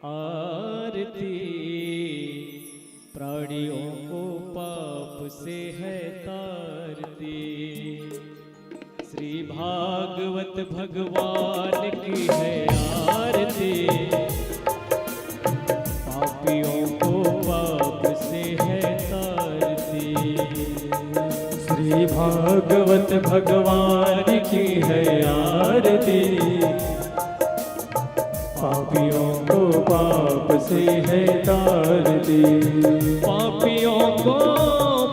आरती प्राणियों को पाप से है तारती। श्री भागवत भगवान की है आरती, पापियों को पाप से है तारती। श्री भागवत भगवान की है आरती, पापियों को पाप से है तारती। पापियों को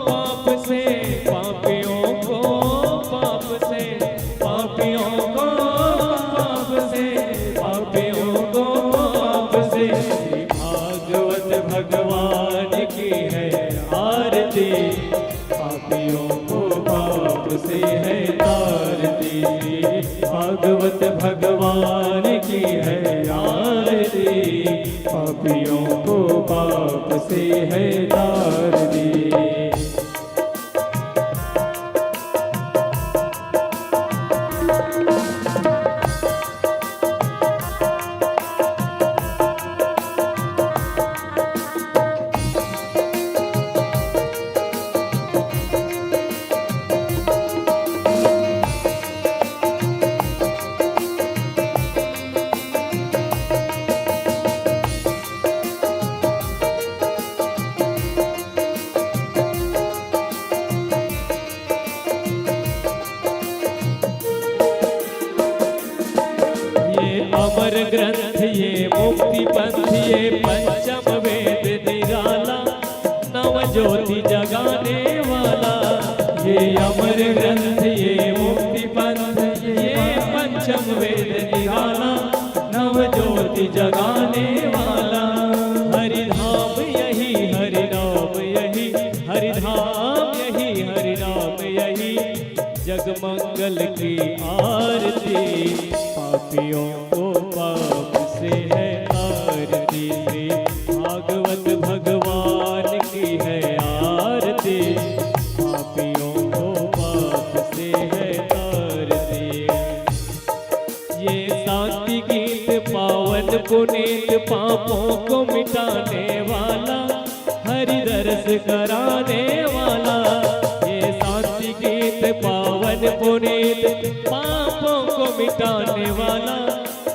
पाप से, पापियों को पाप से, पापियों को पाप से, पापियों को पाप से। श्री भागवत भगवान की है आरती, पापियों को पाप से है तारती। भागवत भगवान की है आरती, पापियों को पाप से है तारती। अमर ग्रंथ ये मुक्ति पंथ ये पंचम वेद निराला, नव ज्योति जगाने वाला। ये अमर ग्रंथ ये मुक्ति पंथ ये पंचम वेद निराला, नव ज्योति जगाने वाला। हरिधाम यही हरिनाम यही, हरिधाम यही हरिनाम यही। जगमंगल की आरती, पापियों को पाप से है आरती। भागवत भगवान की है आरती, पापियों को पाप से है आरती। ये शांति गीत पावन पुनीत, पापों को मिटाने वाला, हरि दर्श कराने वाला। ये शांति गीत पावन पुनीत, पापों को मिटाने वाला,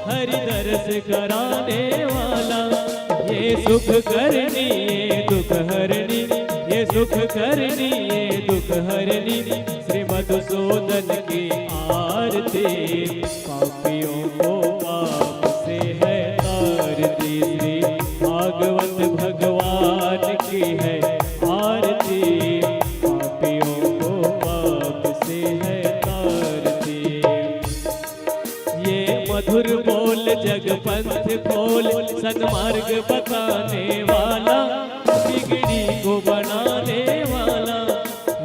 हरि दर्श कराने वाला। ये सुख करनी ये दुख हरनी, ये सुख करनी ये दुख हरनी। श्री मधुसूदन की आरती, पापियों को पाप से है तारती। श्री भागवत भगवान की है आरती, पापियों को पाप से है तारती। ये मधुर बोल जग पंथ खोल, सन्मार्ग बताने वाला, बिगड़ी को बनाने वाला।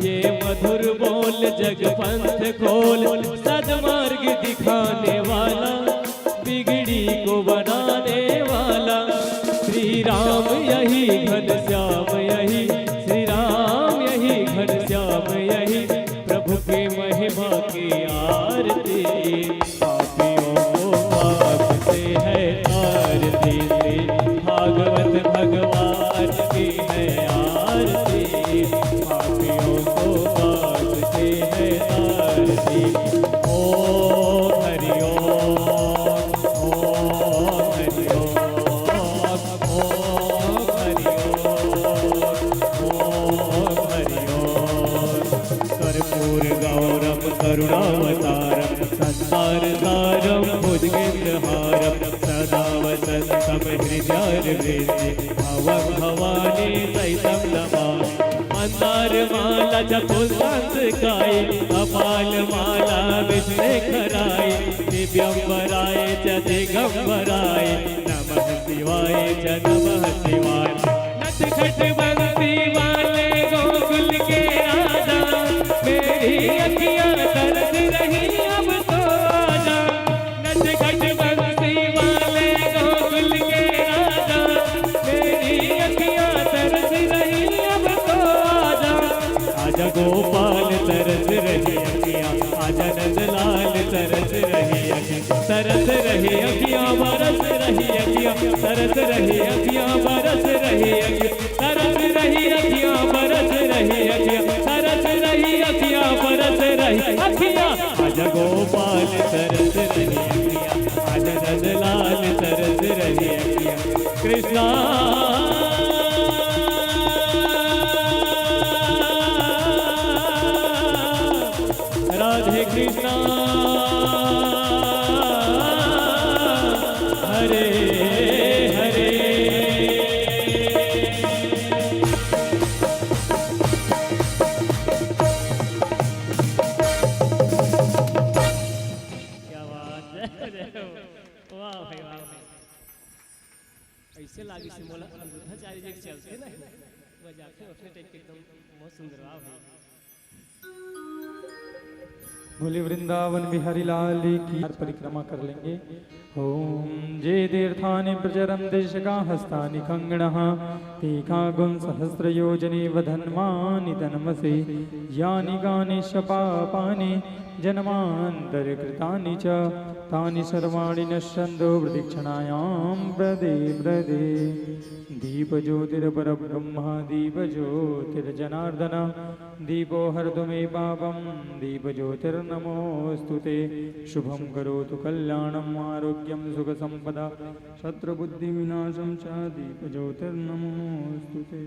ये मधुर बोल जग पंथ खोल, सन्मार्ग दिखाने वाला, बिगड़ी को बनाने वाला। श्री राम यही घनश्याम यही, श्री राम यही घनश्याम यही। प्रभु की महिमा की आरती, पापियों को पाप से है आरती। भागवत भगवान की है आरती, पापियों को पाप से है आरती। ओम हरि ओम, ओम हरि ओम, ओम हरि ओम, ओम हरि ओम। कर्पूर गौरम करुणावतारम, संसार सारम भुजगेन्द्रहारम। सदा वसंतम हृदयारविन्दे, भवं भवानी सहितं नमामि। मंदारमाला जपुष्पांशकाय, कपालमाला विष्णुखराय। दिव्यंबराय च दिगंबराय, नमः शिवाय च नमः शिवाय। नटखट बंसी वाले गोकुल के राजा, मेरी अखियां तरस रही अब तो आजा। नटखट बंसी वाले गोकुल के राजा, मेरी अखियां तरस रही अब तो आजा। आजा गोपाल तरस रही अखियां, आजा नंदलाल तरस रही अखियां। तरस रही अखियां बरस रही अखियां तरस रही अखियां बरस रही अखियां तरस रही अखियां बरस रही अखियां तरस रही अखियां बरस रही अखियां आज गोपाल तरस रही अखियां आज नंदलाल तरस रही अखियां कृष्णा राधे कृष्णा हरे हरे क्या बात है वाह भाई वाह ऐसे लागी से मोला अमृताचार्य जी चलते ना बजाते उठने टाइप के एकदम बहुत सुंदर वाह भाई बोले वृंदावन बिहारी लाल की परिक्रमा कर लेंगे। ओम जे तीर्थानि प्रचरन् देशका हस्तानि खंगणः तीखा गुण सहस्र योजने वधन्मानि तन्मसे यानि गानि शपापानि जन्मान्तरकृतानि च तानि सर्वाणि नश्यन्तो प्रदक्षिणायां प्रदे प्रदे दीपज्योतिर्परब्रह्म दीपज्योतिर्जनार्दन दीपो हरतु मे पापं दीपज्योतिर्नमोऽस्तु ते शुभं करोतु कल्याणम् आरोग्यं सुखसम्पदा शत्रुबुद्धिविनाशं च दीपज्योतिर्नमोऽस्तु ते।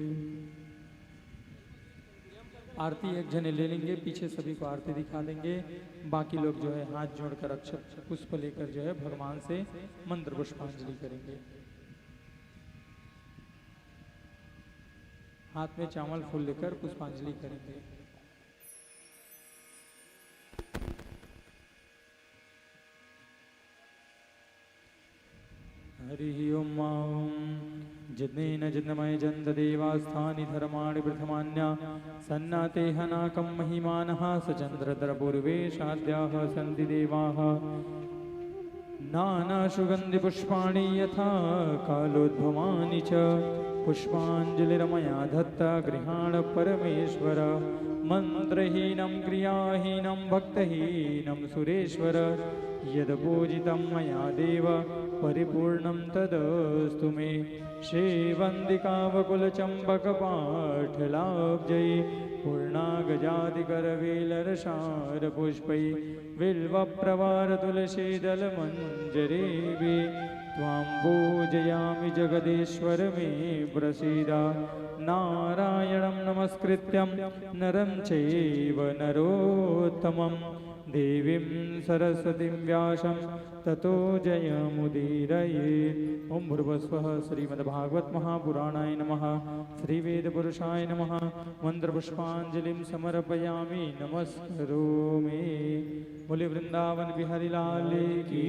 आरती एक जने ले लेंगे, पीछे सभी को आरती दिखा देंगे। बाकी लोग जो है हाथ जोड़कर अक्षत पुष्प लेकर जो है भगवान से मंत्र पुष्पांजलि करेंगे। हाथ में चावल फूल लेकर पुष्पांजलि करेंगे। हरि ओम जिनेन जिन्मय जन्द देवास्थानि धर्माणि प्रथमान्या सन्नाते हनाकं महिमानः सचन्द्रधरपूर्वेशाद्याः सन्ति देवाः नानासुगन्धिपुष्पाणि यथा कालोद्भवानि च पुष्पाञ्जलिर्मया दत्ता गृहाण परमेश्वर मन्त्रहीनं क्रियाहीनं भक्तहीनं सुरेश्वर यद्पूजितं मया देव परिपूर्णं तदस्तु मे श्रीवन्दिकावकुलचम्पकपाठलाब्जै पूर्णागजादिकरवेलरसारपुष्पै बिल्वप्रवारतुलसीदलमञ्जरीभिः त्वां पूजयामि जगदीश्वर मे प्रसीद। नारायणं नमस्कृत्यं नरं चैव नरोत्तमं देवीं सरस्वतीं व्यासं ततो जयमुदीरयेत्। ओम भूर्भुवस्वः श्रीमद्भागवत महापुराणाय नमः। श्रीवेदपुरुषाय नमः। मंत्रपुष्पांजलिं समर्पयामि नमस्करोमि। बोले वृंदावन बिहारी लाल की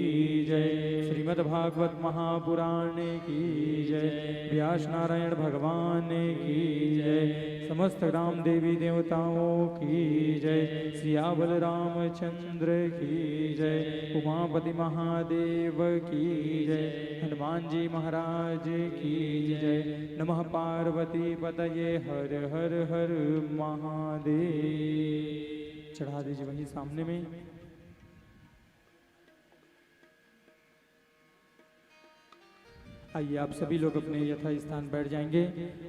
जय। श्रीमद्भागवत महापुराण की जय। व्यास नारायण भगवान की जय। समस्त राम देवी देवताओं की जय। सियावल रामचंद्र की जय। उमापति महादेव की जय। हनुमान जी महाराज की जय। नमः पार्वती पतये हर हर हर महादेव। चढ़ा दीजिए वहीं सामने में। आइए आप सभी लोग अपने यथा स्थान बैठ जाएंगे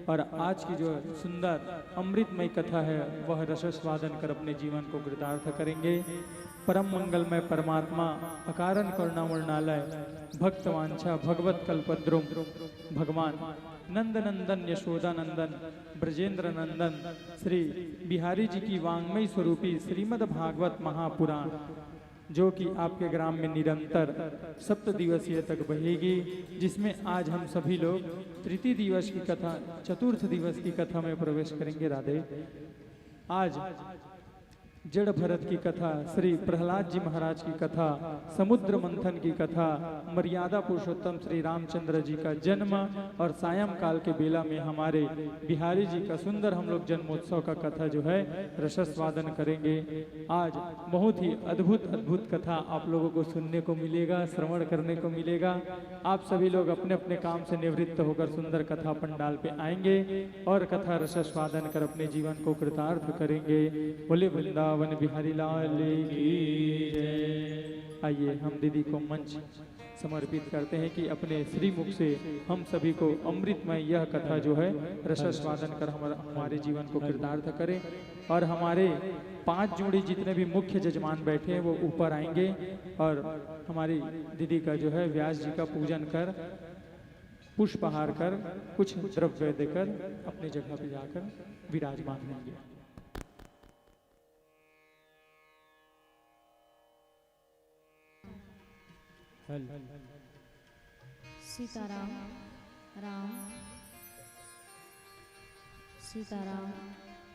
और आज की जो सुंदर अमृतमय कथा है वह रसस्वादन कर अपने जीवन को कृतार्थ करेंगे। परम मंगलमय परमात्मा अकारण करुणामूर्णालय भक्तवांछा भगवत कल्पद्रुम भगवान नंद नंदन यशोदा नंदन ब्रजेंद्र नंदन श्री बिहारी जी की वांग्मय स्वरूपी श्रीमद् भागवत महापुराण जो कि आपके ग्राम में निरंतर 7 दिवसीय तक बहेगी, जिसमें आज हम सभी लोग तृतीय दिवस की कथा चतुर्थ दिवस की कथा में प्रवेश करेंगे। राधे। आज जड़ भरत की कथा, श्री प्रहलाद जी महाराज की कथा, समुद्र मंथन की कथा, मर्यादा पुरुषोत्तम श्री रामचंद्र जी का जन्म और सायंकाल के बेला में हमारे बिहारी जी का सुंदर हम लोग जन्मोत्सव का कथा जो है रसस्वादन करेंगे। आज बहुत ही अद्भुत अद्भुत कथा आप लोगों को सुनने को मिलेगा, श्रवण करने को मिलेगा। आप सभी लोग अपने अपने काम से निवृत्त होकर सुंदर कथा पंडाल पे आएंगे और कथा रसस्वादन कर अपने जीवन को कृतार्थ करेंगे। बोले वृंदावन बिहारी लाल की जय। आइए हम दीदी को मंच समर्पित करते हैं कि अपने श्रीमुख से हम सभी को अमृतमय यह कथा जो है रसस्वादन कर हमारे जीवन को कृतार्थ करे। और हमारे 5 जोड़ी जितने भी मुख्य जजमान बैठे हैं वो ऊपर आएंगे और हमारी दीदी का जो है व्यास जी का पूजन कर, पुष्पहार कर, कुछ द्रव्य देकर अपनी जगह पे जाकर विराजमान होंगे। सीताराम राम, सीताराम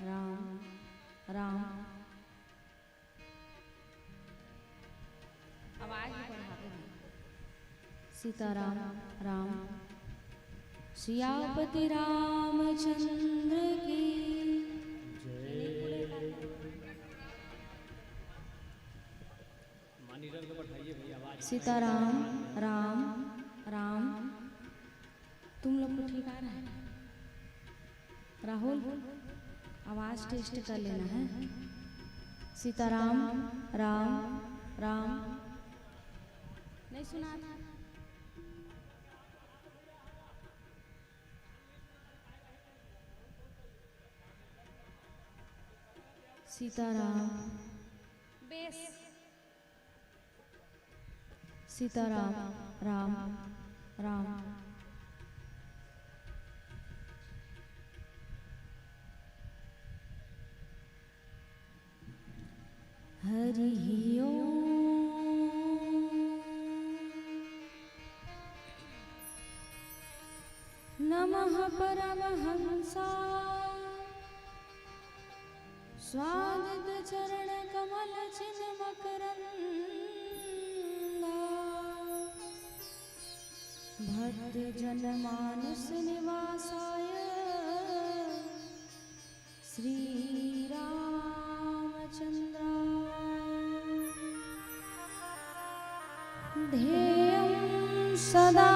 राम राम। आवाज बढ़ाते हैं। सीताराम राम, सियापति रामचंद्र की सीताराम राम राम। तुम लोग को ठीक आ रहा है? राहुल आवाज टेस्ट कर लेना है। सीताराम राम राम। नहीं सुना था? सीताराम बेस। सीताराम राम राम। हरि ओम। नमः परमहंसा स्वादित चरण कमल चिन्ह मकरंदा भक्त जन मानस निवासाय श्री रामचंद्राय ध्येयं सदा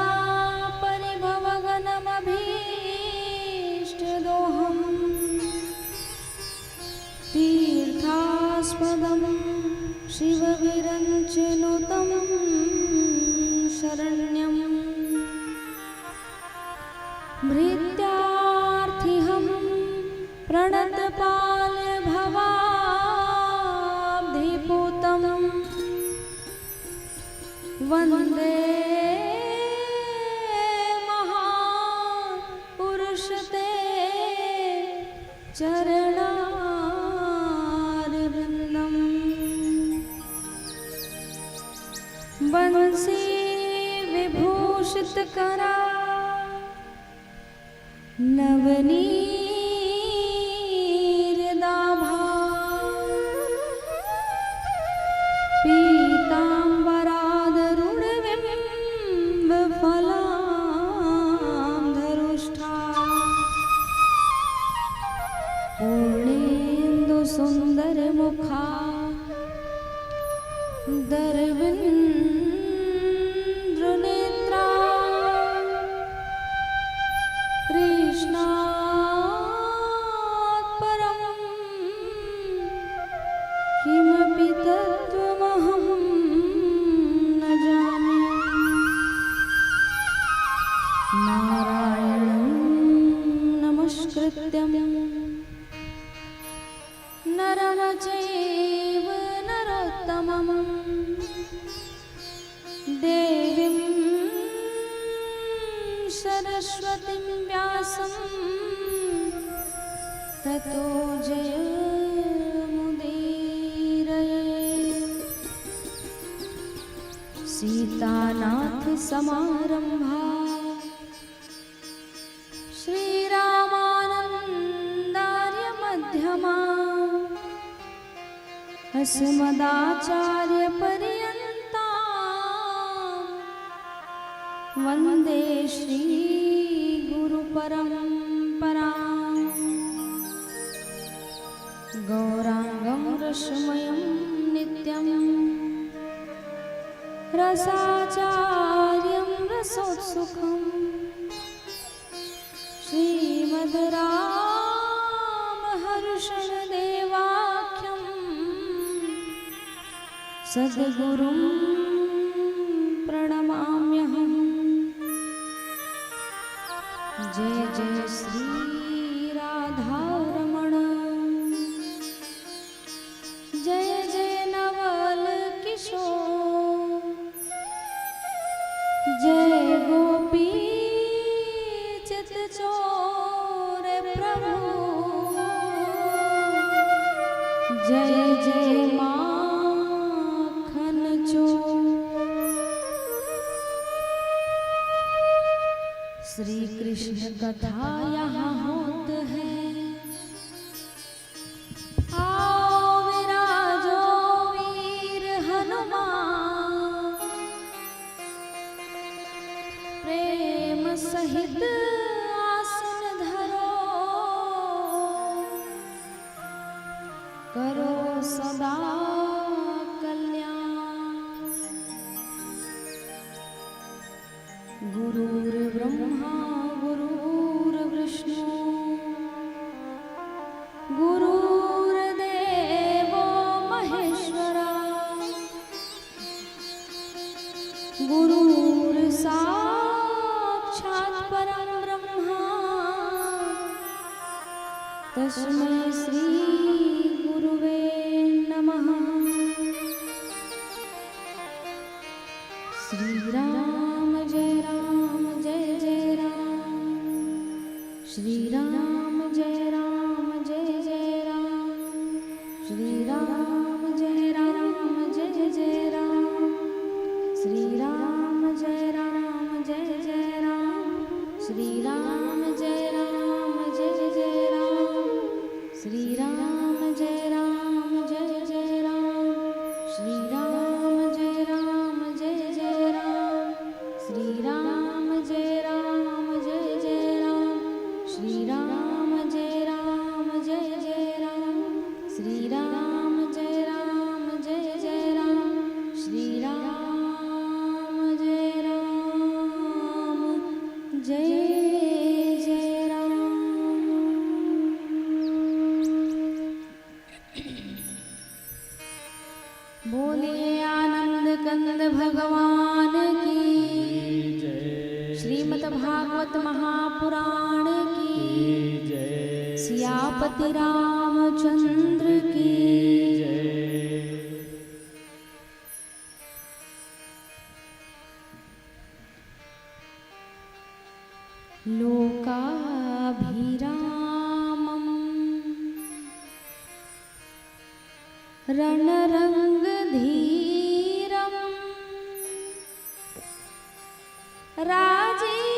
परिभवगनमभीष्टदोहम् तीर्थास्पदं शिवविरञ्चनुतं शरण्यं भृत्यार्थिहं प्रणतपालभवाब्धिपूतं वन्दे महापुरुषते चरणारविन्दम् बंसी विभूषित करा नवनीरदाभा पीताम्बरादरुणबिम्बफलाधरुष्ठा पूर्णेन्दु सुन्दर मुखा दरविन्द्रनेत्रा कृष्णात् परं किमपि तत्त्वमहं न जाने। नारायणं नमस्कृत्यं नरं चैव नरोत्तमं देवीं सरस्वतीं व्यासं ततो जयमुदीरये। सीतानाथ समारंभा श्रीरामानन्दार्य मध्यमा अस्मदाचार्य पर्यन्ता वन्दे श्री गुरु परम्परा। गौरांगं रसमयं नित्यं रसाचार्यं रसोत्सुकं श्रीमद्रामहर्षणदेवाख्यं सद्गुरुं जय जय श्री राधा रमण, जय जय नवल किशोर, जय गोपी चित चोर प्रभु, जय जय माखन चोर। श्री कृष्ण कथा यहाँ होत है, आओ विराजो वीर हनुमान, प्रेम सहित आसन धरो, करो सदा कल्याण। गुरुर्ब्रह्मा गुरुर्विष्णु गुरुर्देवो महेश्वरा, गुरुर्साक्षात् परं ब्रह्मा, तस्मै श्री गुरुवे नमः। श्री राम जय राम जय जय राम, श्री राम जय राम जय जय राम, श्री राम जय राम जय जय राम, श्री राम जय राम जय जय राम, श्री राम जय राम जय जय राम, श्री राम जय राम जय जय राम, श्री राम जय राम जय जय राम, श्री राम जय राम जय जय राम, श्री राम जय राम जय जय राम, श्री राम जय राम जय जय राम, श्री राम जय राम जय जय राम। बोलिए आनंद कंद भगवान की, श्रीमद् भागवत महापुराण की, सियापति रामचंद्र की। लोकाभिरामं रणरंगधीरं राजीवनेत्रं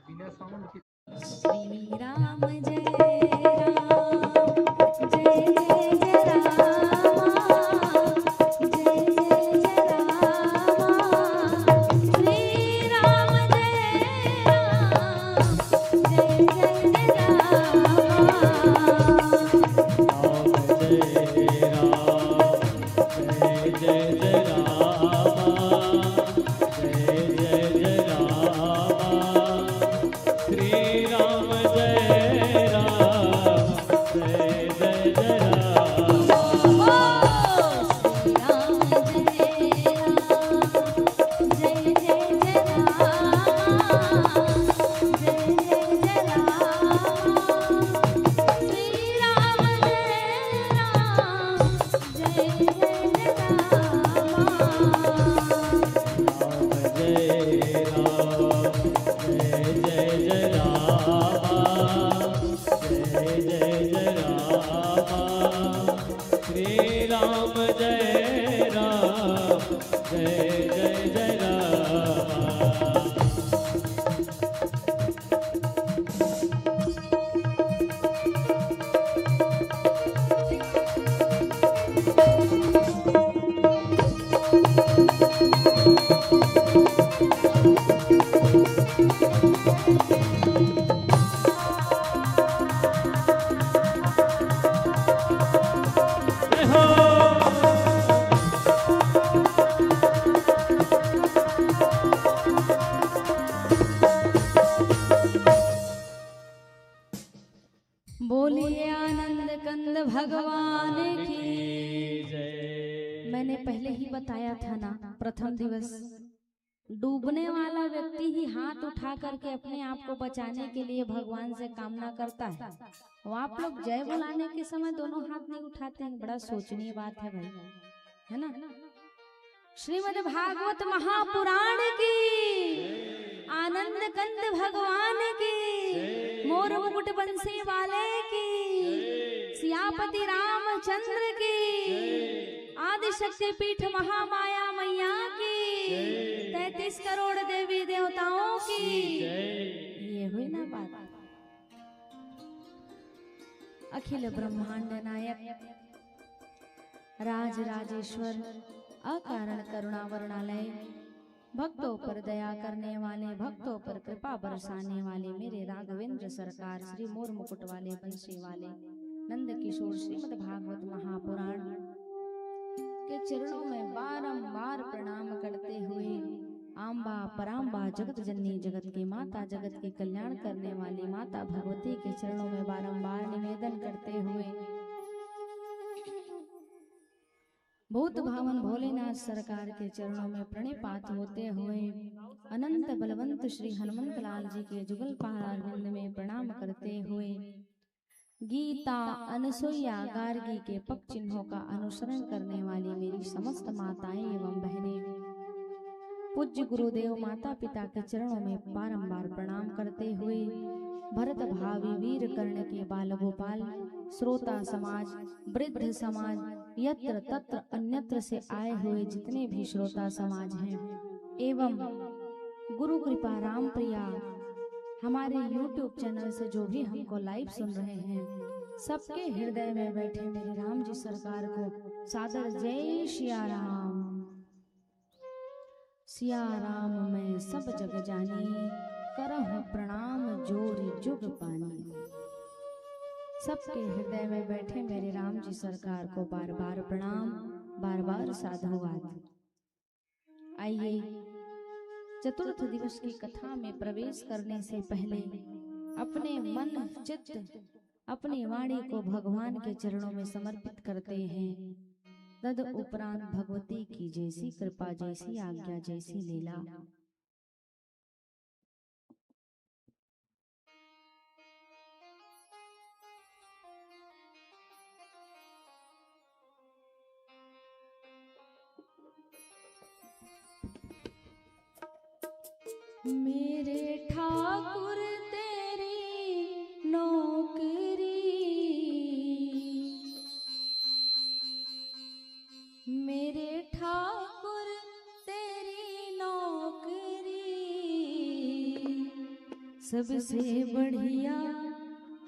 बिना साउंड के श्री राम जय राम जय जय जय रामा जय जय जय रामा श्री राम जय राम जय जय जय बोलिए आनंद कंद भगवान की जय। मैंने पहले ही बताया था ना, प्रथम दिवस डूबने वाला व्यक्ति ही हाथ उठा करके अपने आप को बचाने के लिए भगवान से कामना करता है। वो आप लोग जय बुलाने के समय दोनों हाथ नहीं उठाते हैं, बड़ा सोचनीय बात है भाई, है ना। श्रीमद् भागवत महापुराण की, आनंद कंद भगवान की, मोर मुकुट बंसी वाले की, सियापति रामचंद्र की, आदि शक्ति पीठ महामाया मैया की, 33 करोड़ देवी देवताओं की, ये हुई ना बात। अखिल ब्रह्मांड नायक राज राजेश्वर अकारण करुणा वर्णालय, भक्तों पर दया करने वाले, भक्तों पर कृपा बरसाने वाले मेरे राघवेंद्र सरकार श्री मोर मुकुट वाले बंशी वाले नंद किशोर श्रीमद् भागवत महापुराण के चरणों में बारंबार प्रणाम करते हुए, आम्बा पराम्बा जगत जननी जगत की माता, जगत के कल्याण करने वाली माता भगवती के चरणों में बारंबार निवेदन करते हुए, भूत भावन भोलेनाथ सरकार के चरणों में प्रणिपात होते हुए, अनंत बलवंत श्री हनुमंत लाल जी के जुगल पहाड़ में प्रणाम करते हुए, गीता अनसुईया गार्गी के पग चिन्हों का अनुसरण करने वाली मेरी समस्त माताएं एवं बहनें, पूज्य गुरुदेव माता पिता के चरणों में बारंबार प्रणाम करते हुए, भरत भावी वीर कर्ण के बाल गोपाल, श्रोता समाज, वृद्ध समाज, यत्र तत्र अन्यत्र से आए हुए जितने भी श्रोता समाज हैं, एवं गुरु कृपा राम प्रिया हमारे YouTube चैनल से जो भी हमको लाइव सुन रहे हैं, सबके हृदय में बैठे मेरे राम जी सरकार को सादर जय सिया राम। सिया राम मैं सब जग जानी, करहु प्रणाम जोरी जुग पानी। सबके हृदय में बैठे मेरे राम जी सरकार को बार बार प्रणाम, बार बार साधुवाद। आइए चतुर्थ दिवस की कथा में प्रवेश करने से पहले अपने मन चित्त अपनी वाणी को भगवान के चरणों में समर्पित करते हैं। तद उपरांत भगवती की जैसी कृपा, जैसी आज्ञा, जैसी लीला। मेरे ठाकुर तेरी नौकरी, मेरे ठाकुर सबसे बढ़िया,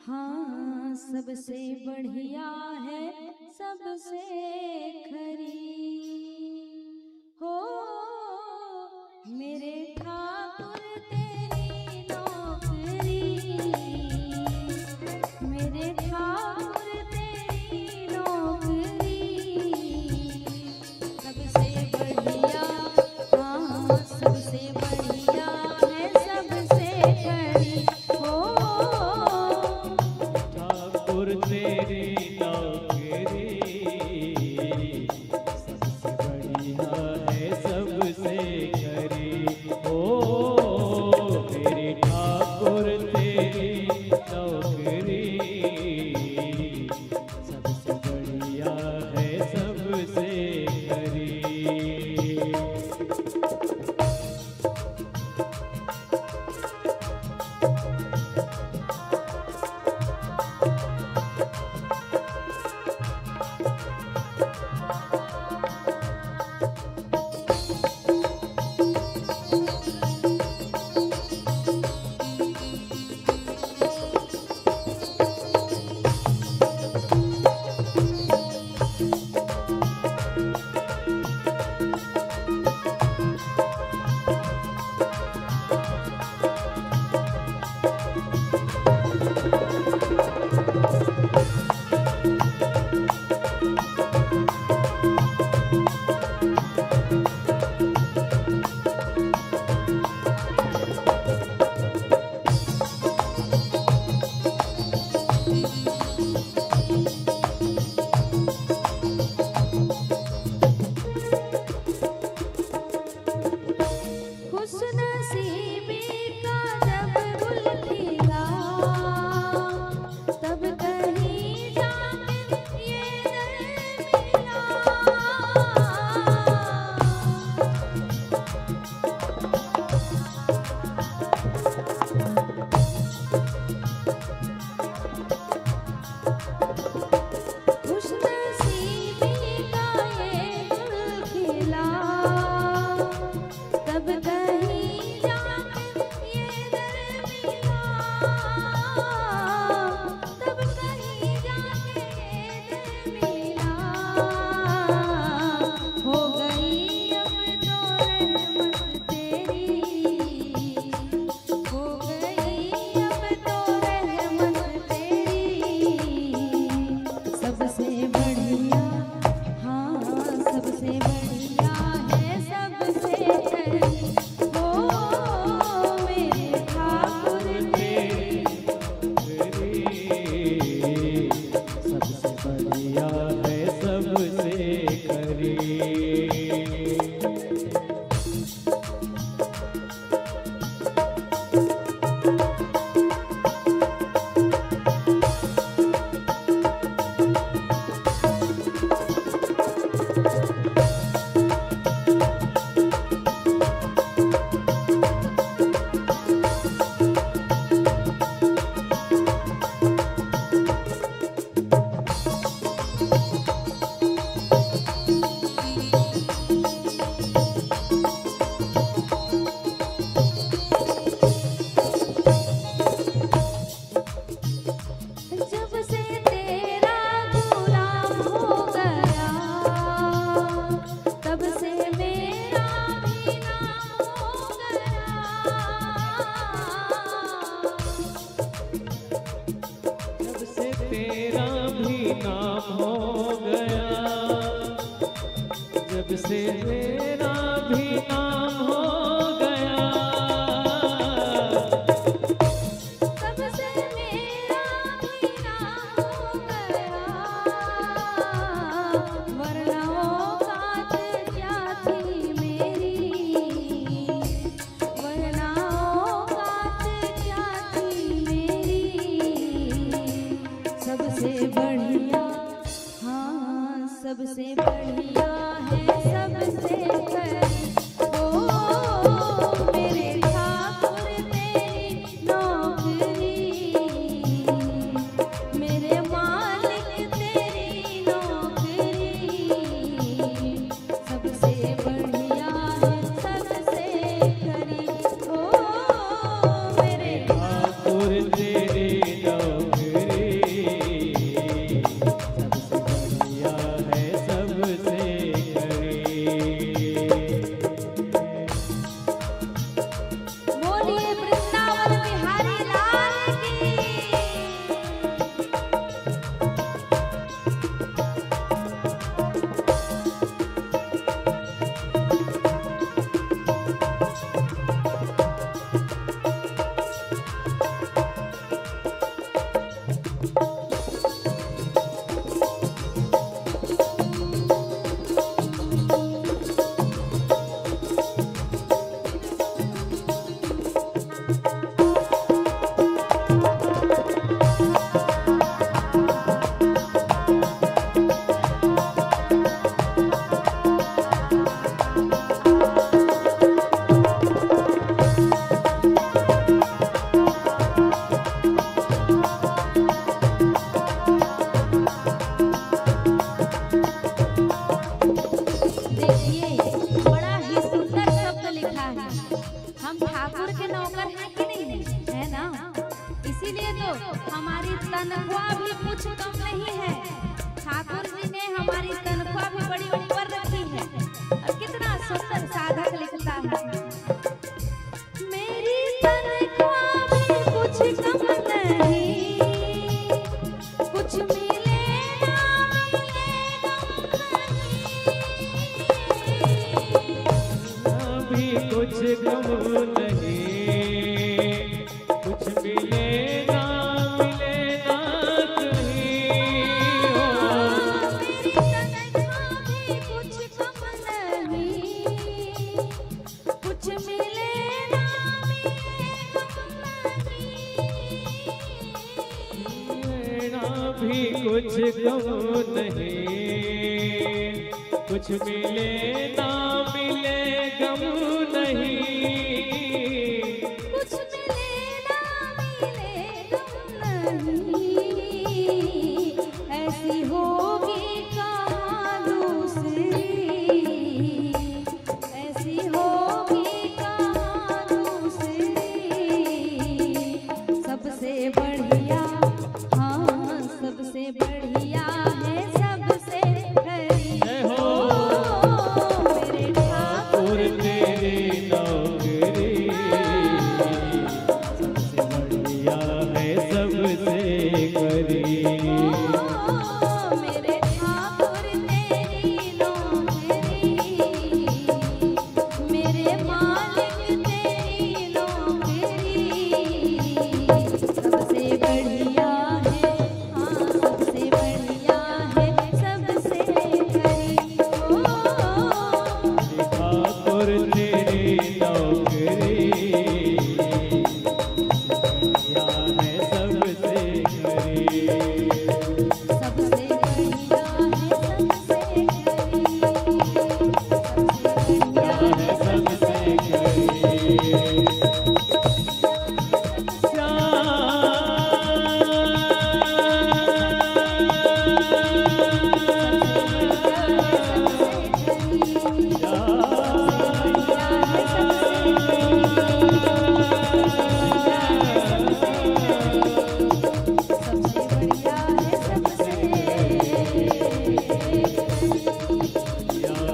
हाँ सबसे बढ़िया है सबसे खरी हो मेरे ठाकुर तेरी नौकरी, मेरे ठाकुर तेरी नौकरी सबसे बढ़िया, हाँ सबसे बढ़िया है सबसे खरी हो ठाकुर तेरी नौकरी सबसे बढ़िया है सबसे खरी ओ मेरे ठाकुर तेरी नौकरी सबसे बढ़िया है सबसे खरी। खुशनसीबी का जब गुल खिला तब कहीं जाके ये दर मिला खुशनसीबी का ये गुल खिला तब कहीं जाके ये दर मिला, तब कहीं जाके ये दर मिला हो गई अब तो रहमत तेरी, हो गई अब तो रहमत तेरी सबसे बढ़िया, हाँ सबसे बढ़िया है सबसे खरी हो मेरे ठाकुर तेरी सबसे बढ़िया है सबसे खरी। जब से तेरा गुलाम हो गया तब से मेरा भी नाम हो गया, जब से तेरा भी नाम हो गया, जब से तेरा भी नाम हो गया तब से मेरा भी नाम हो गया, वरना औकात क्या थी मेरी, वरना औकात क्या थी मेरी सबसे बढ़िया, हाँ सबसे बढ़िया है सबसे खरी ओ मेरे ठाकुर तेरी नौकरी, मेरे मालिक तेरी नौकरी सबसे बढ़िया है सबसे खरी ओ मेरे तनख्वाह भी कुछ कम नहीं है। ठाकुर जी ने हमारी तनख्वाह भी बड़ी ऊपर रखी है। और कितना सुंदर साधक लिखता है, मेरी तनख्वाह भी कुछ कम नहीं, कुछ मिले ना मिले गम नहीं, भी कुछ कम नहीं, कुछ मिले ना मिले ना कहीं हो। मेरी तनख्वाह भी कुछ कम नहीं, कुछ मिले ना मिले गम मेरा भी कुछ कम नहीं, कुछ मिले ना मिले गम नहीं, कुछ मिले ना मिले गम नहीं, ऐसी होगी कहाँ दूसरी, ऐसी होगी कहाँ दूसरी, सबसे बढ़िया, हाँ सबसे बढ़िया है सबसे खरी हो मेरे ठाकुर। और तेरी नौकरी सबसे बढ़िया है सबसे करी। मेरे ठाकुर तेरी नौकरी, मेरे मालिक तेरी नौकरी सबसे बढ़िया है, हाँ सबसे बढ़िया है सबसे खरी हो ठाकुर तेरी नौकरी बढ़िया है सबसे करी। सबसे बढ़िया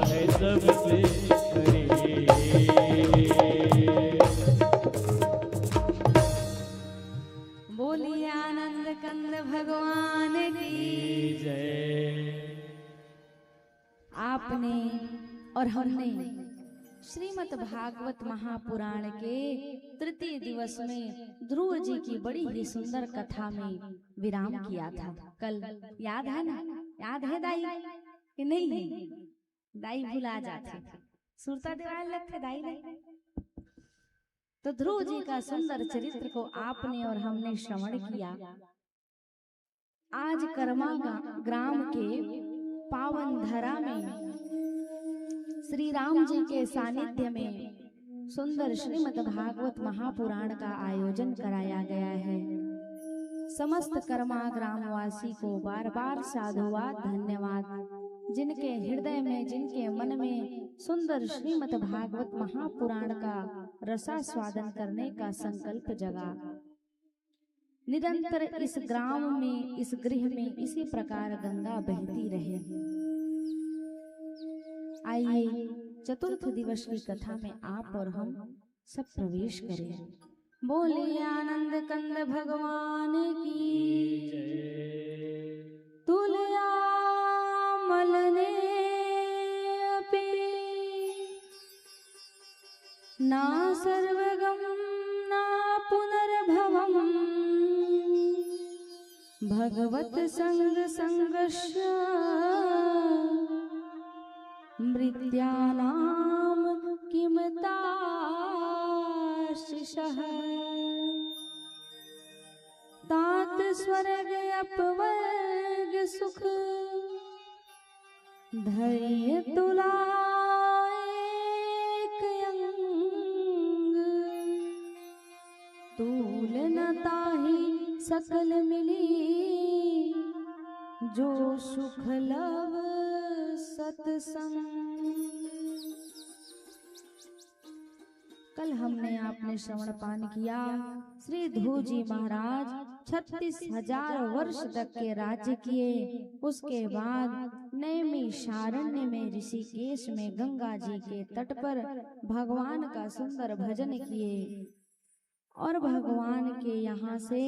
है सबसे बोलिए आनंद कंद भगवान की जय। आपने और हमने श्रीमद् भागवत महापुराण के तृतीय दिवस में ध्रुव जी की बड़ी ही सुंदर कथा में विराम किया था। कल याद है ना, याद है दाई कि नहीं है? दाई भुला जाते, सुरता दिवाल लगते दाई नहीं। तो ध्रुव जी का सुंदर चरित्र को आपने और हमने श्रवण किया। आज कर्मा ग्राम के पावन धरा में श्री राम जी के सानिध्य में सुंदर श्रीमद् भागवत महापुराण का आयोजन कराया गया है। समस्त कर्मा ग्रामवासी को बार बार साधुवाद धन्यवाद, जिनके हृदय में जिनके मन में सुंदर श्रीमद् भागवत महापुराण का रसास्वादन करने का संकल्प जगा। निरंतर इस ग्राम में इस गृह में इसी प्रकार गंगा बहती रहे। आइए चतुर्थ दिवस की कथा में आप और हम सब प्रवेश करें। बोले आनंद कंद भगवान की तुलया मलने अपि ना सर्वगम ना पुनर्भवम् भगवत संग संगस्य मृत्यानाम किमता शिशः तात स्वर्ग अपवर्ग सुख धैर्य तुला एक अंग तूल न ताहि सकल मिली जो सुख लव सत्संग। कल हमने आपने श्रवण पान किया श्री ध्रुव जी महाराज 36,000 वर्ष तक के राज्य किए। उसके बाद नैमिषारण्य में ऋषिकेश में गंगा जी के तट पर भगवान का सुंदर भजन किए और भगवान के यहाँ से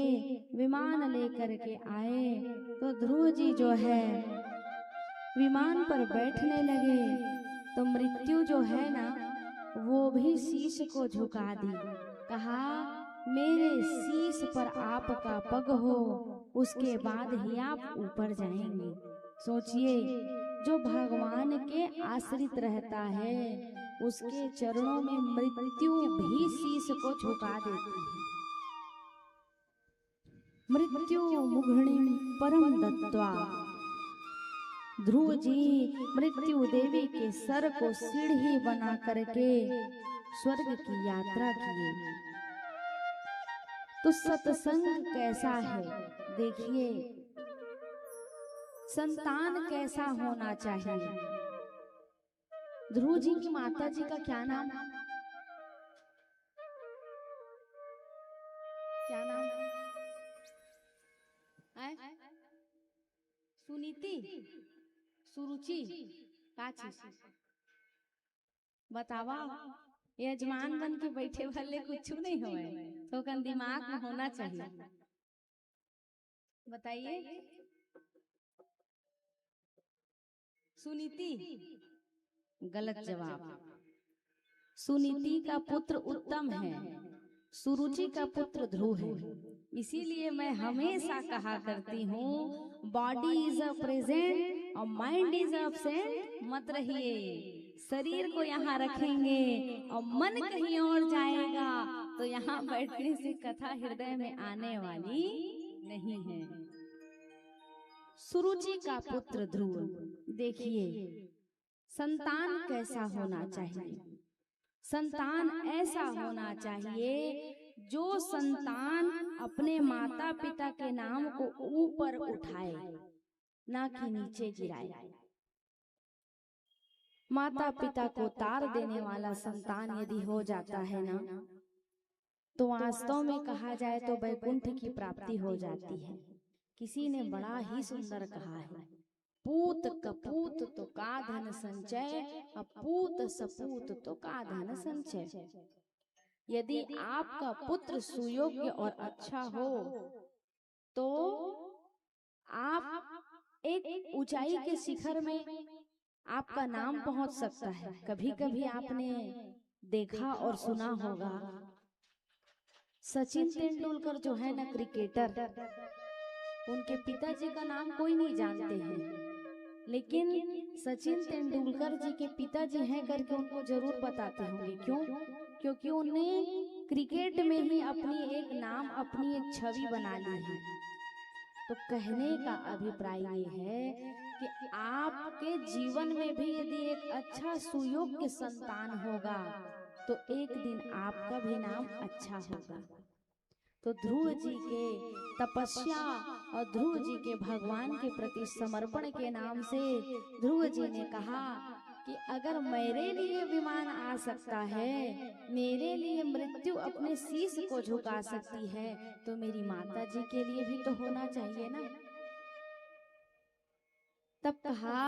विमान लेकर के आए तो ध्रुव जी जो है विमान पर बैठने लगे तो मृत्यु जो है ना वो भी शीश को झुका दी। कहा मेरे शीश पर आपका पग हो, उसके बाद ही आप ऊपर जाएंगे। सोचिए, जो भगवान के आश्रित रहता है उसके चरणों में मृत्यु भी शीश को झुका देती है। मृत्यु मुघ्निम परम दत्त्वा, ध्रुव जी मृत्यु देवी के सर को सीढ़ी बना करके स्वर्ग की यात्रा किए। तो सत्संग कैसा है देखिए, संतान कैसा होना चाहिए। ध्रुव जी की माता जी का क्या नाम, क्या नाम है? सुनीति, सुरुचि, का चीज बतावा। यजमान बन के बैठे वाले कुछ नहीं हो, तो कन दिमाग में होना चाहिए। बताइए। सुनीति, गलत जवाब। सुनीति का पुत्र उत्तम है, सुरुचि का पुत्र ध्रुव है। इसीलिए मैं हमेशा कहा करती हूँ, बॉडी इज अ प्रेजेंट और माइंड इज अब्सेंट मत रहिए। शरीर को यहाँ रखेंगे और मन कहीं और जाएगा तो यहाँ बैठने से कथा हृदय में आने वाली नहीं है। सुरुचि का पुत्र ध्रुव, देखिए संतान कैसा होना चाहिए। संतान ऐसा होना चाहिए जो संतान अपने माता पिता के नाम को ऊपर उठाए, ना कि नीचे गिराए। माता पिता को तार देने वाला संतान यदि हो जाता है ना, तो वास्तव में कहा जाए तो वैकुंठ की प्राप्ति हो जाती है। किसी ने बड़ा ही सुंदर कहा है, पूत कपूत तो का धन संचय, अपूत सपूत तो का धन संचय। यदि आपका पुत्र सुयोग्य और अच्छा हो तो आप एक ऊंचाई के शिखर में आपका नाम पहुंच सकता है। कभी कभी आपने देखा और सुना होगा, सचिन तेंदुलकर जो है ना क्रिकेटर, उनके पिताजी का नाम कोई नहीं जानते हैं, लेकिन सचिन तेंदुलकर जी के पिताजी हैं करके उनको जरूर बताते होंगे। क्यों? क्योंकि उन्हें क्रिकेट में ही अपनी एक नाम, अपनी एक छवि बना ली है। तो कहने का अभिप्राय ये है कि आपके जीवन में भी यदि एक अच्छा सुयोग्य संतान होगा तो एक दिन आपका भी नाम अच्छा होगा। तो ध्रुव जी के तपस्या और ध्रुव जी के भगवान के प्रति समर्पण के नाम से ध्रुव जी ने कहा कि अगर मेरे लिए विमान आ सकता है, मेरे लिए मृत्यु अपने शीश को झुका सकती है, तो मेरी माता जी के लिए भी तो होना चाहिए ना। तब कहा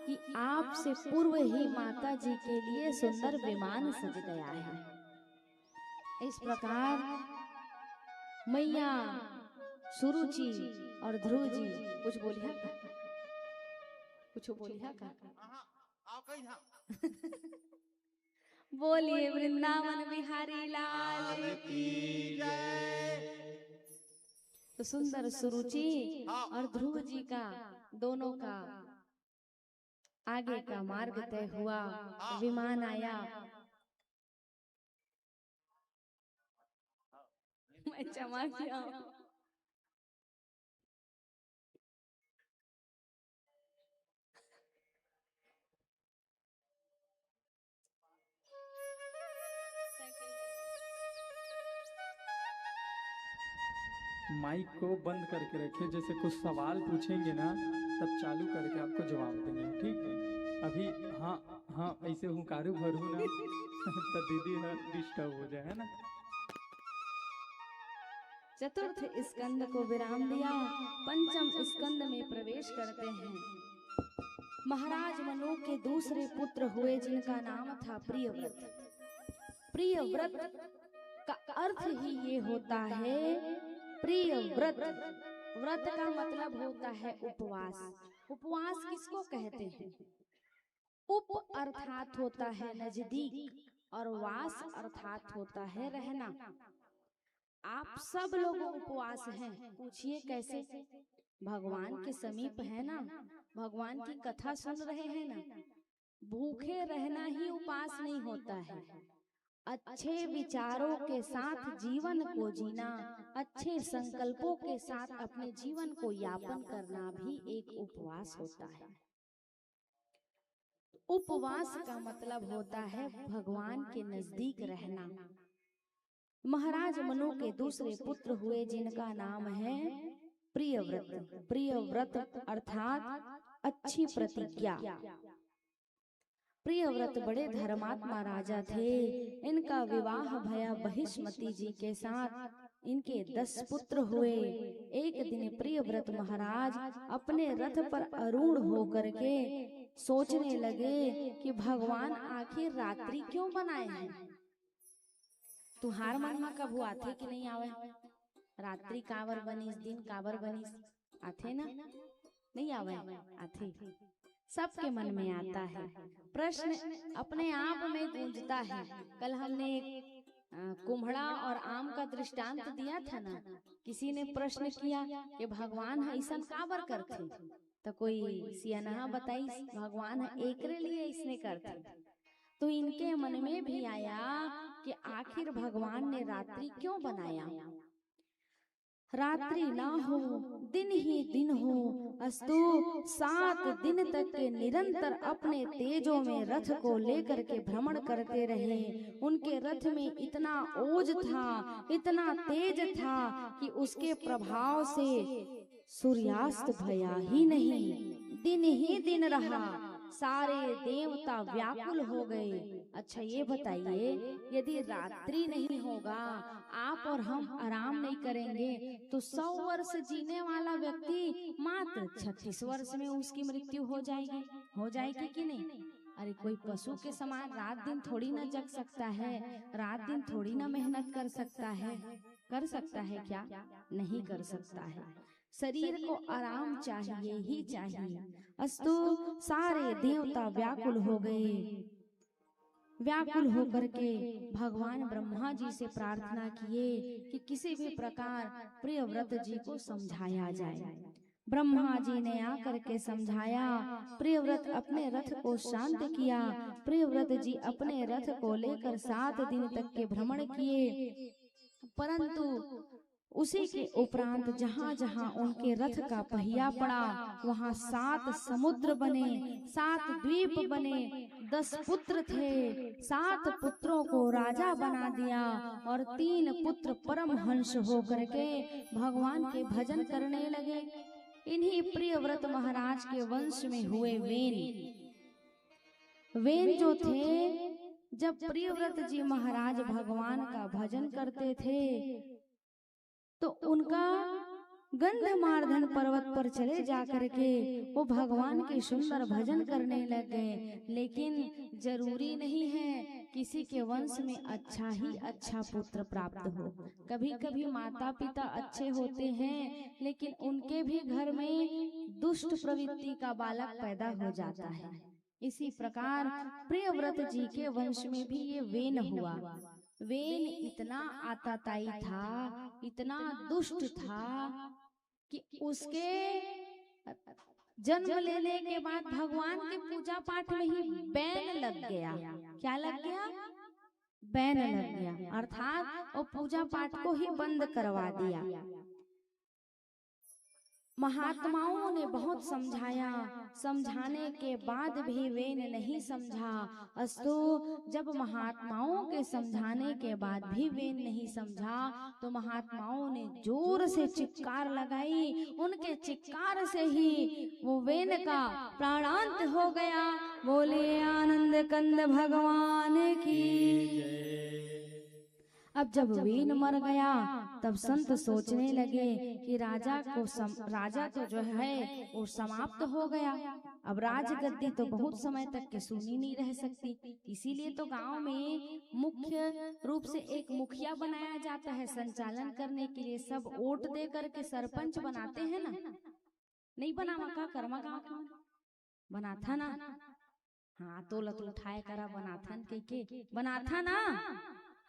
कि आपसे पूर्व ही माता जी के लिए सुंदर विमान सज गया है। इस प्रकार मैया सुरुचि और ध्रुव जी कुछ बोलिया, कुछ बोलिया का बोलिए वृंदावन बिहारी लाल की जय। तो सुंदर सुरुचि और ध्रुव जी का दोनों का आगे का मार्ग तय हुआ, विमान आया। मैं क्षमा किया। माइक को बंद करके रखे, जैसे कुछ सवाल पूछेंगे ना तब चालू करके आपको जवाब देंगे, ठीक है? अभी हाँ हाँ ऐसे हुंकारू भरू ना तो दीदी डिस्टर्ब हो जाए, है ना। चतुर्थ स्कंद को विराम दिया, पंचम स्कंद में प्रवेश करते हैं। महाराज मनु के दूसरे पुत्र हुए जिनका नाम था प्रियव्रत। प्रियव्रत का अर्थ ही ये होता है, प्रियव्रत, व्रत का मतलब होता है उपवास। उपवास किसको कहते हैं? उप अर्थात होता है नजदीक और वास अर्थात होता है रहना। आप सब लोग उपवास हैं, पूछिए कैसे? भगवान के समीप है ना, भगवान की कथा सुन रहे हैं ना। भूखे रहना ही उपवास नहीं होता है, अच्छे विचारों के साथ जीवन को जीना, अच्छे संकल्पों के साथ अपने जीवन को यापन करना भी एक उपवास होता है। उपवास का मतलब होता है भगवान के नजदीक रहना। महाराज मनु के दूसरे पुत्र हुए जिनका नाम है प्रियव्रत। प्रियव्रत अर्थात अच्छी प्रतिज्ञा। प्रियव्रत बड़े धर्मात्मा राजा थे। इनका विवाह भया बहिष्मती जी के साथ। इनके 10 पुत्र हुए। एक दिन प्रियव्रत महाराज अपने रथ पर आरूढ़ होकर के सोचने लगे कि भगवान आखिर रात्रि क्यों बनाए हैं। तुहार मन में कभू आथे कि नहीं आवे? रात्रि काबर बनीस, दिन काबर बनीस, आथे ना? नहीं आवे? आथे। सबके मन में आता है। प्रश्न अपने आप में गूंजता है। कल हमने कुम्हड़ा और आम का दृष्टांत दिया था ना। किसी ने प्रश्न किया कि भगवान ऐसा काबर करते, तो कोई सियाना बताई भगवान एकरे लिए इसने करते। तो इनके मन में भी आया कि आखिर भगवान ने रात्रि क्यों बनाया। रात्रि ना हो, दिन ही दिन हो, अस्तु 7 दिन तक के निरंतर अपने तेजों में रथ को लेकर के भ्रमण करते रहे। उनके रथ में इतना ओज था, इतना तेज था कि उसके प्रभाव से सूर्यास्त भया ही नहीं, दिन ही दिन रहा। सारे देवता व्याकुल हो गए। अच्छा ये बताइए, यदि रात्रि नहीं होगा, आप और हम आराम नहीं करेंगे, तो 100 वर्ष जीने वाला व्यक्ति मात्र 36 वर्ष में उसकी मृत्यु हो जाएगी कि नहीं? अरे कोई पशु के समान रात दिन थोड़ी ना जग सकता है, रात दिन थोड़ी ना मेहनत कर सकता है। कर सकता है क्या? नहीं कर सकता है। शरीर को आराम चाहिए ही चाहिए। अस्तु सारे देवता व्याकुल हो गए। व्याकुल होकर के भगवान ब्रह्मा जी से प्रार्थना किए कि किसी भी प्रकार प्रियव्रत जी को समझाया जाए। ब्रह्मा जी ने आकर के समझाया। प्रियव्रत अपने रथ को शांत किया। प्रियव्रत जी अपने रथ को लेकर 7 दिन तक के भ्रमण किए, परंतु उसी के उपरांत जहाँ जहाँ उनके रथ का पहिया पड़ा, वहाँ 7 समुद्र बने, 7 द्वीप बने। 10 पुत्र थे, 7 पुत्रों को राजा बना दिया और 3 पुत्र परमहंस होकर के भगवान के भजन करने लगे। इन्हीं प्रियव्रत महाराज के वंश में हुए वेन जो थे, जब प्रियव्रत जी महाराज भगवान का भजन करते थे तो उनका गंधमार्दन पर्वत पर चले जाकर के वो भगवान के सुंदर भजन करने लग गए। लेकिन जरूरी नहीं है किसी के वंश में अच्छा ही अच्छा पुत्र प्राप्त हो। कभी कभी माता पिता अच्छे होते हैं, लेकिन उनके भी घर में दुष्ट प्रवृत्ति का बालक पैदा हो जाता है। इसी प्रकार प्रियव्रत जी के वंश में भी ये वेन हुआ। वेन इतना आताताई था, इतना दुष्ट था कि उसके जन्म लेने के बाद भगवान के पूजा पाठ में ही बैन लग गया। क्या लग गया? बैन लग गया, अर्थात वो पूजा पाठ को ही बंद करवा दिया। महात्माओं ने बहुत समझाया, समझाने के बाद भी वेन नहीं समझा। अस्तु जब महात्माओं के समझाने के बाद भी वेन नहीं समझा, तो महात्माओं ने जोर से चित्कार लगाई। उनके चित्कार से ही वो वेन का प्राणांत हो गया। बोले आनंद कंद भगवान की। अब जब वेन मर गया तब संत सोचने लगे कि राजा तो जो है वो समाप्त हो गया। अब राजगद्दी तो बहुत समय तक के सुनी नहीं रह सकती, इसीलिए तो गांव में मुख्य रूप से एक मुखिया बनाया जाता है संचालन करने के लिए। सब वोट दे करके सरपंच बनाते हैं ना, नहीं बनावा का कर्मा गाँव बना था ना। हाँ तो लत उठाए करा बनाथन के बना था ना।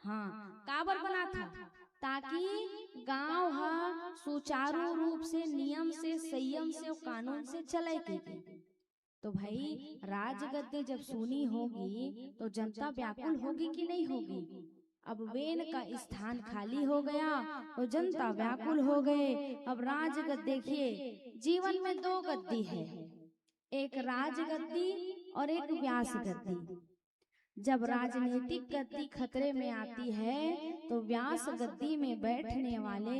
हाँ काबर बना था, ताकि गांव हा सुचारू रूप से नियम से संयम से और कानून से चले के। तो भाई राजगद्दी जब सुनी होगी तो जनता व्याकुल होगी कि नहीं होगी। अब वेन का स्थान खाली हो गया तो जनता व्याकुल हो गए। अब राजगद्दी देखिए जीवन में दो गद्दी है, एक राजगद्दी और एक व्यास गद्दी। जब राजनीतिक गद्दी खतरे में आती है तो व्यास गद्दी में बैठने वाले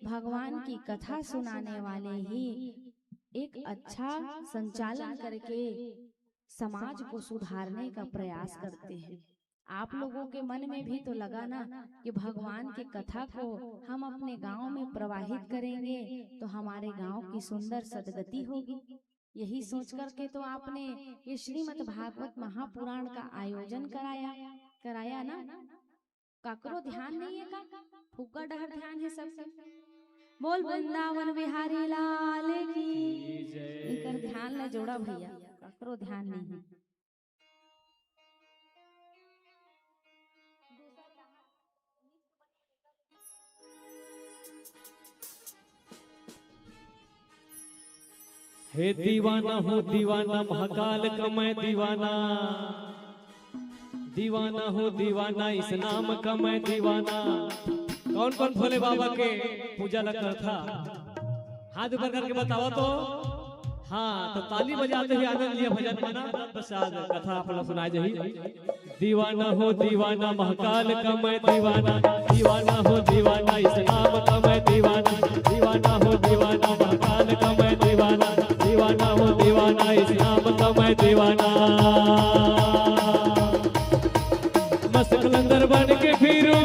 भगवान की कथा सुनाने वाले ही एक अच्छा संचालन करके समाज को सुधारने का प्रयास करते हैं। आप लोगों के मन में भी तो लगा ना कि भगवान की कथा को हम अपने गांव में प्रवाहित करेंगे तो हमारे गांव की सुंदर सदगति होगी। यही सोच करके तो आपने ये श्रीमद् भागवत महापुराण का आयोजन कराया ना। काकरो ध्यान नहीं है का? फुग्गा डहर ध्यान है सबसे। बोल वृंदावन बिहारी लाल की एकर ध्यान न जोड़ा भैया, काकरो ध्यान नहीं है। हे दीवाना हो दीवाना महाकाल का मैं दीवाना, दीवाना हो दीवाना इस नाम का मैं दीवाना। कौन कौन भोले बाबा के पूजा लगता था, हाथ ऊपर करके बताओ तो। हाँ तो ताली बजाते हुए आनंद लिया भजन माना प्रसाद कथा आप लोग सुनाए जाइए। दीवाना हो दीवाना महाकाल का मैं दीवाना, दीवाना हो दीवाना इस नाम का मैं दीवाना, दीवाना हो दीवाना महाकाल का मैं दीवाना, दीवाना हो दीवाना इस नाम का मैं दीवाना। मस्त कलंदर बन के फिरूं,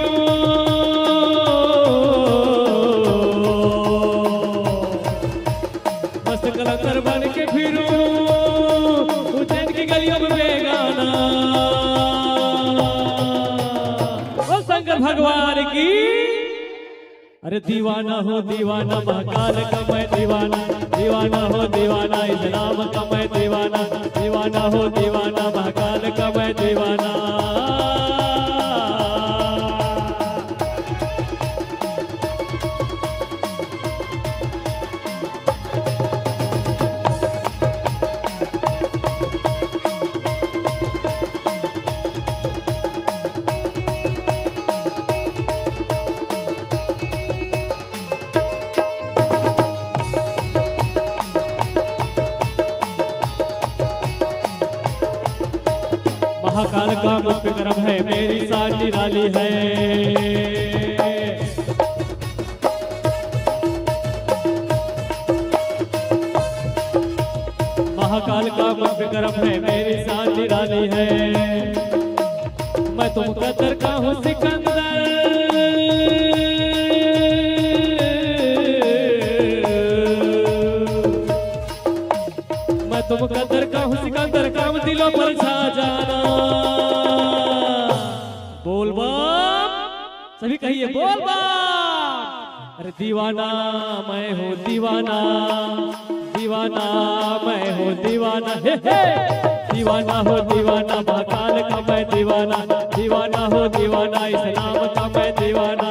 मस्त कलंदर बन के फिरूं उज्जैन की गलियों में बेगाना। ओ शंकर भगवान की। अरे दीवाना हो दीवाना महाकाल का मैं दीवाना, दीवाना हो दीवाना इस नाम का मैं दीवाना, दीवाना हो दीवाना महाकाल का मैं दीवाना। महाकाल का मुख करम है मेरी साथ निराली है। महाकाल का मुख करम है मेरी साथ निराली है। मैं तुम कदर का हूँ सिकंदर, मैं तुम कदर का हूँ सिकंदर, काम दिलों पर छा जाना। बोल बाप सभी कहिए बोल बाप। अरे दीवाना मैं हूँ दीवाना, दीवाना मैं हूँ दीवाना, हे हे दीवाना हो दीवाना महाकाल का मैं दीवाना, दीवाना हो दीवाना इस नाम का मैं दीवाना।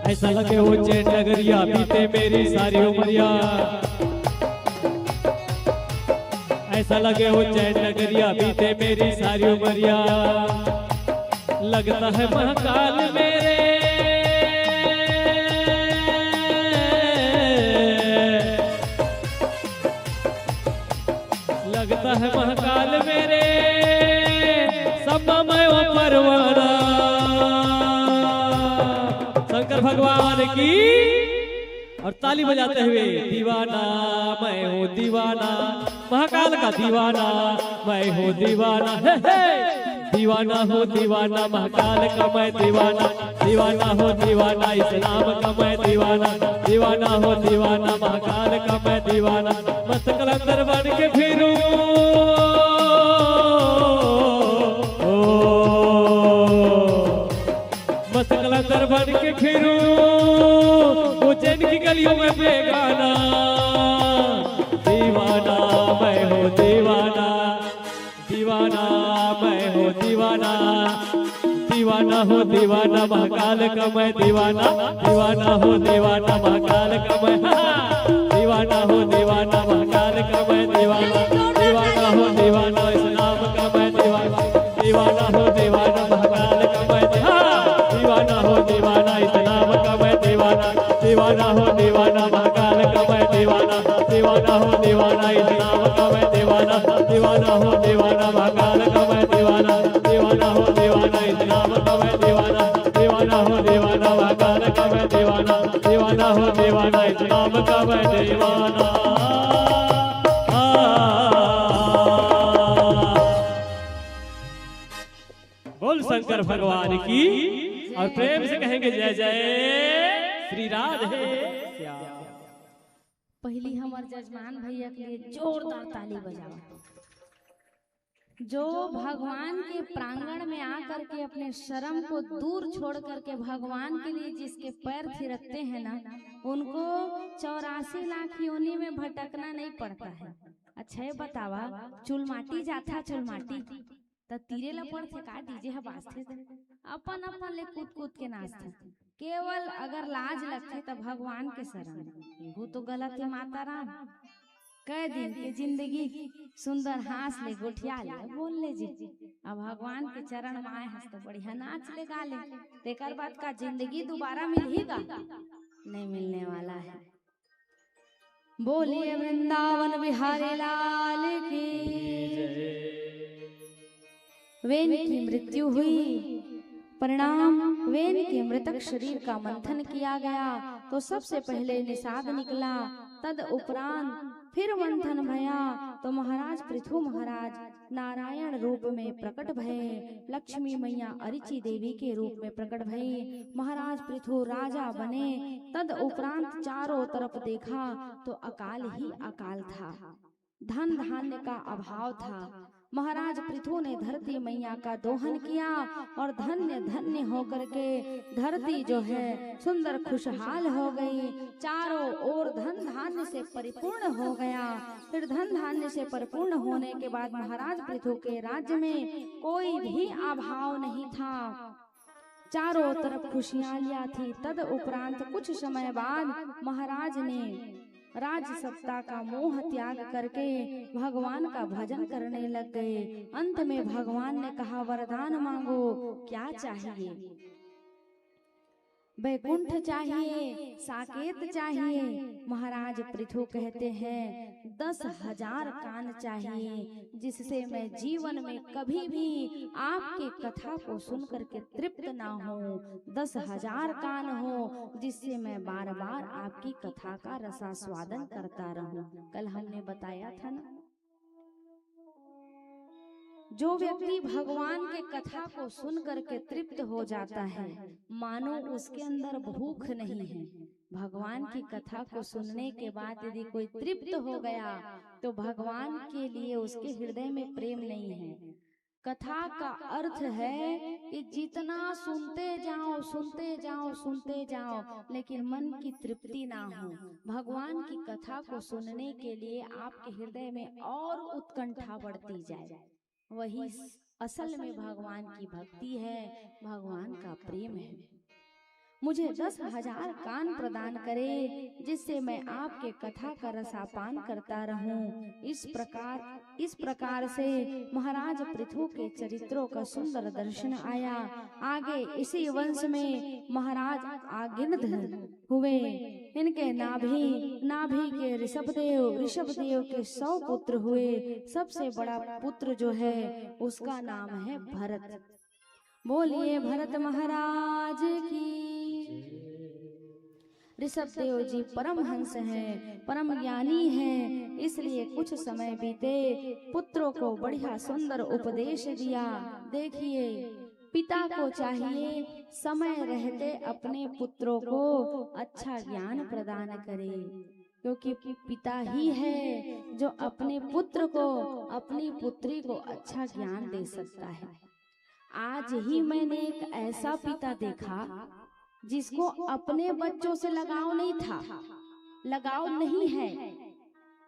ऐसा लगे ऊंचे नगरिया बीते मेरी सारी उमरिया, ऐसा लगे उज्जैन नगरिया बीते मेरी सारी उमरिया। लगता है महाकाल मेरे लगता है महाकाल मेरे समय वो परवाना। शंकर भगवान की और ताली बजाते हुए दीवाना मैं हूँ दीवाना, महाकाल का दीवाना मैं हूँ दीवाना। हे हे दीवाना हो दीवाना महाकाल का मैं दीवाना, दीवाना हो दीवाना इस नाम का मैं दीवाना, दीवाना हो दीवाना महाकाल का मैं दीवाना। मस्त कलंदर बन के फिरूं मस्त कलंदर बन के फिरूं उज्जैन की गलियों में बेगाना। दीवाना मैं हूँ दीवाना, दीवाना मैं हूँ दीवाना, दीवाना हो दीवाना महाकाल का मैं दीवाना, दीवाना हो दीवाना महाकाल का मैं दीवाना हो दीवाना महाकाल का मैं दीवाना, दीवाना हो दीवाना इस नाम का मैं दीवाना, दीवाना हो दीवाना महाकाल का मैं दीवाना हो दीवाना इस नाम का मैं दीवाना, दीवाना हो दीवाना महाकाल का मैं दीवाना, दीवाना हो दीवाना इस नाम का मैं दीवाना, दीवाना हो दीवाना महाकाल का मैं दीवाना, दीवाना हो दीवाना इस नाम का मैं दीवाना, दीवाना हो दीवाना महाकाल का मैं दीवाना, दीवाना हो दीवाना इस नाम का मैं दीवाना। बोल शंकर भगवान की और प्रेम से कहेंगे जय जय श्री राधे श्याम। पहली हमार जजमान भैया के लिए जोरदार ताली बजाओ, जो भगवान के प्रांगण में आकर के अपने शर्म को दूर छोड़ करके भगवान के लिए जिसके पैर थिरकते हैं ना, उनको 84 लाख योनि में भटकना नहीं पड़ता है। अच्छा ये बतावा, चुलमाटी जाथा चुलमाटी त तीरे लपड़ थे का डीजे ह बाजथे अपन अपन ले कूद कूद के नाचथे। केवल अगर लाज लगथे त भगवान के शरण, एहू तो गलत है माता राम। कई दिन के जिंदगी सुंदर हास ले गोठिया ले बोल ले जी, अब भगवान के चरण में आए हंस तो बढ़िया नाच ले गा ले, तेकर बाद का जिंदगी दोबारा मिलेगा नहीं मिलने वाला है। बोलिए वृंदावन बिहारी लाल की। वेन की मृत्यु हुई, परिणाम वेन के मृतक शरीर का मंथन किया गया तो सबसे पहले निषाद निकला, तद उपरांत फिर मंथन भया तो महाराज पृथु महाराज नारायण रूप में प्रकट भये, लक्ष्मी मैया अरिची देवी के रूप में प्रकट भये। महाराज पृथु राजा बने, तद उपरांत चारों तरफ देखा तो अकाल ही अकाल था, धन धान्य का अभाव था। महाराज पृथु ने धरती मैया का दोहन किया और धन्य धन्य होकर के धरती जो है सुंदर खुशहाल हो गई, चारों ओर धन धान्य से परिपूर्ण हो गया। फिर धन धान्य से परिपूर्ण होने के बाद महाराज पृथु के राज्य में कोई भी अभाव नहीं था, चारों तरफ खुशहालियां थी। तद उपरांत कुछ समय बाद महाराज ने राज सत्ता का मोह त्याग करके भगवान का भजन करने लग गए। अंत में भगवान ने कहा, वरदान मांगो, क्या चाहिए? वैकुंठ चाहिए, साकेत चाहिए। महाराज पृथु कहते हैं 10,000 कान चाहिए, जिससे मैं जीवन में कभी भी आपकी कथा को सुनकर के तृप्त ना हो। 10,000 कान हो, जिससे मैं बार बार आपकी कथा का रसास्वादन करता रहूं। कल हमने बताया था ना, जो व्यक्ति भगवान के कथा को सुन करके तृप्त हो जाता है, मानो उसके अंदर भूख नहीं है। भगवान की कथा को सुनने के बाद यदि कोई तृप्त हो गया तो भगवान के लिए उसके हृदय में प्रेम नहीं है। कथा का अर्थ है कि जितना सुनते जाओ सुनते जाओ सुनते जाओ, लेकिन मन की तृप्ति ना हो। भगवान की कथा को सुनने के लिए आपके हृदय में और उत्कंठा बढ़ती जाए, वही असल में भगवान की भक्ति है, भगवान का प्रेम है। मुझे 10,000 कान प्रदान करे, जिससे मैं आपके कथा का रसापान करता रहूं। इस प्रकार से महाराज पृथु के चरित्रों का सुंदर दर्शन आया। आगे इसी वंश में महाराज आगिन्द हुए। इनके नाभि के ऋषभदेव के 100 पुत्र हुए। सबसे बड़ा पुत्र जो है उसका नाम है भरत। बोलिए भरत महाराज की। ऋषभदेव जी परमहंस हैं, परम ज्ञानी हैं, इसलिए कुछ समय बीते, पुत्रों को बढ़िया सुंदर उपदेश दिया। देखिए, पिता को चाहिए समय रहते अपने पुत्रों को अच्छा ज्ञान प्रदान करे, क्योंकि पिता ही है जो अपने पुत्र को, अपनी पुत्री को अच्छा ज्ञान दे सकता है। आज ही मैंने एक ऐसा पिता देखा जिसको अपने बच्चों से लगाव नहीं था, लगाव नहीं है,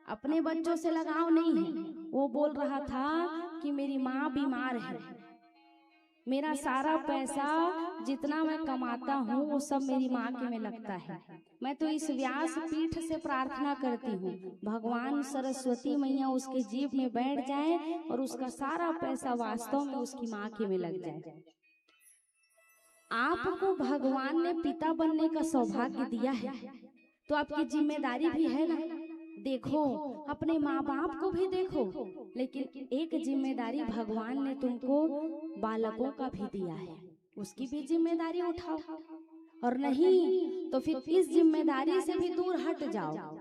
अपने बच्चों से लगाव नहीं है। वो बोल रहा था कि मेरी माँ बीमार है, मेरा सारा पैसा जितना मैं कमाता हूँ वो सब मेरी माँ के में लगता है। मैं तो इस व्यास पीठ से प्रार्थना करती हूँ भगवान सरस्वती मैया उसके जीभ में बैठ जाए और उसका सारा पैसा वास्तव में उसकी माँ के में लग जाए। आपको भगवान ने पिता बनने का सौभाग्य दिया है तो आपकी जिम्मेदारी भी है ना। देखो, अपने माँ बाप को भी देखो, लेकिन एक जिम्मेदारी भगवान ने तुमको बालकों का भी दिया है, उसकी भी जिम्मेदारी उठाओ, और नहीं तो फिर इस जिम्मेदारी से भी दूर हट जाओ।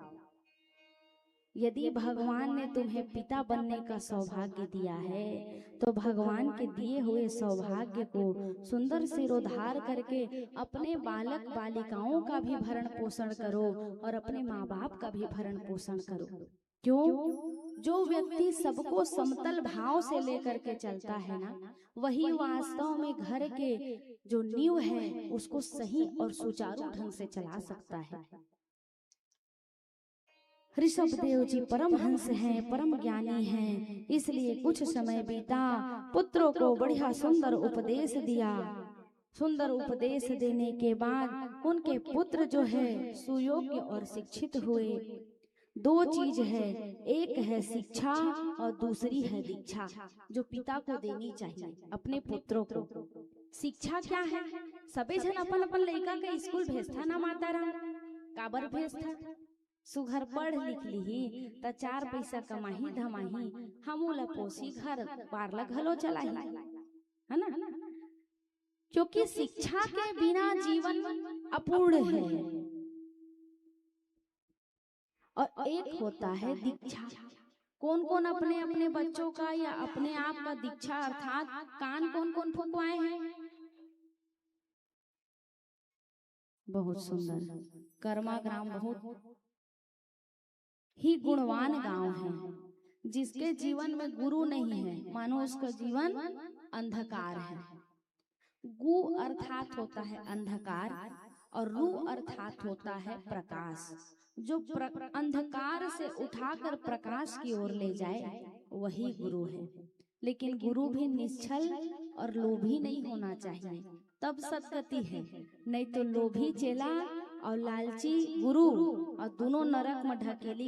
यदि भगवान ने तुम्हें पिता बनने का सौभाग्य दिया है तो भगवान के दिए हुए सौभाग्य को सुंदर सिरोधार करके अपने बालक बालिकाओं का भी भरण पोषण करो और अपने माँ बाप का भी भरण पोषण करो। क्यों? जो व्यक्ति सबको समतल भाव से लेकर के चलता है ना, वही वास्तव में घर के जो नींव है उसको सही और सुचारू ढंग से चला सकता है। ऋषभदेव जी परमहंस हैं, परम ज्ञानी हैं, इसलिए कुछ समय बीता, पुत्रों को बढ़िया सुंदर उपदेश दिया। सुंदर उपदेश देने के बाद उनके पुत्र जो है सुयोग्य और शिक्षित हुए। दो चीज है, एक है शिक्षा और दूसरी है दीक्षा, जो पिता को देनी चाहिए अपने पुत्रों को। शिक्षा क्या है? सबे जन अपन अपन लड़का के स्कूल भेजता ना माता राम, काबर भेजता? सुघर पढ़ लिख ली त 4 पैसा कमाही धमाही, हमूला पोसी घर पारला घलो चलाही, है ना। क्योंकि शिक्षा के बिना जीवन अपूर्ण है। और एक होता है दीक्षा। कौन कौन अपने अपने बच्चों का या अपने आप का दीक्षा अर्थात कान कौन कौन फुकवाए हैं? बहुत सुंदर। कर्मा ग्राम बहुत ही गुणवान गांव है। जिसके जीवन में गुरु नहीं है मानो उसका जीवन अंधकार है। गु अर्थात होता है अंधकार और रु अर्थात होता है प्रकाश। जो अंधकार से उठाकर प्रकाश की ओर ले जाए वही गुरु है। लेकिन गुरु भी निश्चल और लोभी नहीं होना चाहिए, तब सदगति है। नहीं तो लोभी चेला और लालची गुरु और दोनों नरक में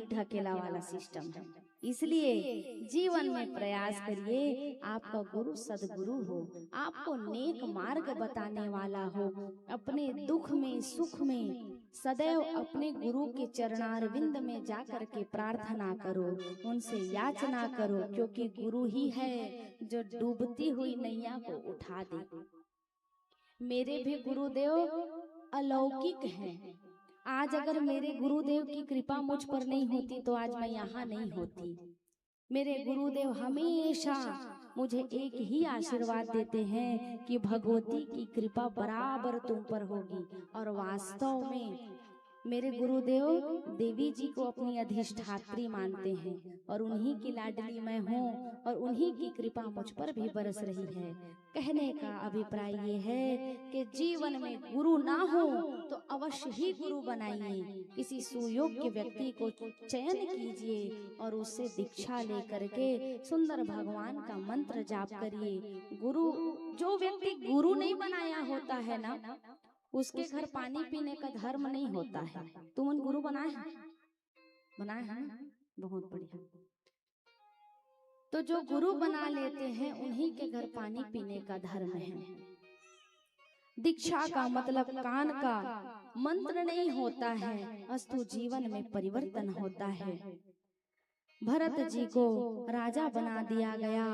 ढकेला वाला सिस्टम है। इसलिए जीवन में प्रयास करिए आपका गुरु सदगुरु हो, आपको नेक मार्ग बताने वाला हो। अपने दुख में सुख में सदैव अपने गुरु के चरणारविंद में जाकर के प्रार्थना करो, उनसे याचना करो, क्योंकि गुरु ही है जो डूबती हुई नैया को उठा दे। मेरे भी गुरुदेव अलौकिक हैं। आज अगर मेरे गुरुदेव की कृपा मुझ पर नहीं होती तो आज मैं यहाँ नहीं होती। मेरे गुरुदेव हमेशा मुझे एक ही आशीर्वाद देते हैं कि भगवती की कृपा बराबर तुम पर होगी। और वास्तव में मेरे गुरुदेव देवी जी को अपनी अधिष्ठात्री मानते हैं और उन्हीं की लाडली मैं हूँ और उन्हीं की कृपा मुझ पर भी बरस रही है। कहने का अभिप्राय ये है कि जीवन में गुरु ना हो तो अवश्य ही गुरु बनाइए। किसी सुयोग्य व्यक्ति को चयन कीजिए और उससे दीक्षा लेकर के सुंदर भगवान का मंत्र जाप करिए। गुरु जो व्यक्ति गुरु नहीं बनाया होता है ना, उसके घर पानी पीने का धर्म नहीं होता है। तुम उन गुरु बनाए हैं? बनाए हैं ना? बहुत बढ़िया। तो जो गुरु बना लेते हैं उन्हीं के घर पानी पीने का धर्म है। दीक्षा का मतलब कान का मंत्र नहीं होता है, अस्तु जीवन में परिवर्तन होता है। भरत जी को राजा बना दिया गया।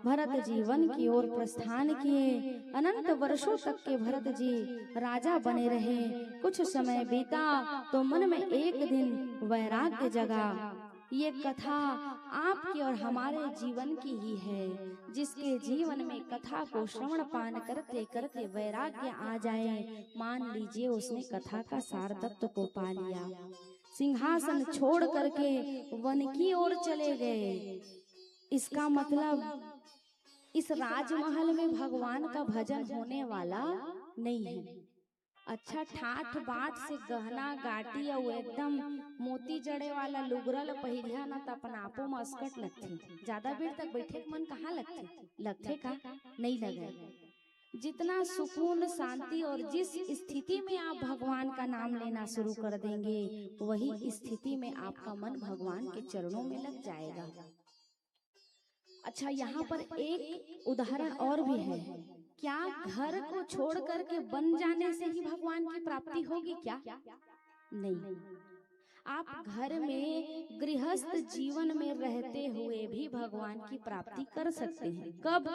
भरत जी वन की ओर प्रस्थान किए। अनंत वर्षों तक के भरत जी राजा बने रहे। कुछ समय बीता तो मन में एक दिन वैराग्य जगा। ये कथा आपकी और हमारे जीवन की ही है। जिसके जीवन में कथा को श्रवण पान करते करते वैराग्य आ जाए, मान लीजिए उसने कथा का सार तत्व को पा लिया। सिंहासन छोड़ करके वन की ओर चले गए। इसका मतलब इस राजमहल में भगवान का भजन होने वाला नहीं है। अच्छा ठाठ बाट से गहना गाटी और एकदम मोती जड़े वाला लुगरल पहिरिया न त अपन आपो में अस्कट लगथे। ज्यादा देर तक बैठे मन कहाँ लगथे का नहीं लगे। जितना सुकून शांति और जिस स्थिति में आप भगवान का नाम लेना शुरू कर देंगे, वही स्थिति में आपका मन भगवान के चरणों में लग जाएगा। अच्छा यहाँ पर एक उदाहरण और भी है। क्या घर को छोड़ करके बन जाने से ही भगवान की प्राप्ति होगी क्या? नहीं। आप घर में गृहस्थ जीवन में रहते हुए भी भगवान की प्राप्ति कर सकते हैं। कब?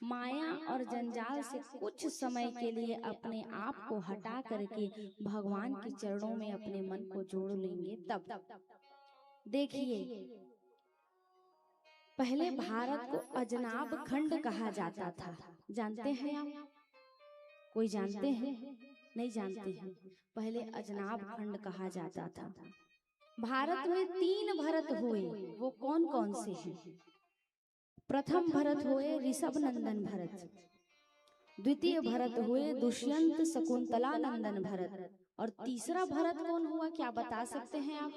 माया और जंजाल से कुछ समय के लिए अपने आप को हटा करके भगवान के चरणों में अपने मन को जोड़ लेंगे तब। देखिए, पहले भारत को अजनाब खंड कहा जाता था। जानते हैं आप? कोई जानते हैं? नहीं जानते हैं। पहले अजनाब खंड कहा जाता था। भारत में 3 भरत हुए। वो कौन कौन से हैं? प्रथम भरत हुए ऋषभ नंदन भरत। द्वितीय भरत हुए दुष्यंत शकुंतला नंदन भरत। और तीसरा भरत कौन हुआ, क्या बता सकते हैं आप?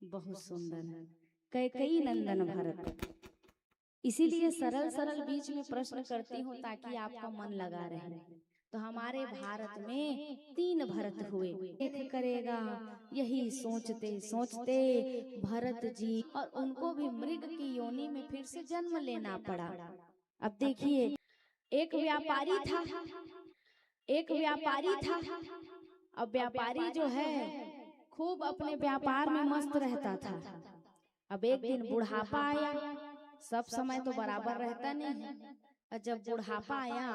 बहुत सुंदर, कैकेयी नंदन भरत। इसीलिए सरल सरल बीच में प्रश्न करती हूँ ताकि आपका मन लगा रहे। तो हमारे भारत में 3 भरत हुए। देख करेगा, यही सोचते सोचते भरत जी और उनको भी मृग की योनि में फिर से जन्म लेना पड़ा। अब देखिए, एक व्यापारी था। अब व्यापारी जो है खूब अपने व्यापार में मस्त रहता था। अब एक दिन बुढ़ापा आया। सब समय तो बराबर रहता नहीं है। और जब बुढ़ापा आया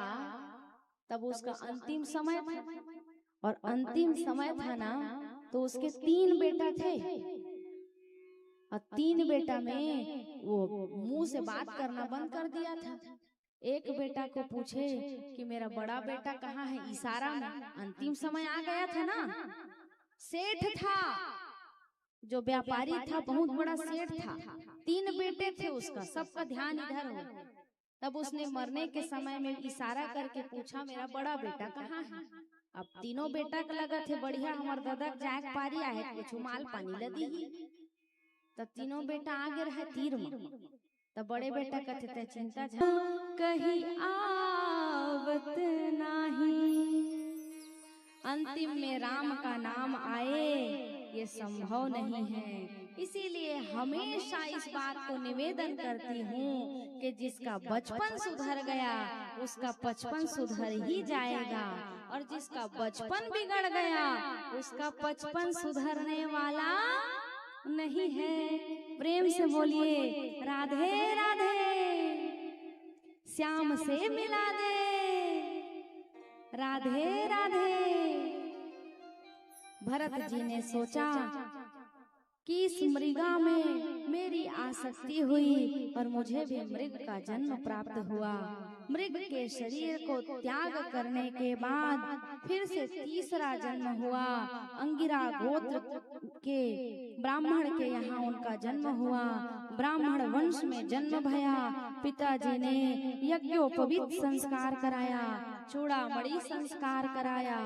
तब उसका अंतिम समय था। और अंतिम समय था ना, तो उसके 3 बेटा थे। और 3 बेटा में वो मुंह से बात करना बंद कर दिया था। एक बेटा को पूछे कि मेरा बड़ा बेटा कहाँ है, इशारा में। अंतिम समय आ गया था ना। सेठ था, जो व्यापारी था बहुत बड़ा सेठ था। 3 बेटे थे उसका, सबका ध्यान इधर हो। तब उसने मरने के समय में इशारा करके पूछा, मेरा बड़ा बेटा कहाँ है? अब तीनों बेटा का लगा थे बढ़िया, हमार दादा जाग पारी आहे, कुछ माल पानी लदी ही। तब तीनों बेटा आगे रहे तीर में। तब बड़े बेटा कहते थे, चिंता कहीं आवत नहीं, अंतिम में राम का नाम आए, ये संभव नहीं है। इसीलिए हमेशा इस बात को निवेदन करती हूँ कि जिसका बचपन सुधर गया उसका 55 सुधर ही जाएगा, और जिसका बचपन बिगड़ गया उसका 55 सुधरने वाला नहीं है। प्रेम से बोलिए राधे राधे, श्याम से मिला दे, राधे राधे। भरत जी ने सोचा कि इस मृगा में मेरी आसक्ति हुई और मुझे भी मृग का जन्म प्राप्त हुआ। मृग के शरीर को त्याग करने के बाद फिर से तीसरा जन्म हुआ। अंगिरा गोत्र के ब्राह्मण के यहाँ उनका जन्म हुआ। ब्राह्मण वंश में जन्म भया। पिताजी ने यज्ञोपवीत संस्कार कराया, चूड़ामणि संस्कार कराया,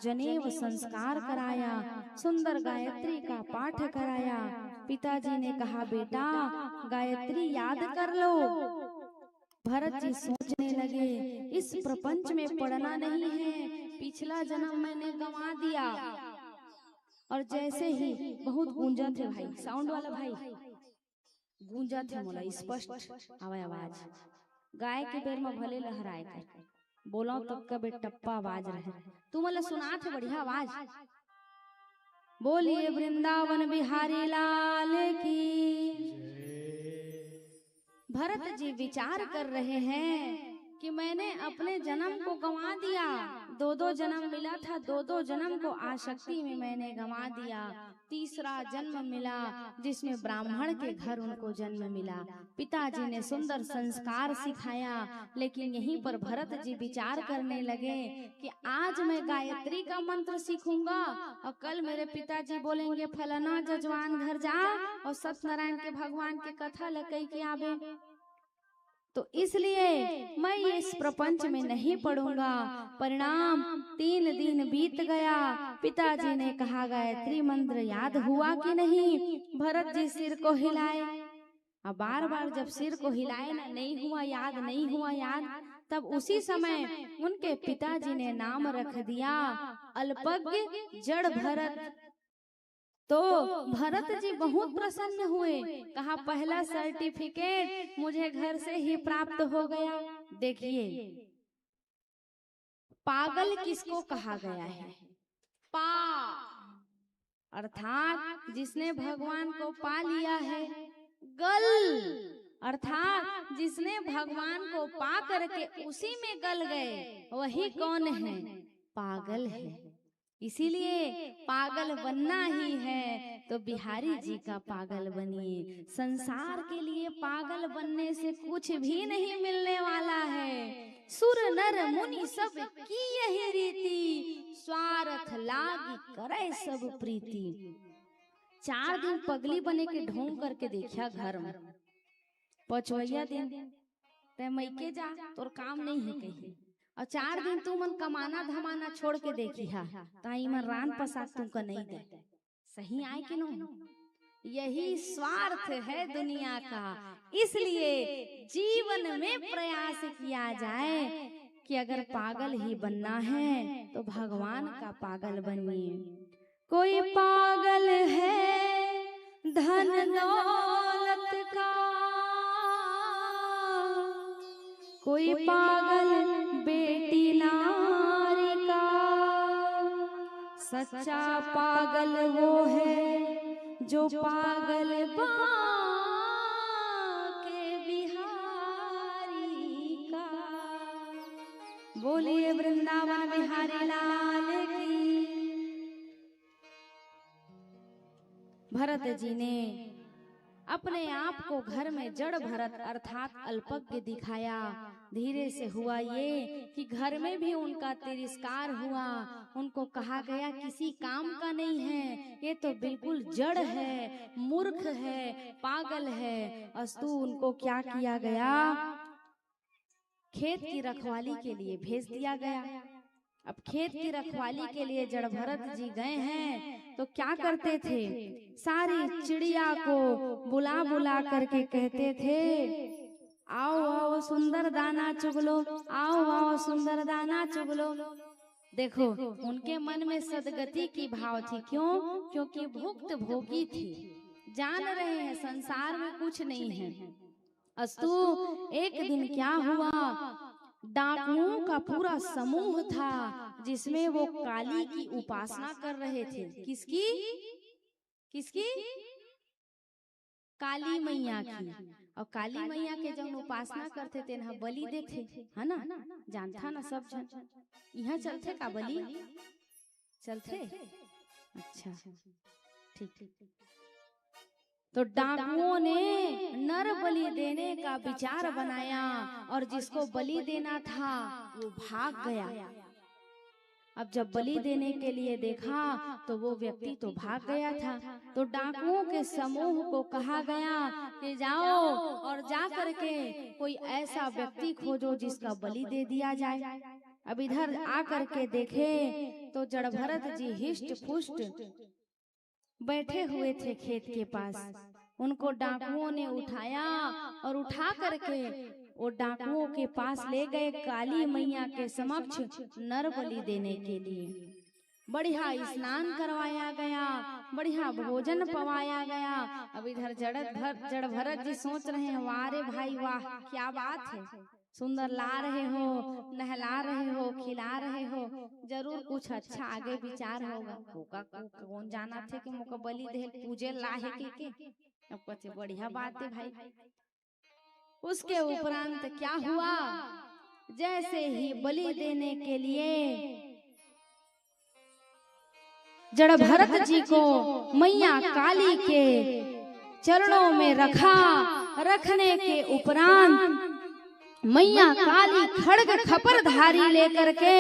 जनेऊ संस्कार कराया, सुंदर गायत्री का पाठ कराया। पिताजी ने कहा, बेटा गायत्री याद कर लो, भरत जी सोचने लगे इस प्रपंच में पड़ना नहीं है, पिछला जन्म मैंने गंवा दिया। और जैसे ही बहुत गूंजा थे भाई, साउंड वाला भाई गूंजा थे मोला स्पष्ट आवे आवाज, गाय के बेर में भले लहराए कर बोलो तब का बे टप्पा आवाज रहे, तू मोला सुना थे बढ़िया आवाज। बोलिए वृंदावन बिहारी लाल की। भरत जी विचार कर रहे हैं कि मैंने अपने जन्म को गंवा दिया, दो दो जन्म मिला था, दो दो जन्म को आसक्ति में मैंने गंवा दिया। तीसरा जन्म मिला जिसमें ब्राह्मण के घर उनको जन्म मिला, पिताजी ने सुंदर संस्कार सिखाया। लेकिन यहीं पर भरत जी विचार करने लगे कि आज मैं गायत्री का मंत्र सीखूंगा और कल मेरे पिताजी बोलेंगे फलाना जजवान घर जा और सत्यनारायण के भगवान की कथा लकई के आवे, तो इसलिए मैं इस प्रपंच में नहीं पढ़ूंगा। परिणाम 3 दिन बीत गया, पिताजी ने कहा गायत्री मंत्र याद हुआ कि नहीं। भरत जी सिर को हिलाए, अब बार बार जब सिर को हिलाए ना, नहीं हुआ याद, नहीं हुआ याद, तब उसी समय उनके पिताजी ने नाम रख दिया अल्पज्ञ जड़ भरत। तो भरत जी बहुत प्रसन्न हुए, कहा पहला सर्टिफिकेट मुझे घर से ही प्राप्त हो गया। देखिए पागल किसको कहा गया है? पा अर्थात जिसने भगवान को पा लिया है। गल अर्थात जिसने भगवान को पा करके उसी में गल गए, वही कौन है? पागल है। इसीलिए पागल बनना ही है तो बिहारी जी का पागल बनिए। संसार के लिए पागल बनने से कुछ भी नहीं मिलने वाला है। सुर नर मुनि सब की यही रीति, स्वार्थ लागी करे सब प्रीति। 4 दिन पगली बने के ढोंग करके देखिया घर में, 5वें दिन ते मैके जा, तोर काम नहीं है कहीं, और 4 दिन तू मन कमाना धमाना छोड़ के देखी हा, ताई मन रान पसाक तुमको नहीं दे। सही आए कि नो? यही स्वार्थ है दुनिया का। इसलिए जीवन में प्रयास किया जाए कि अगर पागल ही बनना है तो भगवान का पागल बनिए। कोई पागल है धन दौलत का, कोई पागल बेटी नारी का, सच्चा पागल वो है जो पागल बाके बिहारी का। बोलिए वृंदावन बिहारी लाल की। भरत जी ने अपने आप को घर में जड़ भरत अर्थात अल्पज्ञ दिखाया। धीरे से हुआ ये कि घर में भी उनका तिरस्कार हुआ। उनको कहा गया किसी काम का नहीं है, ये तो बिल्कुल जड़ है, मूर्ख है, पागल है। अस्तु उनको क्या किया गया? खेत की रखवाली के लिए भेज दिया गया। अब खेत की रखवाली के लिए जड़ भरत जी गए हैं तो क्या करते थे? सारी चिड़िया को बुला बुला करके कहते थे आओ आओ सुंदर दाना चुग लो, आओ आओ सुंदर दाना चुग लो। देखो उनके मन में सदगति की भाव थी। क्यों? क्योंकि भुक्त भोगी थी, जान रहे हैं संसार में कुछ नहीं है। अस्तु एक दिन क्या हुआ, डाकुओं का पूरा समूह था जिसमें वो काली की उपासना कर रहे थे। किसकी? किसकी? काली मैया की। और काली मैया के जब उपासना करते थे ना, बलि देते है ना, जानता ना सब जन। यहाँ चलते का बलि चलते? अच्छा ठीक। तो डाकुओं ने नर बलि देने का विचार बनाया और जिसको बलि देना था वो भाग गया। अब जब बलि देने के लिए देखा तो वो व्यक्ति तो भाग गया था। तो डाकुओं के समूह को कहा गया कि जाओ और जा करके कोई ऐसा व्यक्ति खोजो जिसका बलि दे दिया जाए। अब इधर आ करके देखे तो जड़ भरत जी हिष्ट पुष्ट बैठे हुए थे खेत के पास। उनको डाकुओं ने उठाया और उठा करके वो डाकुओं के पास ले गए काली मैया के समक्ष नर बलि देने के लिए। बढ़िया स्नान करवाया गया, बढ़िया भोजन पवाया गया। अब इधर जड़ भरत जी सोच रहे हैं, वाह रे भाई वाह, क्या बात है, सुंदर ला रहे हो, नहला रहे हो, खिला रहे हो, जरूर कुछ अच्छा आगे विचार होगा। कौन जाना थे कि मुका बलि दे पूजे लाहे के अब कहते बढ़िया बात है भाई। उसके उपरांत क्या हुआ, जैसे ही बलि देने के लिए जड़ भरत जी को मैया काली के चरणों में रखा, रखने के उपरांत मैया काली खड्ग खपर धारी लेकर के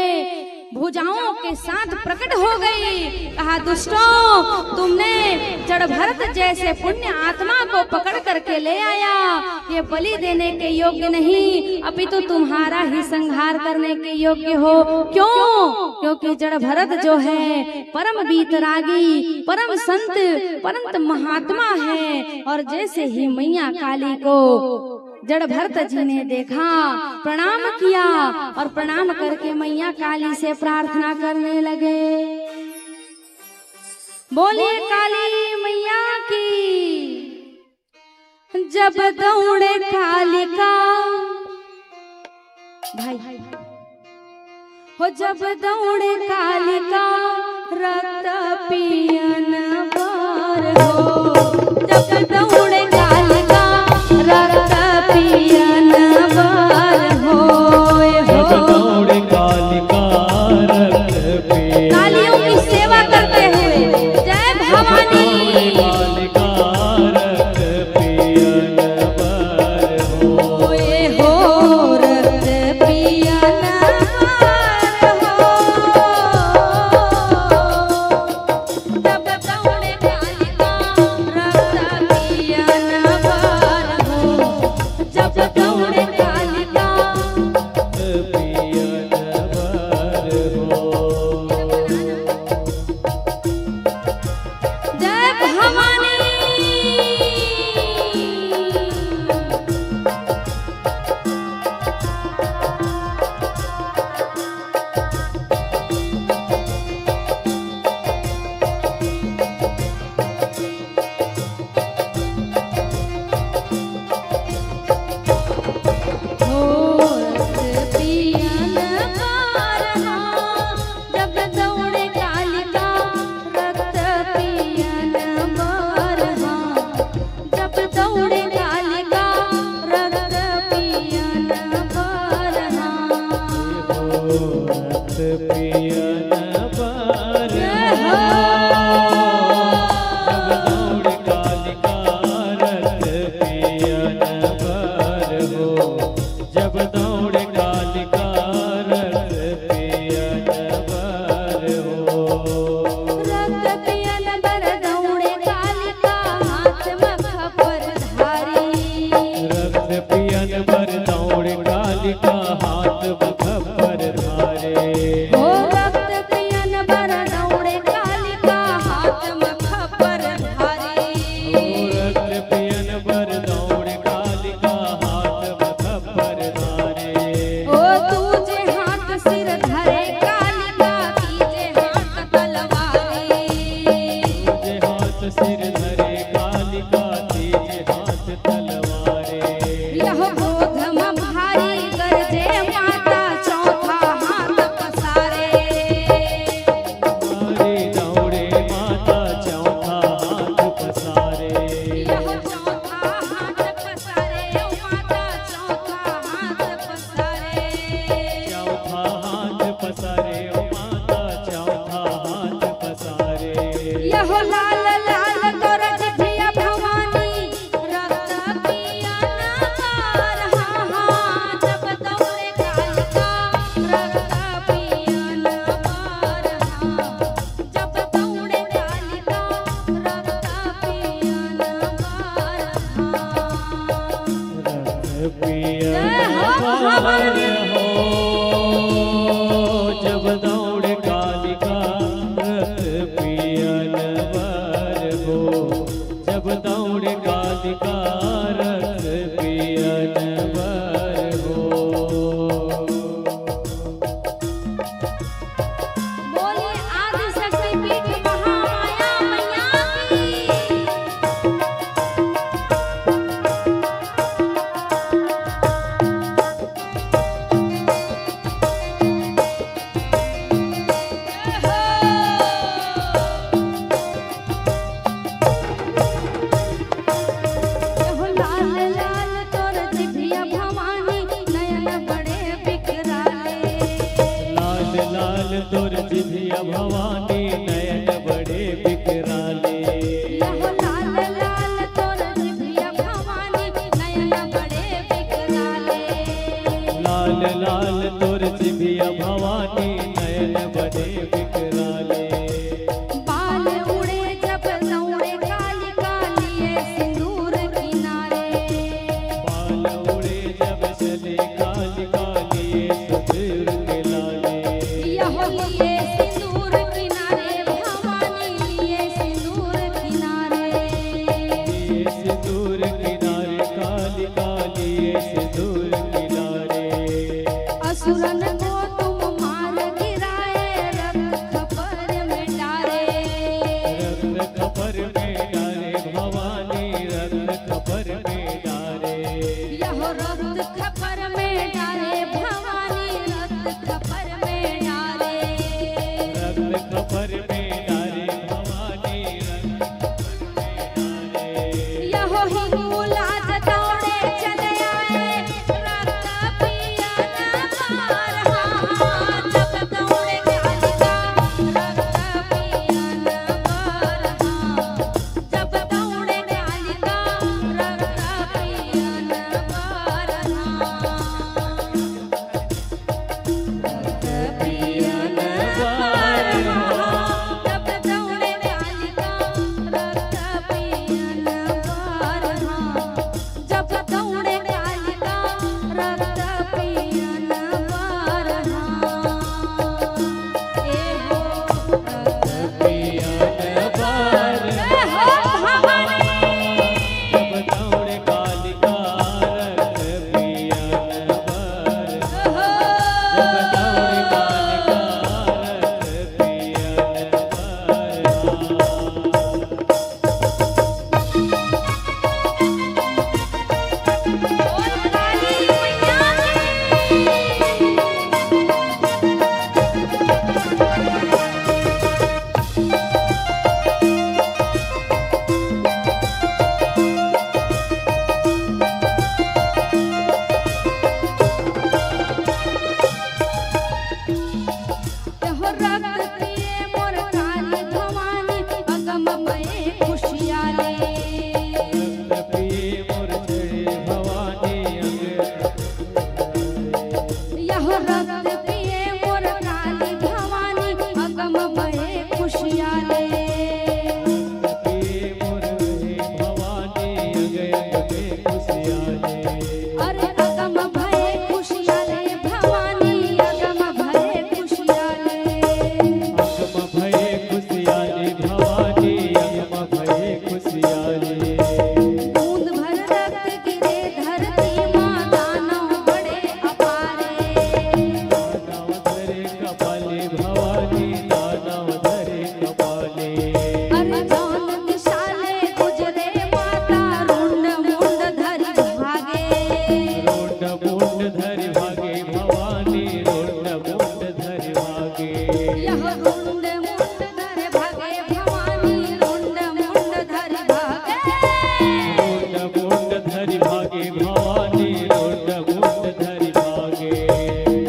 भुजाओं के साथ प्रकट हो गई। कहा, दुष्टों, तुमने जड़ भरत जैसे पुण्य आत्मा को पकड़ करके ले आया, ये बलि देने के योग्य नहीं, अपितु तुम्हारा ही संहार करने के योग्य हो। क्यों? क्योंकि जड़ भरत जो है परम वीतरागी, परम संत, परम महात्मा है। और जैसे ही मैया काली को जड़ भरत जी ने देखा, प्रणाम किया और प्रणाम करके मैया काली से प्रार्थना करने लगे। बोलिए काली मैया की। जब दौड़े कालिका भाई हो, जब दौड़े कालिका रक्त पियन पर हो, जब दौड़े कालिका रक्त पियन पर हो, दौड़े कालिका रक्त पियन, कालियों की सेवा करते हुए जय भवानी, कालिका रक्त पियन पर हो, रक्त पियन पर हो, जब दौड़े कालिका रक्त पियन पर हो, जब दौड़े कालिका पियन पर हो। जय भवानी। जब दौड़े कालिका रक्त पियन पर, जब दौड़े कालिका रक्त पियन पर, रक्त पियन पर जब दौड़े कालिका रक्त पियन पर हो, जब दौड़े कालिका रक्त पियन पर हो, रक्त पियन पर दौड़े कालिका हाथ मखपर धारी, रक्त पियन पर दौड़े कालिका हाथ मखपर धारे, ओ रक्त पियन पर दौड़े कालिका हाथ मखपर धारी, रक्त पियन पर दौड़े कालिका हाथ मखपर धारे, ओ तुझे हाथ सिर धरे कालिका तीजे हाथ तलवारी, तुझे हाथ सिर धरे कालिका तीजे हाथ तलवारे, यह गोधम भारी गरजे माता चौथा हाथ पसारे, हमारे दौड़े माता चौथा हाथ पसारे, यह चौथा हाथ पसारे, माता चौथा हाथ पसारे, चौथा हाथ पसारे, माता चौथा हाथ पसारे, यह लाल लाल करज धिया भवानी रक्त पियन पर, जब दौड़े कालिका रक्त पियन पर, जब दौड़े कालिका रक्त पियन पर, रक्त पियन जय हो पर हो, जब दौड़े कालिका रक्त पियन पर हो, जब दौड़े कालिका जिभिया भवानी नयन बड़े बिकराले। यहो लाल लाल तोर जिभिया भवानी नयन बड़े बिकराले। लाल लाल तोर जिभिया भवानी नयन बड़े बिकराले। बाल उड़े जब दौड़े काली काली सिंदूर किनारे। बाल उड़े जब चले काली काली सिंदूर के लाले। यहो लिए सिंदूर किनारे भवानी लिए सिंदूर किनारे। ये सिंदूर किनारे काली काली ये सिंदूर किनारे। असुरन को तुम मार गिराए रक्त खपर में डारे। रक्त खपर में डारे भवानी रक्त खपर में डारे। यहो रक्त खपर में डारे भवानी रक्त खपर में डारे। रक्त खपर में डारे भवानी रक्त खपर में डारे। यहो हिंगुला दौड़े चले आए रक्त पिया ना बारहा। जब दौड़े कालिका रक्त पिया ना बारहा। जब दौड़े कालिका रक्त पिया ना बारहा। रक्त पिया ना बारहा। जब दौड़े कालिका रक्त पिया ना बारहा। जब दौड़े कालिका रक्त पिया ना बारहा। ए हो रक्त पिया ना बारहा। ए हो भवानी जब दौड़े कालिका रक्त पिया न बार। हो जब दौड़े कालिका रक्त पिया न और काली मैया यहो रक्त पिए मोर काली भवानी अगम मये खुशियाले। रक्त पिए मोर चढ़े भवानी यहो रक्त पिए मोर काली भवानी अगम मये खुशियाले। रक्त पिए मोर भवानी अगम में खुशियाले। अरे अगम भये खुशियाले भवानी अगम भये खुशियाले। अगम भये खुशियाले भवानी अगम भये खुशियाले। बूंद भर रक्त गिरे धरती माँ दानव बड़े अपारे। दानव धरे कपाले भवानी दानव धरे कपाले। अरे जौन दिशाले गुजरे माता रुंड मुंड धरि भागे। रोड मुंड धरि भागे भवानी रोड मुंड धरि भागे। यह रुंड मुंड धरि भागे भवानी रुंड मुंड धरि भागे। रोड मुंड धरि भागे भवानी रोड मुंड धरि भागे।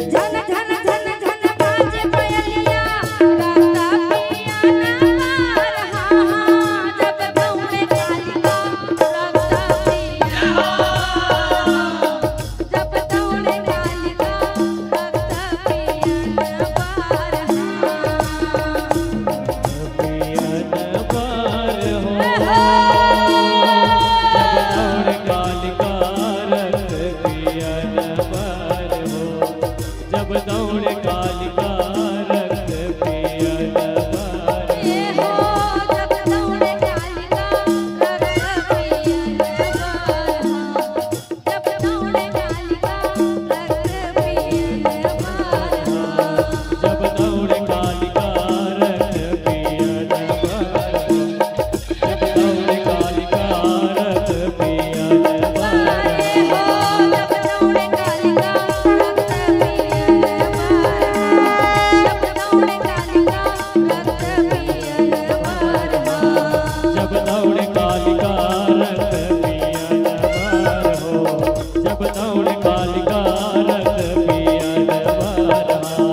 झन झन झन झन बाजे पायलिया रक्त पिया ना बारहा। जब दौड़े कालिका रक्त पिया। जब दौड़े कालिका रक्त पिया ना बारहा। पिया न पार हो। जब दौड़े कालिका रक्त पिया न पार हो। ए हो जब दौड़े कालिका रक्त पिया ना बारहा। जब दौड़े कालिका रक्त पिया ना बारहा। जब दौड़े कालिका रक्त पिया न पार हो। जब दौड़े कालिका रक्त पिया न पार ए हो। हो जब दौड़े कालिका रक्त पिया ना बारहा। जब दौड़े कालिका रक्त पिया ना बारहा। जब दौड़े कालिका रक्त पिया न पार हो। जब दौड़े कालिका रक्त पिया न पार हो।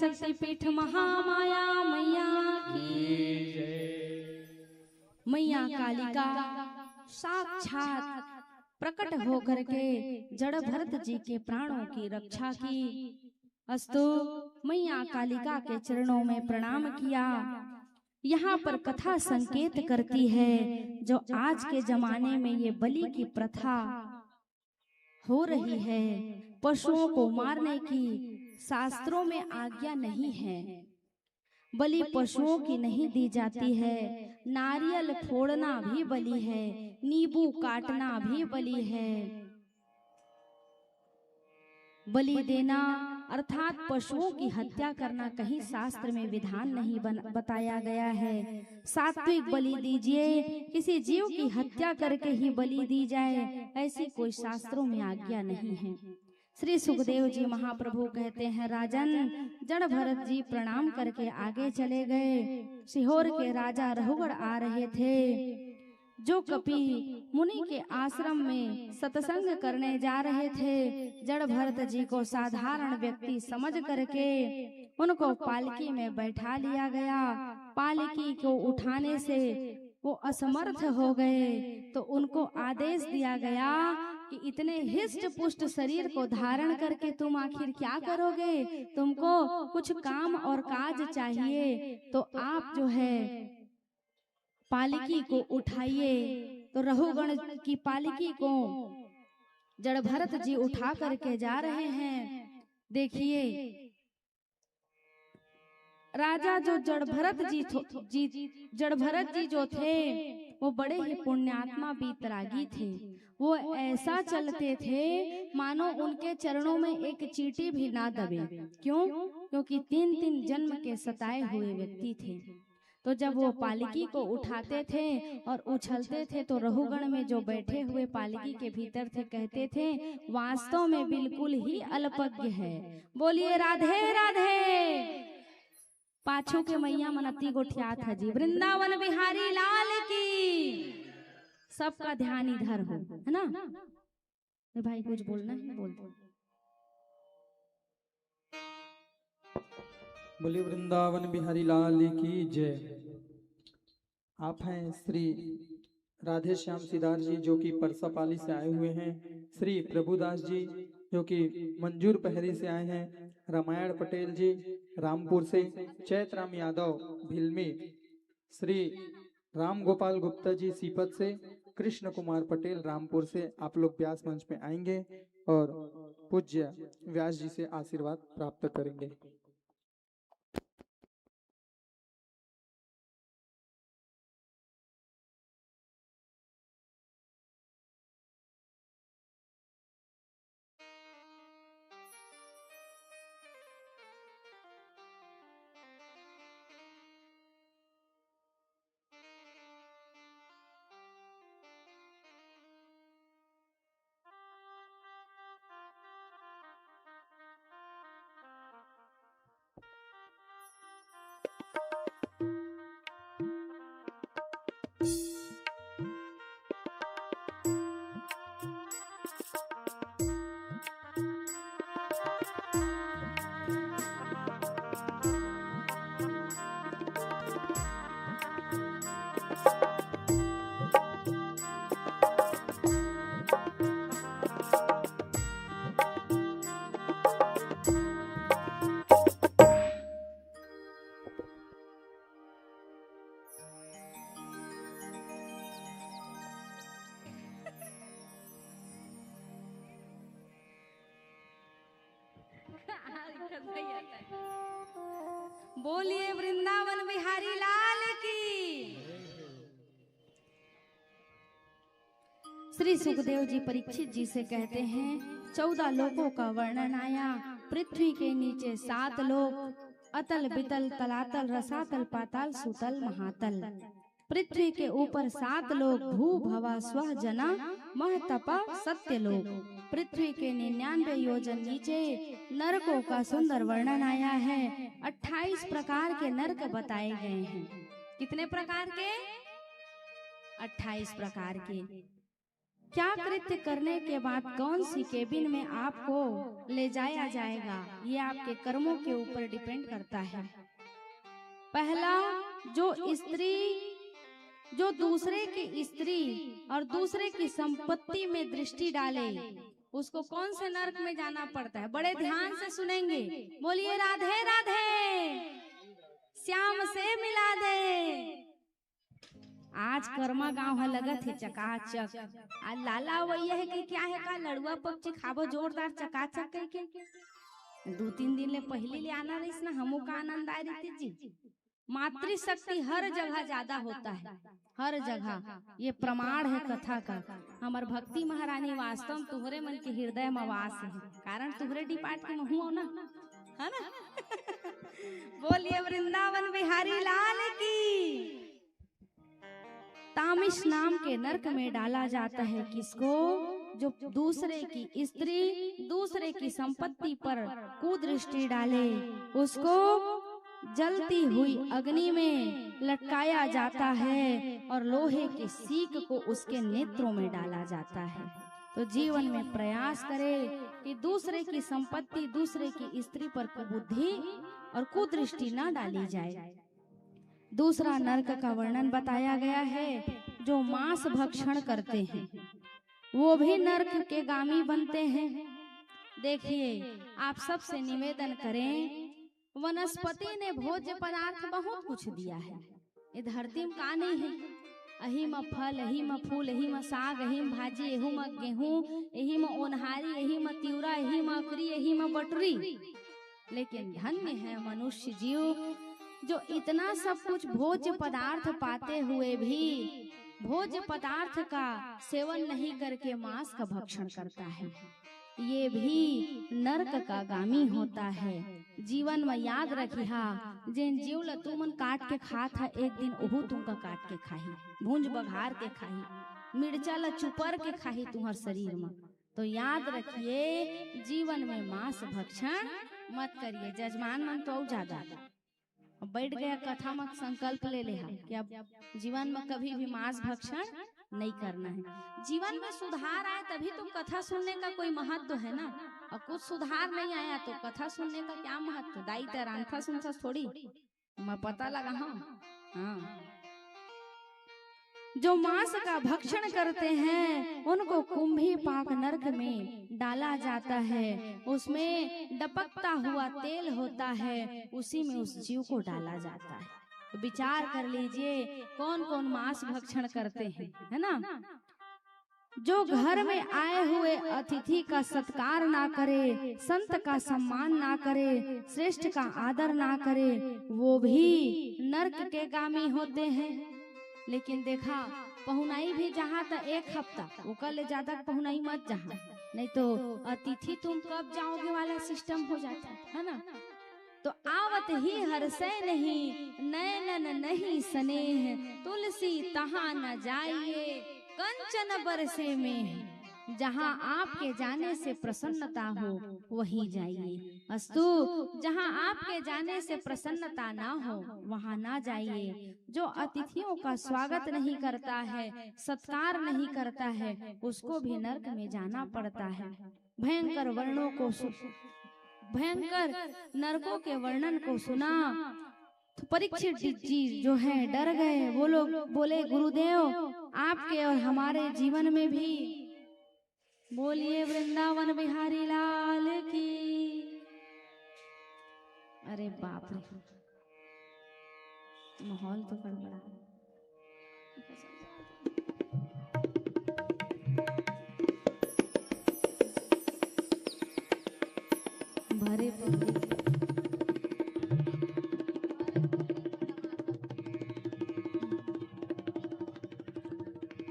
शक्तिपीठ महामाया मैया की मैया कालिका साक्षात प्रकट होकर के जड़ भरत जी के प्राणों की रक्षा की। अस्तु मैया कालिका के चरणों में प्रणाम किया। यहाँ पर कथा संकेत करती है जो आज के जमाने में ये बलि की प्रथा हो रही है, पशुओं को मारने की शास्त्रों में आज्ञा नहीं है। बलि पशुओं की नहीं दी जाती है। नारियल फोड़ना भी बलि है, नींबू काटना भी बलि है। बलि देना अर्थात पशुओं की हत्या करना कहीं शास्त्र में विधान नहीं बताया गया है। सात्विक बलि दीजिए, किसी जीव की हत्या करके ही बलि दी जाए, ऐसी कोई शास्त्रों में आज्ञा नहीं है। श्री सुखदेव जी महाप्रभु कहते हैं, राजन जड़ भरत जी प्रणाम करके आगे चले गए। सीहोर के राजा रहुगढ़ आ रहे थे, जो कपि मुनि के आश्रम में सत्संग करने जा रहे थे। जड़ भरत जी को साधारण व्यक्ति समझ करके उनको पालकी में बैठा लिया गया। पालकी को उठाने से वो असमर्थ हो गए, तो उनको आदेश दिया गया कि इतने हिष्ट पुष्ट शरीर को धारण करके तुम आखिर क्या करोगे? तुमको कुछ काम और काज चाहिए, तो आप जो है पालकी को उठाइए। तो रहुगण की पालकी को जड़ भरत जी उठा करके जा रहे हैं। देखिए राजा जो जड़ भरत जी जो थे वो बड़े ही पुण्यात्मा बीतरागी थे। वो ऐसा चलते थे मानो उनके चरणों में एक चींटी भी ना दबे। क्यों? क्योंकि 3-3 जन्म के सताए हुए व्यक्ति थे। तो जब वो पालकी को उठाते थे और उछलते थे, तो रहुगण में जो बैठे हुए पालकी के भीतर थे कहते थे, वास्तव में बिल्कुल ही अल्पज्ञ है। बोलिए राधे राधे। पाछू के मैया मनती गोठिया था जी, वृंदावन बिहारी लाल की। सबका ध्यान इधर हो, है ना? भाई कुछ बोलना है बोल दो। बोले वृंदावन बिहारी लाल की जय। आप हैं श्री राधे श्याम सिद्धार्थ जी, जो कि परसापाली से आए हुए हैं। श्री प्रभुदास जी, जो कि मंजूर पहरी से आए हैं। रामायण पटेल जी रामपुर से। चैतराम यादव भिलमी। श्री राम गोपाल गुप्ता जी सीपत से। कृष्ण कुमार पटेल रामपुर से। आप लोग व्यास मंच में आएंगे और पूज्य व्यास जी से आशीर्वाद प्राप्त करेंगे। बोलिए वृंदावन बिहारी लाल की। श्री सुखदेव जी परीक्षित जी से कहते हैं, 14 लोकों का वर्णन आया। पृथ्वी के नीचे 7 लोक, अतल बितल तलातल रसातल पाताल सुतल महातल। पृथ्वी के ऊपर 7 लोक, भू भवा स्व जना मह तपा सत्य लोक। पृथ्वी के 99 योजन नीचे नरकों का सुंदर वर्णन आया है। 28 प्रकार के नरक बताए गए हैं। कितने प्रकार के? 28 प्रकार के। क्या कृत्य करने के बाद कौन सी केबिन में आपको ले जाया जाएगा, ये आपके कर्मों के ऊपर डिपेंड करता है। पहला, जो स्त्री जो दूसरे की स्त्री और दूसरे की संपत्ति में दृष्टि डाले, उसको कौन से नरक में जाना पड़ता है। बड़े ध्यान से सुनेंगे। बोलिए राधे राधे, श्याम से मिला दे। आज कर्मा गांव है लगत है चकाचक। आज लाला वैया है कि क्या है का लड़ुआ पक्षी खाबो जोरदार चकाचक कह के 2-3 दिन ले पहले ले आना रही ना, हमू का आनंद आ रही थी जी। मातृशक्ति हर जगह ज्यादा होता है, हर जगह। ये प्रमाण है कथा का। हमार भक्ति महारानी वास्तव में तुहरे मन के हृदय में वास है, कारण तुहरे डिपार्ट के महू ना, है ना। बोलिए वृंदावन बिहारी लाल की। तामिश नाम के नरक में डाला जाता है किसको, जो दूसरे की स्त्री दूसरे की संपत्ति पर कुदृष्टि डाले, उसको जलती हुई अग्नि में लटकाया जाता है और लोहे की सीख को उसके नेत्रों में डाला जाता है। तो जीवन में प्रयास करें कि दूसरे की संपत्ति दूसरे की स्त्री पर कुबुद्धि और कुदृष्टि न डाली जाए। दूसरा नरक का वर्णन बताया गया है, जो मांस भक्षण करते हैं वो भी नरक के गामी बनते हैं। देखिए, आप सबसे निवेदन करें, वनस्पति ने भोज्य पदार्थ बहुत कुछ दिया है, ये धरती में का नहीं है। अही में फल, अही में फूल, अही में साग, अही में भाजी, एहू में गेहूं, यही में ओनहारी, यही में तिउरा, यही में अकरी, यही में बटरी। लेकिन धन्य है मनुष्य जीव जो इतना सब कुछ भोज्य पदार्थ पाते हुए भी भोज्य पदार्थ का सेवन नहीं करके मांस का भक्षण करता है। ये भी नरक का गामी होता है। जीवन में याद रखिहा, जिन जीव ल तुमन काट के खात है, एक दिन ओहू तुमका काट के खाही, भूंज बघार के खाही, मिर्चा ल चुपर के खाही तुम्हार शरीर में। तो याद रखिए, जीवन में मांस भक्षण मत करिए। जजमान मन तो ज्यादा बैठ गया कथा में संकल्प ले ले कि अब जीवन में कभी भी मांस भक्षण नहीं करना है। जीवन में सुधार आए तभी तो कथा सुनने का कोई महत्व है ना, और कुछ सुधार नहीं आया तो कथा सुनने का क्या महत्व। दाई तेरांथा सुनता थोड़ी मैं पता लगा। हाँ, जो मांस का भक्षण करते हैं उनको कुंभी पाक नरक में डाला जाता है। उसमें डपकता हुआ तेल होता है, उसी में उस जीव को डाला जाता है। तो विचार कर लीजिए कौन कौन मांस भक्षण करते हैं, है ना। जो घर में आए हुए अतिथि का सत्कार ना करे, संत का सम्मान ना करे, श्रेष्ठ का आदर ना करे, वो भी नरक के गामी होते हैं। लेकिन देखा, पहुनाई भी जहाँ तक 1 हफ्ता, वो कल ले ज्यादा पहुनाई मत जहाँ, नहीं तो अतिथि तुम कब जाओगे वाला सिस्टम हो जाता है ना। तो आवत ही हर्षे नहीं, नैनन नहीं स्नेह, तुलसी तहाँ न जाइए, कंचन बरसे में। जहाँ आपके जाने से प्रसन्नता हो वहीं जाइए, अस्तु जहाँ आपके जाने से प्रसन्नता ना हो वहाँ ना जाइए। जो अतिथियों का स्वागत नहीं करता है, सत्कार नहीं करता है, उसको भी नरक में जाना पड़ता है। भयंकर वर्णों को भयंकर नरकों के वर्णन को सुना तो परीक्षित जी जो है डर गए। वो लोग बोले, गुरुदेव आपके और हमारे जीवन में भी। बोलिए वृंदावन बिहारी लाल की। अरे बाप रे, माहौल तो गड़बड़ा भरे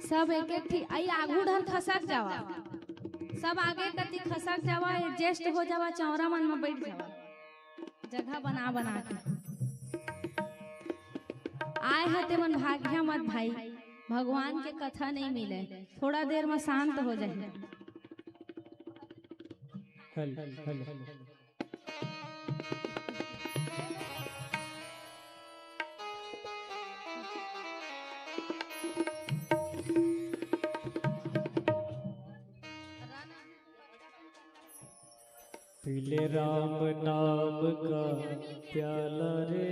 सब एक एक आई आगू ढर खसक जावा, सब आगे कति खसक जावा, एडजस्ट हो जावा, चौरा मन में बैठ जावा, जगह बना बना के आए हते मन भाग्य मत भाई, भगवान के कथा नहीं मिले, थोड़ा देर में शांत हो जाए। पीले राम नाम का प्याला रे,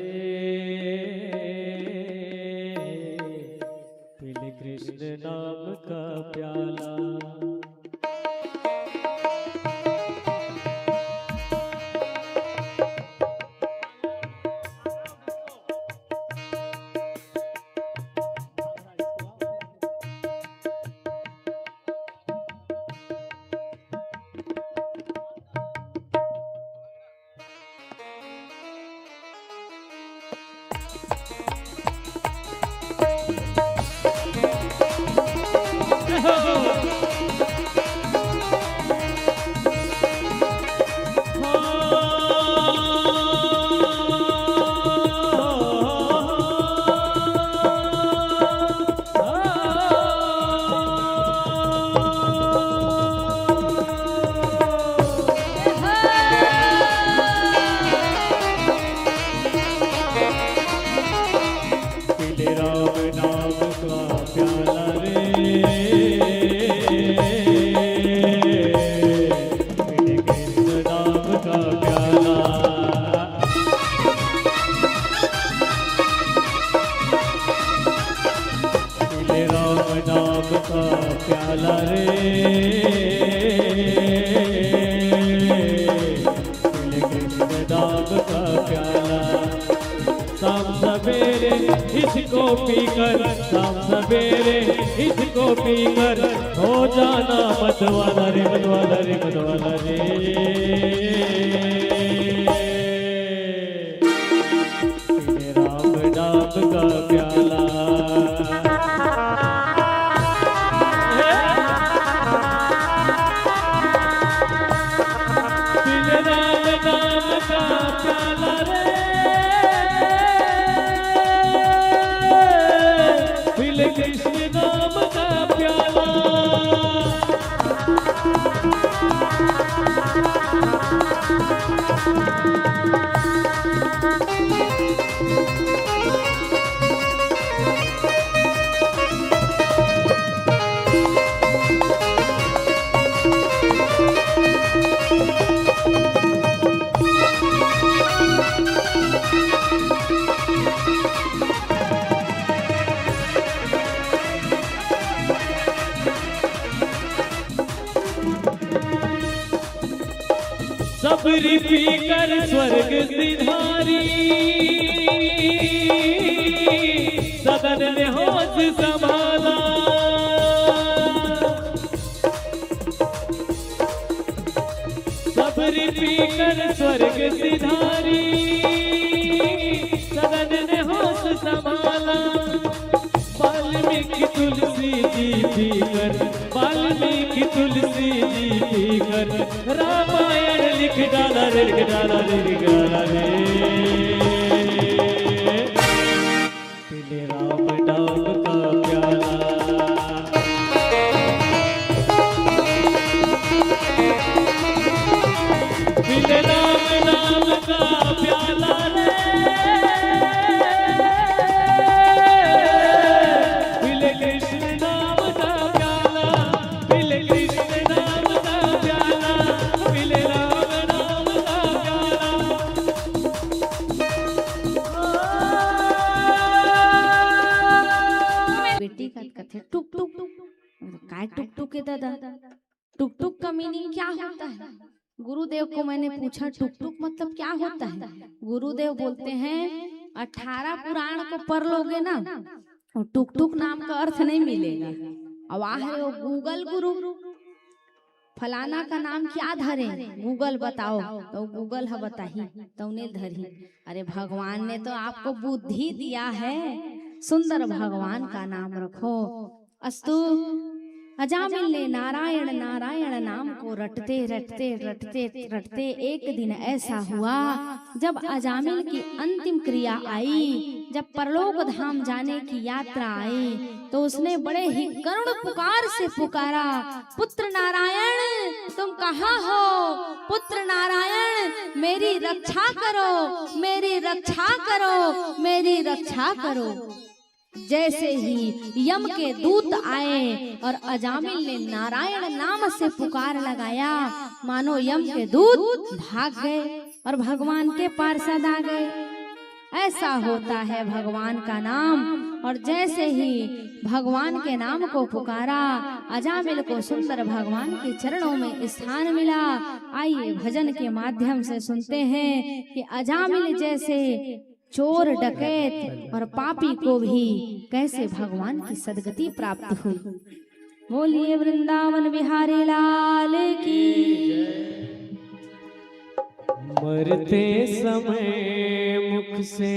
पीले कृष्ण नाम का प्याला। प्याला रे, कृष्ण नाम का प्याला। शाम सवेरे इसको पीकर, शाम सवेरे इसको पीकर हो जाना मतवाला रे, मतवाला रे, मतवाला रे। राम नाम का प्याला, कृष्ण नाम का प्याला। सबरी पीकर स्वर्ग सिधारी, सदन ने होश संभाला। सबरी पीकर स्वर्ग सिधारी, सदन ने होश संभाला। वाल्मीकि तुलसी जी पीकर, वाल्मीकि तुलसी जी पीकर रामायण लिख डाला रे, लिख डाला रे, लिख डाला रे। पीले राम नाम का प्याला, पीले राम नाम का प्याला रे, पीले कृष्ण नाम का प्याला, पीले कृष्ण नाम का प्याला, पीले राम नाम का प्याला। बेटी का कथे टुक टुक काय टुक टुक के दादा, टुक टुक का मीनिंग क्या होता है? गुरुदेव को मैंने पूछा टुक टुक मतलब क्या होता है? गुरुदेव बोलते हैं 18 पुराण को पढ़ लोगे ना, और टुक टुक नाम का अर्थ नहीं मिलेगा। अब आहे वो गूगल गुरु, फलाना का नाम क्या धरे, गूगल बताओ, तो गूगल है बताही तो उन्हें धरी। अरे भगवान ने तो आपको बुद्धि दिया है, सुंदर भगवान का नाम रखो। अस्तु अजामिल ने नारायण नारायण नाम को रटते रटते रटते रटते एक दिन ऐसा हुआ जब अजामिल की अंतिम क्रिया आई, जब परलोक धाम जाने की यात्रा आई, तो उसने बड़े ही करुण पुकार से पुकारा, पुत्र नारायण तुम कहाँ हो? पुत्र नारायण मेरी रक्षा करो, मेरी रक्षा करो, मेरी रक्षा करो। जैसे ही यम के दूत आए और अजामिल ने नारायण नाम से पुकार लगाया, मानो यम के दूत भाग गए और भगवान के पार्षद आ गए। ऐसा होता है भगवान का नाम। और जैसे ही भगवान के नाम को पुकारा, अजामिल को सुंदर भगवान के चरणों में स्थान मिला। आइए भजन के माध्यम से सुनते हैं कि अजामिल जैसे चोर, डकैत और पापी को भी कैसे भगवान की सदगति प्राप्त हुई। बोलिए वृंदावन बिहारी लाल की। मरते समय मुख से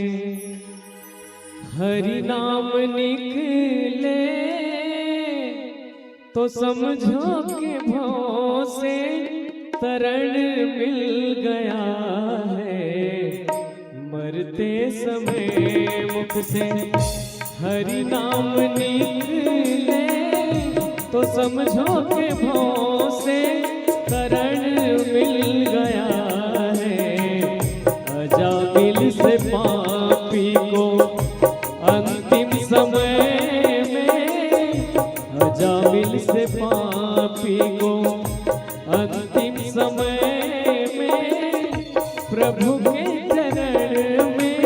हरि नाम निकले, तो समझो कि भों से तरण मिल गया है। मरते समय मुख से हरि नाम निकले, तो समझो कि भों से तरण मिल गया है। अजामिल से पापी को अंतिम समय में, अजामिल से पापी को अंतिम समय में, प्रभु के चरण में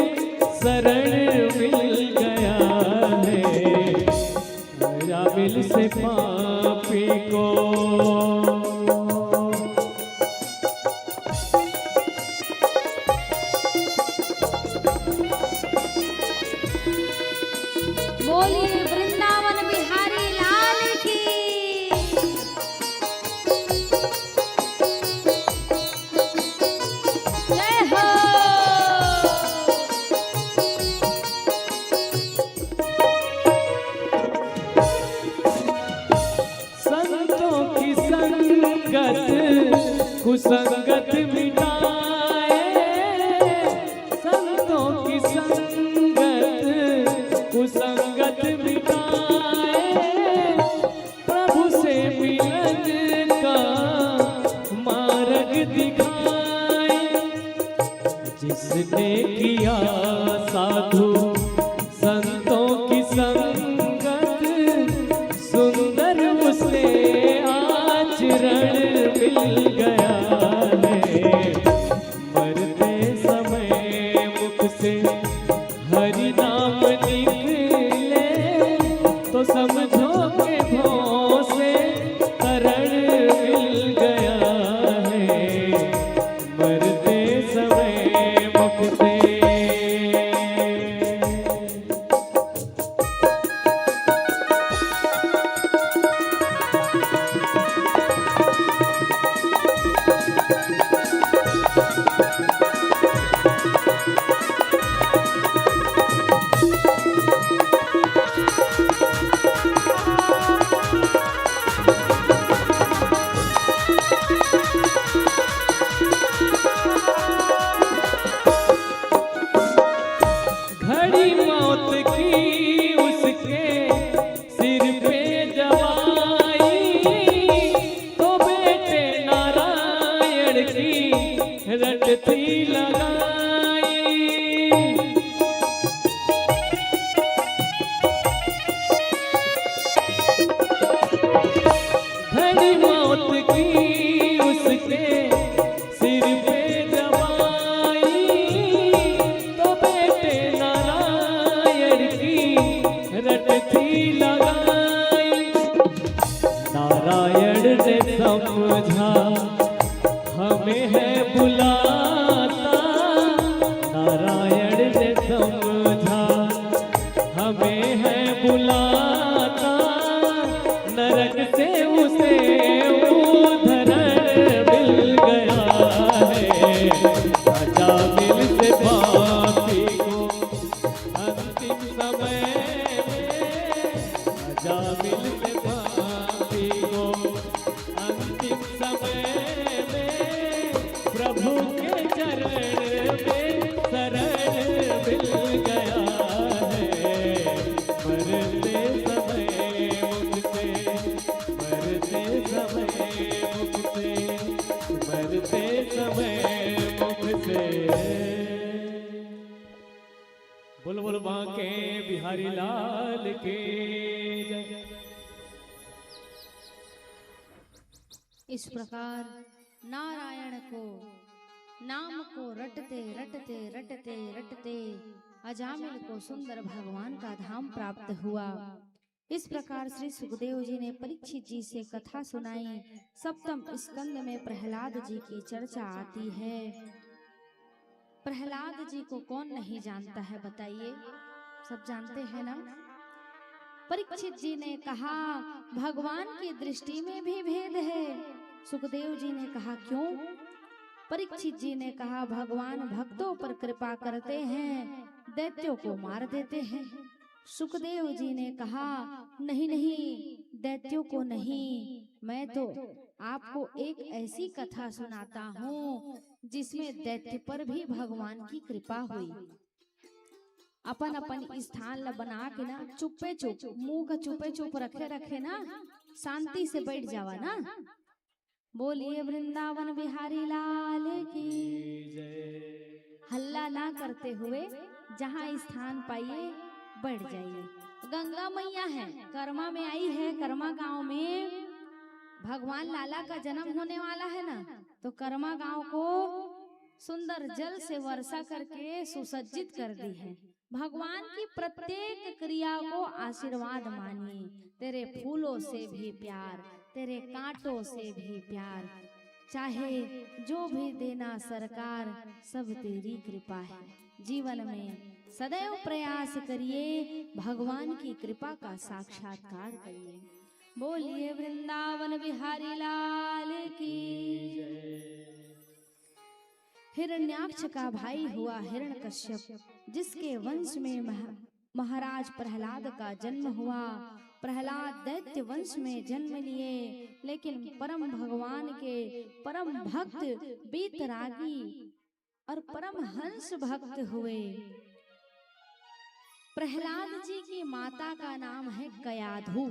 शरण मिल गया है। अजामिल से पापी को बोलिए वृंदावन बिहारी लाल की। जय हो। संतों की संगत कुसंगत मिटाए, संतों की संगत कुसंगत मिटाए, प्रभु से मिलन का मार्ग दिखाए। जिसने किया साधु संतों की संगत, सुंदर उसे आचरण मिल गया है। मरते समय मुख से हरि नाम निकले, तो समझो के भों से तरण मिल गया है। मरते समय मुख से घड़ी मौत की उसके सिर पे जवाई, तो बेटे नारायण की रट थी लगाई। घड़ी मौत की उसके सिर पे जवाई, तो बेटे नारायण की रट थी लगाई। नारायण ने समझा हमें है बुलाता, नारायण ने समझा हमें है बुलाता, नरक से उसे उद्धरण मिल गया है। अजामिल से पापी को अंतिम समय में, अजामिल से पापी को अंतिम समय में, प्रभु के इस प्रकार नारायण को नाम को रटते रटते रटते रटते अजामिल को सुंदर भगवान का धाम प्राप्त हुआ। इस प्रकार श्री सुखदेव जी ने परीक्षित जी से कथा सुनाई। सप्तम स्कंद में प्रहलाद जी की चर्चा आती है। प्रहलाद जी को कौन नहीं जानता है बताइए, सब जानते हैं ना। परीक्षित जी ने कहा भगवान की दृष्टि में भी भेद है। सुखदेव जी ने कहा क्यों? परीक्षित जी ने कहा भगवान भक्तों पर कृपा करते हैं, दैत्यों को मार देते हैं। सुखदेव जी ने कहा नहीं नहीं, दैत्यों को नहीं, मैं तो आपको एक ऐसी कथा सुनाता हूँ जिसमें दैत्य पर भी भगवान की कृपा हुई। अपन अपन स्थान ला बना के ना चुपे चुप मुंह का चुपे चुप रखे रखे ना, शांति से बैठ जावा ना। बोलिए वृंदावन बिहारी लाल की जय। हल्ला ना करते हुए जहाँ स्थान पाइए बैठ जाइए। गंगा मैया है, कर्मा में आई है। कर्मा गांव में भगवान लाला का जन्म होने वाला है ना, तो कर्मा गांव को सुंदर जल से वर्षा करके सुसज्जित कर दी है। भगवान की प्रत्येक क्रिया को आशीर्वाद मानिए। तेरे फूलों से भी प्यार, तेरे कांटों से भी प्यार, चाहे जो भी देना सरकार, सब तेरी कृपा है। जीवन में सदैव प्रयास करिए, भगवान की कृपा का साक्षात्कार करिए। बोलिए वृंदावन बिहारी लाल की जय। हिरण्याक्ष का भाई हुआ हिरण्यकश्यप, जिसके वंश में महाराज प्रहलाद का जन्म हुआ। प्रहलाद दैत्य वंश में जन्म लिए, लेकिन परम भगवान के परम भक्त, बीतरागी और परम हंस भक्त हुए। प्रहलाद जी की माता का नाम है कयाधु।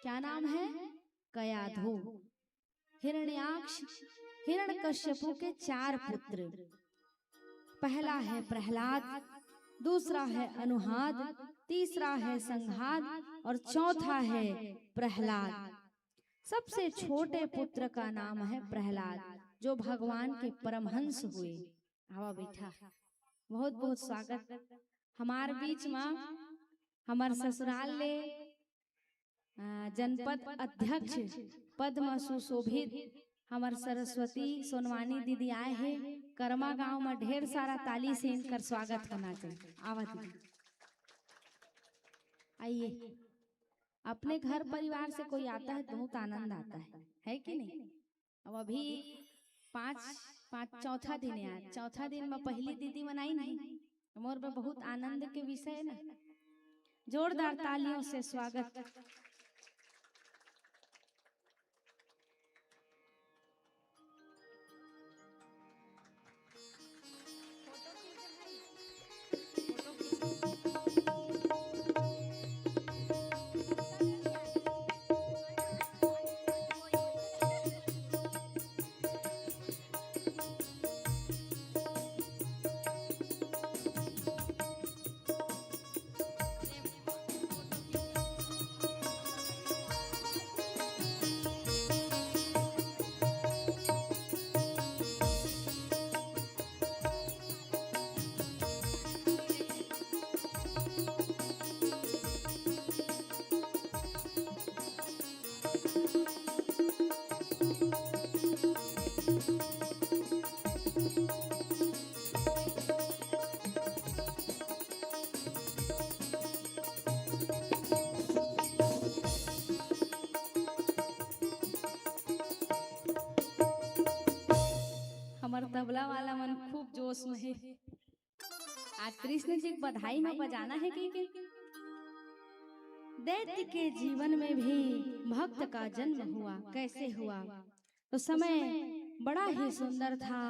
क्या नाम है? कयाधु। हिरण्याक्ष हिरण्यकश्यपु के 4 पुत्र। पहला है प्रहलाद, दूसरा है अनुहाद, तीसरा है संघाद और चौथा है प्रहलाद। सबसे छोटे पुत्र का नाम है प्रहलाद, जो भगवान के परमहंस हुए। आवा बैठा, बहुत बहुत स्वागत। हमार बीच में हमार ससुराल ले जनपद अध्यक्ष पद्म सुशोभित हमार सरस्वती सोनवानी दीदी आए हैं। कर्मा गांव में ढेर सारा ताली से इनकर स्वागत होना चाहिए। आवा दीदी, आइए। अपने घर परिवार से कोई आता है बहुत आनंद आता है कि नहीं? अब अभी पाँच चौथा दिन है। चौथा दिन में पहली दीदी मनाई नहीं, मोर में बहुत आनंद के विषय है ना। जोरदार तालियों से स्वागत। तबला वाला मन खूब जोश में है। आज कृष्ण जी बधाई में बजाना है कि दैत्य के जीवन में भी भक्त का जन्म हुआ। कैसे हुआ? तो समय बड़ा ही सुंदर था।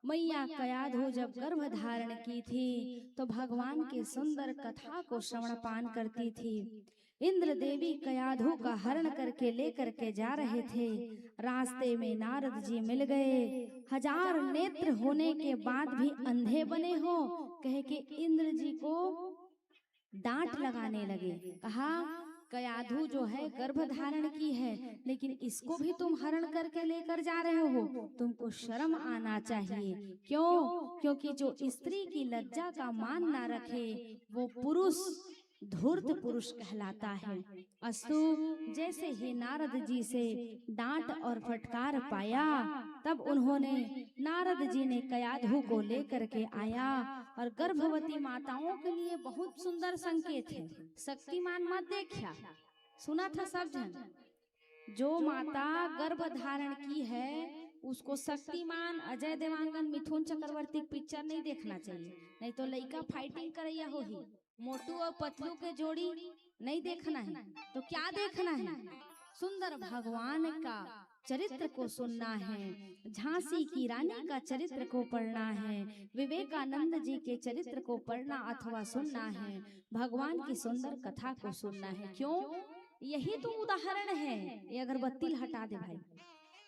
मैया कयाधु जब गर्भ धारण की थी तो भगवान के सुंदर कथा को श्रवण पान करती थी। इंद्र देवी कयाधु का हरण करके लेकर के जा रहे थे। रास्ते में नारद जी मिल गए। 1000 नेत्र होने के बाद भी अंधे बने हो कह के इंद्र जी को डांट लगाने लगे। कहा कयाधु जो है गर्भ धारण की है, लेकिन इसको भी तुम हरण करके लेकर जा रहे हो, तुमको शर्म आना चाहिए। क्यों? क्योंकि जो स्त्री की लज्जा का मान ना रखे वो पुरुष धूर्त पुरुष कहलाता है। अस्तु, जैसे ही नारद जी से डांट और फटकार पाया, तब उन्होंने नारद जी ने कयाधु को लेकर के आया और गर्भवती माताओं के लिए बहुत सुंदर संकेत है। शक्तिमान मत देखा, सुना था सब जन, जो माता गर्भ धारण की है उसको शक्तिमान, अजय देवांगन, मिथुन चक्रवर्ती पिक्चर नहीं देखना चाहिए, नहीं तो लड़का फाइटिंग करैया हो ही। मोटू और पतलू के जोड़ी नहीं देखना है, तो क्या देखना है? सुंदर भगवान का चरित्र को सुनना है, झांसी की रानी का चरित्र को पढ़ना है, विवेकानंद जी के चरित्र को पढ़ना अथवा सुनना है, भगवान की सुंदर कथा को सुनना है। क्यों? यही तो उदाहरण है। ये अगरबत्ती हटा दे भाई,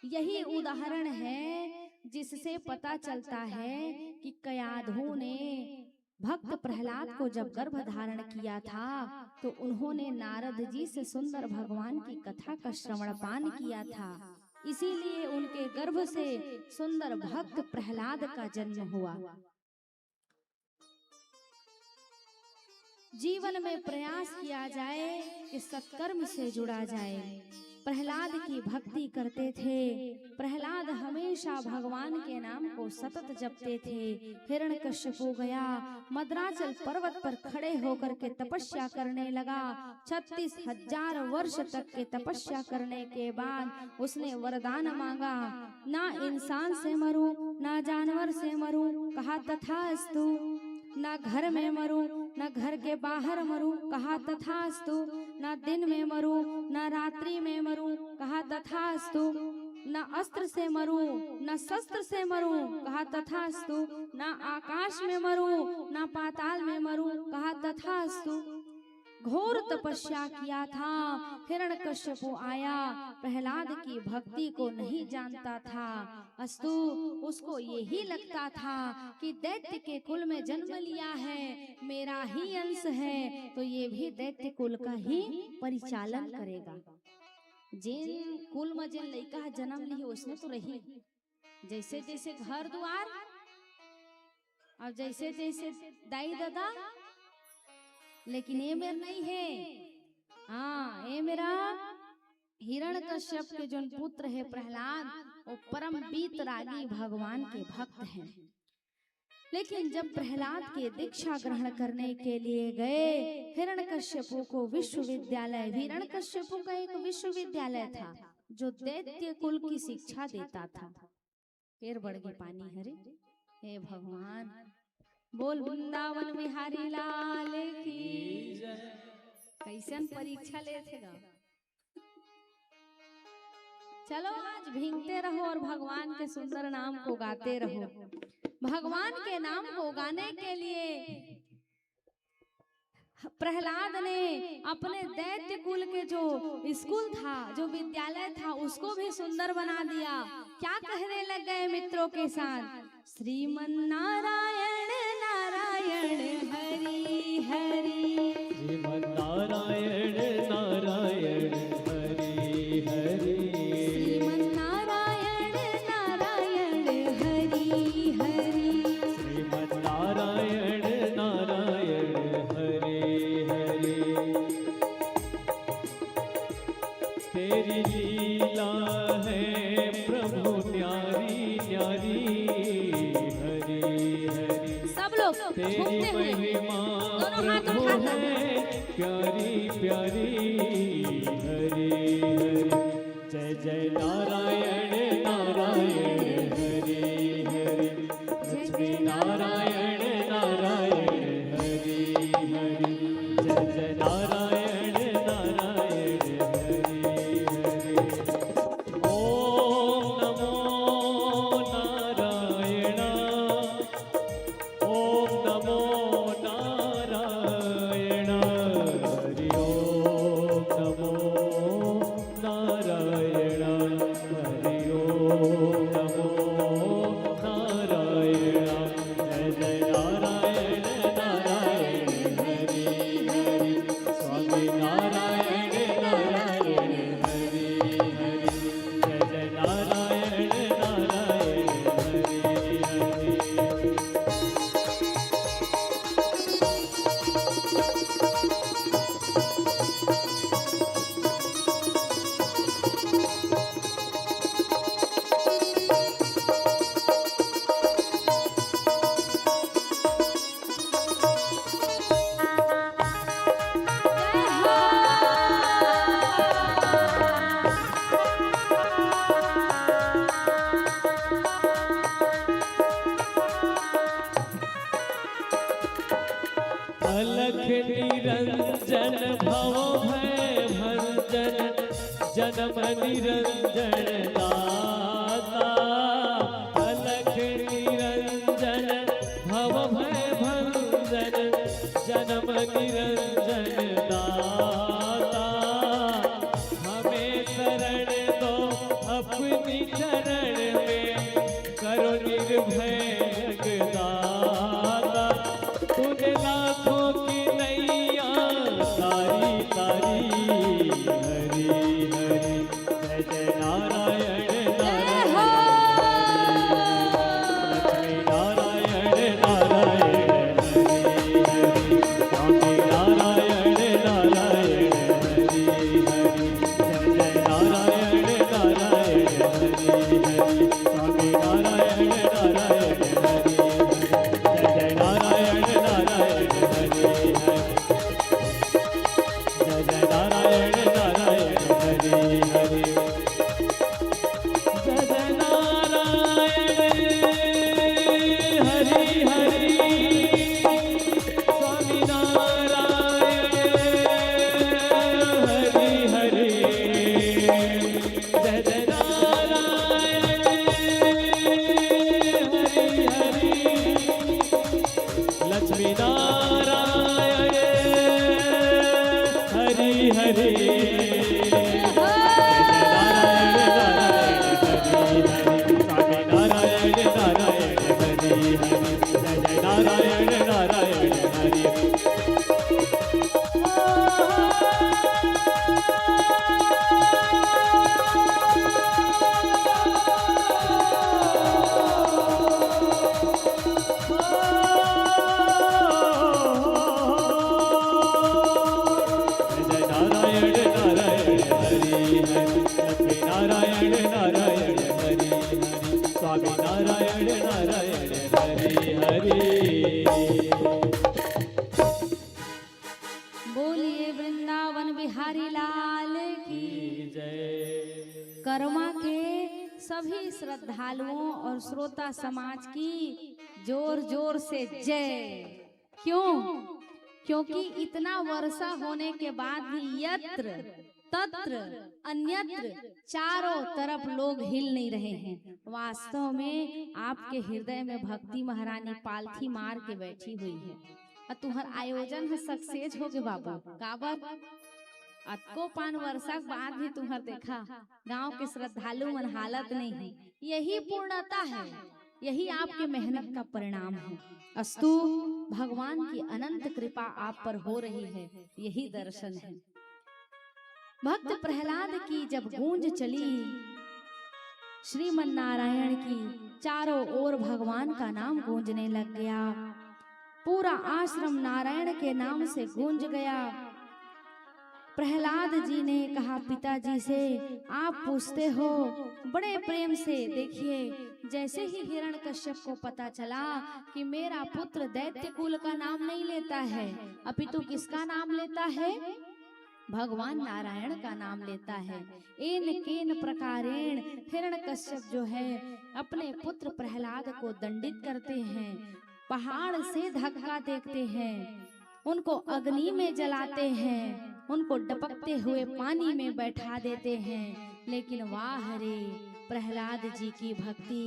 यही उदाहरण है जिससे पता चलता है कि कयाधु ने भक्त प्रहलाद को जब गर्भ धारण किया था तो उन्होंने नारद जी से सुंदर भगवान की कथा का श्रवण पान किया था, इसीलिए उनके गर्भ से सुंदर भक्त प्रहलाद का जन्म हुआ। जीवन में प्रयास किया जाए कि सत्कर्म से जुड़ा जाए। प्रहलाद की भक्ति करते थे, प्रहलाद हमेशा भगवान के नाम को सतत जपते थे। हिरण्यकश्यपु गया, मद्राचल पर्वत पर खड़े होकर के तपस्या करने लगा। 36,000 वर्ष तक के तपस्या करने के बाद उसने वरदान मांगा, ना इंसान से मरूं, ना जानवर से मरूं, कहा तथास्तु। ना घर में मरूं, ना घर के बाहर मरूं, कहा तथास्तु। ना दिन में मरूं, ना रात्रि में मरूं, कहा तथास्तु। ना अस्त्र से मरूं, ना शस्त्र से मरूं, कहा तथास्तु। ना आकाश में मरूं, ना पाताल में मरूं, कहा तथास्तु। घोर तपस्या किया था। हिरण्यकश्यपु आया, प्रहलाद की भक्ति को नहीं जानता था। अस्तु, उसको यही लगता था कि दैत्य के कुल में जन्म लिया है, मेरा ही अंश है, तो ये भी दैत्य कुल का ही परिचालन करेगा। जिन कुल में जिन लड़का जन्म ली उसने तो रही, जैसे जैसे घर द्वार और जैसे जैसे दाई दादा, लेकिन ये मेरा नहीं है। हाँ, ये मेरा हिरण्यकश्यप के जो पुत्र है प्रहलाद, वो परम वीतरागी भगवान के भक्त हैं। लेकिन जब प्रहलाद के दीक्षा ग्रहण करने के लिए गए, हिरण्यकश्यपु को विश्वविद्यालय, हिरण्यकश्यपु का एक विश्वविद्यालय था जो दैत्य कुल की शिक्षा देता था। फिर बढ़ गई पानी हरे, हे भगवान, बोल वृंदावन बिहारी लाल की जय। कैसन परीक्षा लेते गा। चलो आज भींगते रहो और भगवान के सुंदर नाम को गाते रहो। भगवान के नाम को गाने के लिए प्रहलाद ने अपने दैत्य कुल के जो स्कूल था, जो विद्यालय था, उसको भी सुंदर बना दिया। क्या कहने लग गए मित्रों के साथ, श्रीमन नारायण नारायण हरि हरि, श्रीमन नारायण नारायण हरि हरि, श्रीमन नारायण नारायण हरि हरि, श्रीमन नारायण नारायण हरि हरि। तेरी लीला है प्रभु न्यारी न्यारी, हरि हरि। सब लोग तेरी महिमा प्रभु है प्यारी प्यारी, हरि हरि। जय जय नारायण नारायण हरि हरि, लक्ष्मी नारायण नारायण हरि हरि। जय जय नारायण नारायण हरि हरि। ओम नमो नारायण, ओम नमो नारायण, हरि ओम नमो नारायण। जन्म निरंजन दाता, अलख निरंजन भव भय भंजन, जन्म निरंजन दाता, हमें शरण दो अपनी चरण में, करो निर्भय जगदाता, तूने लाखों की नैया तारी तारी, हरि हरि जय जय नारायण नारायण, नारायण नारायण हरि हरि, स्वामी नारायण नारायण हरि हरि, जय जय नारायण नारायण हरि हरि, स्वामी नारायण नारायण हरि हरि, जय जय नारायण नारायण हरि हरि, जय जय नारायण नारायण हरि हरि, जय जय नारायण हरि हरि, स्वामी नारायण हरि हरि, जय जय नारायण हरि हरि, लक्ष्मी नारायण हरि हरि, नारायण नारायण हरि हरि, जय जय नारायण नारायण हरि, जय नारायण नारायण हरि हरि, लक्ष्मी नारायण नारायण हरि हरि, स्वामी नारायण नारायण हरि हरि। बोलिए वृंदावन बिहारी लाल की जय। कर्मा के सभी श्रद्धालुओं और श्रोता समाज की जोर जोर से जय। क्यों? क्योंकि इतना वर्षा होने के बाद भी यत्र तत्र अन्यत्र चारों तरफ लोग हिल नहीं रहे हैं। वास्तव में आपके हृदय में भक्ति महारानी पालथी मार के बैठी हुई है और तुम्हार आयोजन है सक्सेस हो गए बाबू। काबर अतको पान वर्षा के बाद भी तुम्हार देखा गांव के श्रद्धालु मन हालत नहीं है। यही पूर्णता है, यही आपके मेहनत का परिणाम है। अस्तु भगवान की अनंत कृपा आप पर हो रही है, यही दर्शन है। भक्त प्रहलाद की जब गूंज चली श्रीमन नारायण की, चारों ओर भगवान का नाम गूंजने लग गया। पूरा आश्रम नारायण के नाम से गूंज गया। प्रहलाद जी ने कहा पिताजी से, आप पूछते हो बड़े प्रेम से। देखिए जैसे ही हिरण्यकश्यप को पता चला कि मेरा पुत्र दैत्य कुल का नाम नहीं लेता है, अपितु किसका नाम लेता है? भगवान नारायण का नाम लेता है। एन केन प्रकारेण हिरण्यकश्यप जो है अपने पुत्र प्रहलाद को दंडित करते हैं, पहाड़ से धक्का देते हैं, उनको अग्नि में जलाते हैं, उनको डपकते हुए पानी में बैठा देते हैं। लेकिन वाह रे प्रहलाद जी की भक्ति,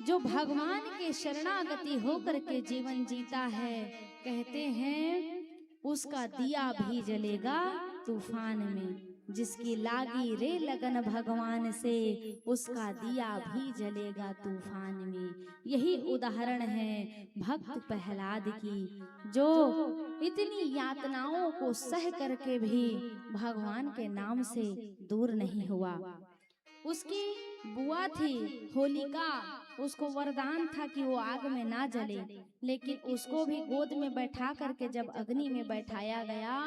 जो भगवान के शरणागति होकर के जीवन जीता है, कहते हैं उसका दिया भी जलेगा तूफान में। जिसकी लागी रे लगन भगवान से, उसका दिया भी जलेगा तूफान में। यही उदाहरण है भक्त प्रहलाद की, जो इतनी यातनाओं को सह करके भी भगवान के नाम से दूर नहीं हुआ। उसकी बुआ थी होलिका, उसको वरदान था कि वो आग में ना जले, लेकिन उसको भी गोद में बैठा करके जब अग्नि में बैठाया गया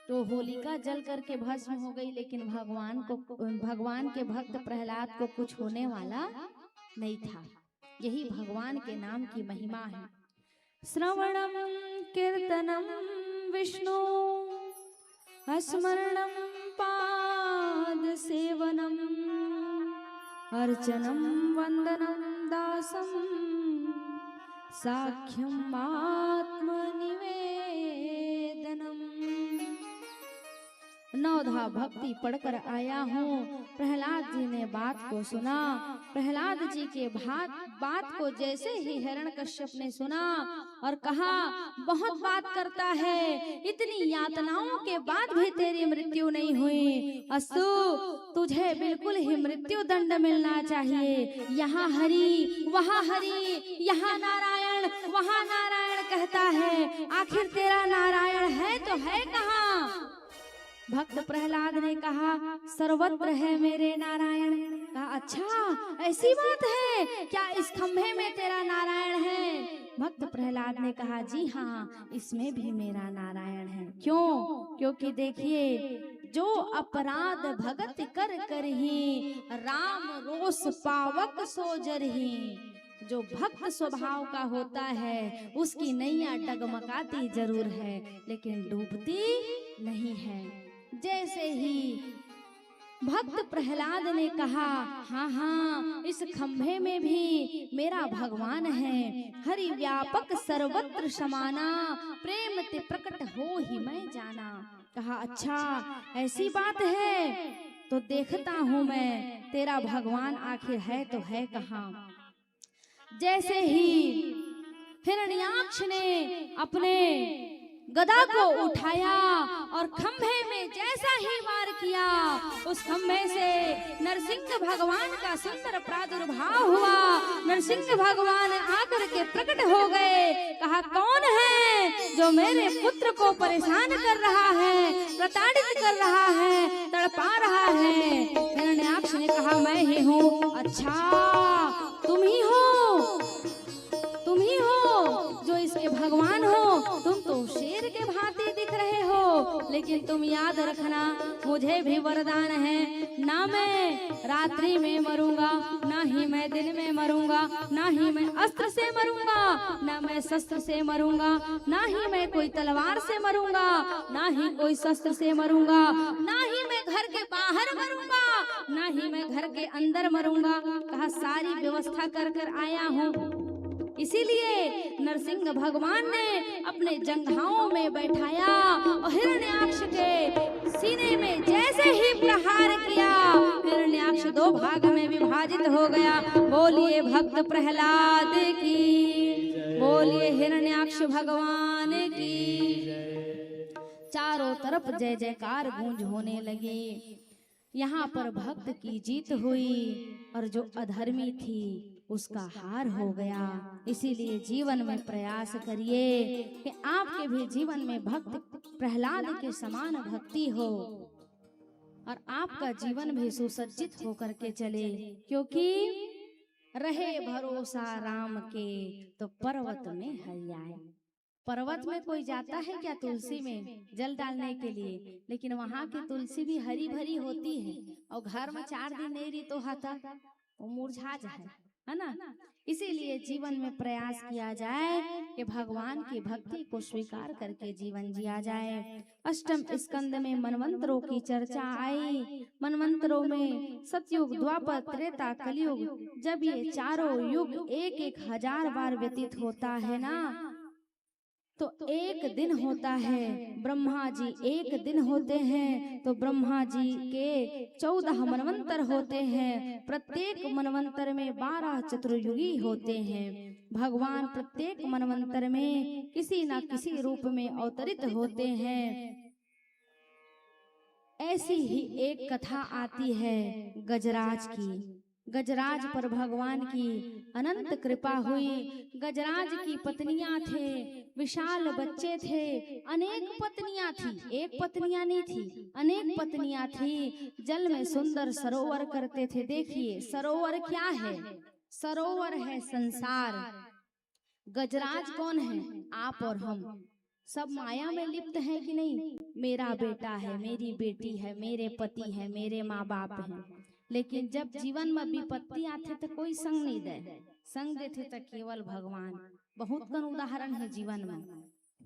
तो होलिका जल करके भस्म हो गई। लेकिन भगवान के भक्त प्रहलाद को कुछ होने वाला नहीं था। यही भगवान के नाम की महिमा है। श्रवणम कीर्तनम विष्णु, स्मरणम पाद सेवनम, अर्चनम वंदनम दासम, साख्यम आत्मनिवेदनम। नवधा भक्ति पढ़कर आया हूँ। प्रहलाद जी ने बात को सुना। प्रहलाद जी के बात को जैसे ही हिरण्यकश्यप ने सुना और कहा, बहुत बात करता है, इतनी यातनाओं के बाद भी तेरी मृत्यु नहीं हुई। अस्तु, तुझे बिल्कुल ही मृत्यु दंड मिलना चाहिए। यहाँ हरि, वहाँ हरि, यहाँ नारायण, वहाँ नारायण कहता है, आखिर तेरा नारायण है तो है कहाँ? भक्त प्रहलाद ने कहा, सर्वत्र है मेरे नारायण। कहा, अच्छा ऐसी बात है क्या? इस खंभे में तेरा नारायण है? भक्त प्रहलाद ने कहा, जी हाँ, इसमें भी मेरा नारायण है। क्यों? क्योंकि देखिए, जो अपराध भगत कर कर ही राम रोष पावक सो जरही। जो भक्त स्वभाव का होता है उसकी नैया डगमगाती जरूर है लेकिन डूबती नहीं है। जैसे ही भक्त प्रहलाद ने कहा, हाँ हाँ, इस खंभे में भी मेरा भगवान है। हरि व्यापक सर्वत्र समाना, प्रेम ते प्रकट हो ही मैं जाना। कहा, अच्छा ऐसी बात है तो देखता हूँ मैं तेरा भगवान आखिर है तो है कहाँ। जैसे ही हिरण्याक्ष ने अपने गदा को उठाया और खंभे में जैसा ही वार किया, उस खंभे से नरसिंह भगवान का सुंदर प्रादुर्भाव हुआ। नरसिंह भगवान आकर के प्रकट हो गए। कहा, कौन है जो मेरे पुत्र को परेशान कर रहा है, प्रताड़ित कर रहा है, तड़पा रहा है? हिरण्याक्ष ने कहा, मैं ही हूँ। अच्छा तुम ही हो, तुम ही हो जो इसके भगवान हो। तुम तो शेर के भांति दिख रहे हो, लेकिन तुम याद रखना, मुझे भी वरदान है, ना मैं रात्रि में मरूंगा, ना ही मैं दिन में मरूंगा, ना ही मैं अस्त्र से मरूंगा, ना मैं शस्त्र से मरूंगा, ना ही मैं कोई तलवार से मरूंगा, ना ही कोई शस्त्र से मरूंगा, ना ही मैं घर के बाहर मरूंगा, ना ही मैं घर के अंदर मरूंगा। कहा, सारी व्यवस्था कर कर आया हूँ। इसीलिए नरसिंह भगवान ने अपने जंघाओं में बैठाया और हिरण्याक्ष के सीने में जैसे ही प्रहार किया, हिरण्याक्ष दो भाग में विभाजित हो गया। बोलिए भक्त प्रहलाद की, बोलिए हिरण्याक्ष भगवान की। चारों तरफ जय जयकार गूंज होने लगी। यहाँ पर भक्त की जीत हुई और जो अधर्मी थी उसका हार हो गया। इसीलिए जीवन में प्रयास करिए कि आपके भी जीवन में भक्त प्रहलाद के समान भक्ति हो और आपका जीवन भी सुसज्जित होकर के चले। क्योंकि रहे भरोसा राम के तो पर्वत में हरियाए। पर्वत में कोई जाता है क्या तुलसी में जल डालने के लिए? लेकिन वहाँ की तुलसी भी हरी भरी होती है और घर में 4 दिन नहीं रही तो हाथा वो मुरझा जाए, है ना। इसीलिए जीवन में प्रयास किया जाए कि भगवान की भक्ति को स्वीकार करके जीवन जिया जाए। अष्टम स्कंद में मनवंतरों की चर्चा आई। मनवंतरों में सतयुग, द्वापर, त्रेता, कलयुग, जब ये चारों युग 1,000 बार व्यतीत होता है ना, तो एक दिन होता है। ब्रह्मा जी एक दिन होते हैं तो ब्रह्मा जी के 14 मनवंतर होते हैं। प्रत्येक मनवंतर में 12 चतुर्युगी होते हैं। भगवान प्रत्येक मनवंतर में किसी न किसी रूप में अवतरित होते हैं। ऐसी ही एक कथा आती है गजराज की। गजराज पर भगवान की अनंत कृपा हुई। गजराज की पत्नियां थे, विशाल बच्चे थे, अनेक पत्नियां थी, एक पत्नियां नहीं थी, अनेक पत्नियां थी। जल में सुंदर सरोवर करते थे। देखिए सरोवर क्या है? सरोवर है संसार। गजराज कौन है? आप और हम सब माया में लिप्त हैं कि नहीं? मेरा बेटा है, मेरी बेटी है, मेरे पति है, मेरे माँ बाप हैं। लेकिन जब जीवन में विपत्ति आते तो कोई संग नहीं दे, संग देते तो केवल भगवान। बहुत कन उदाहरण है जीवन में,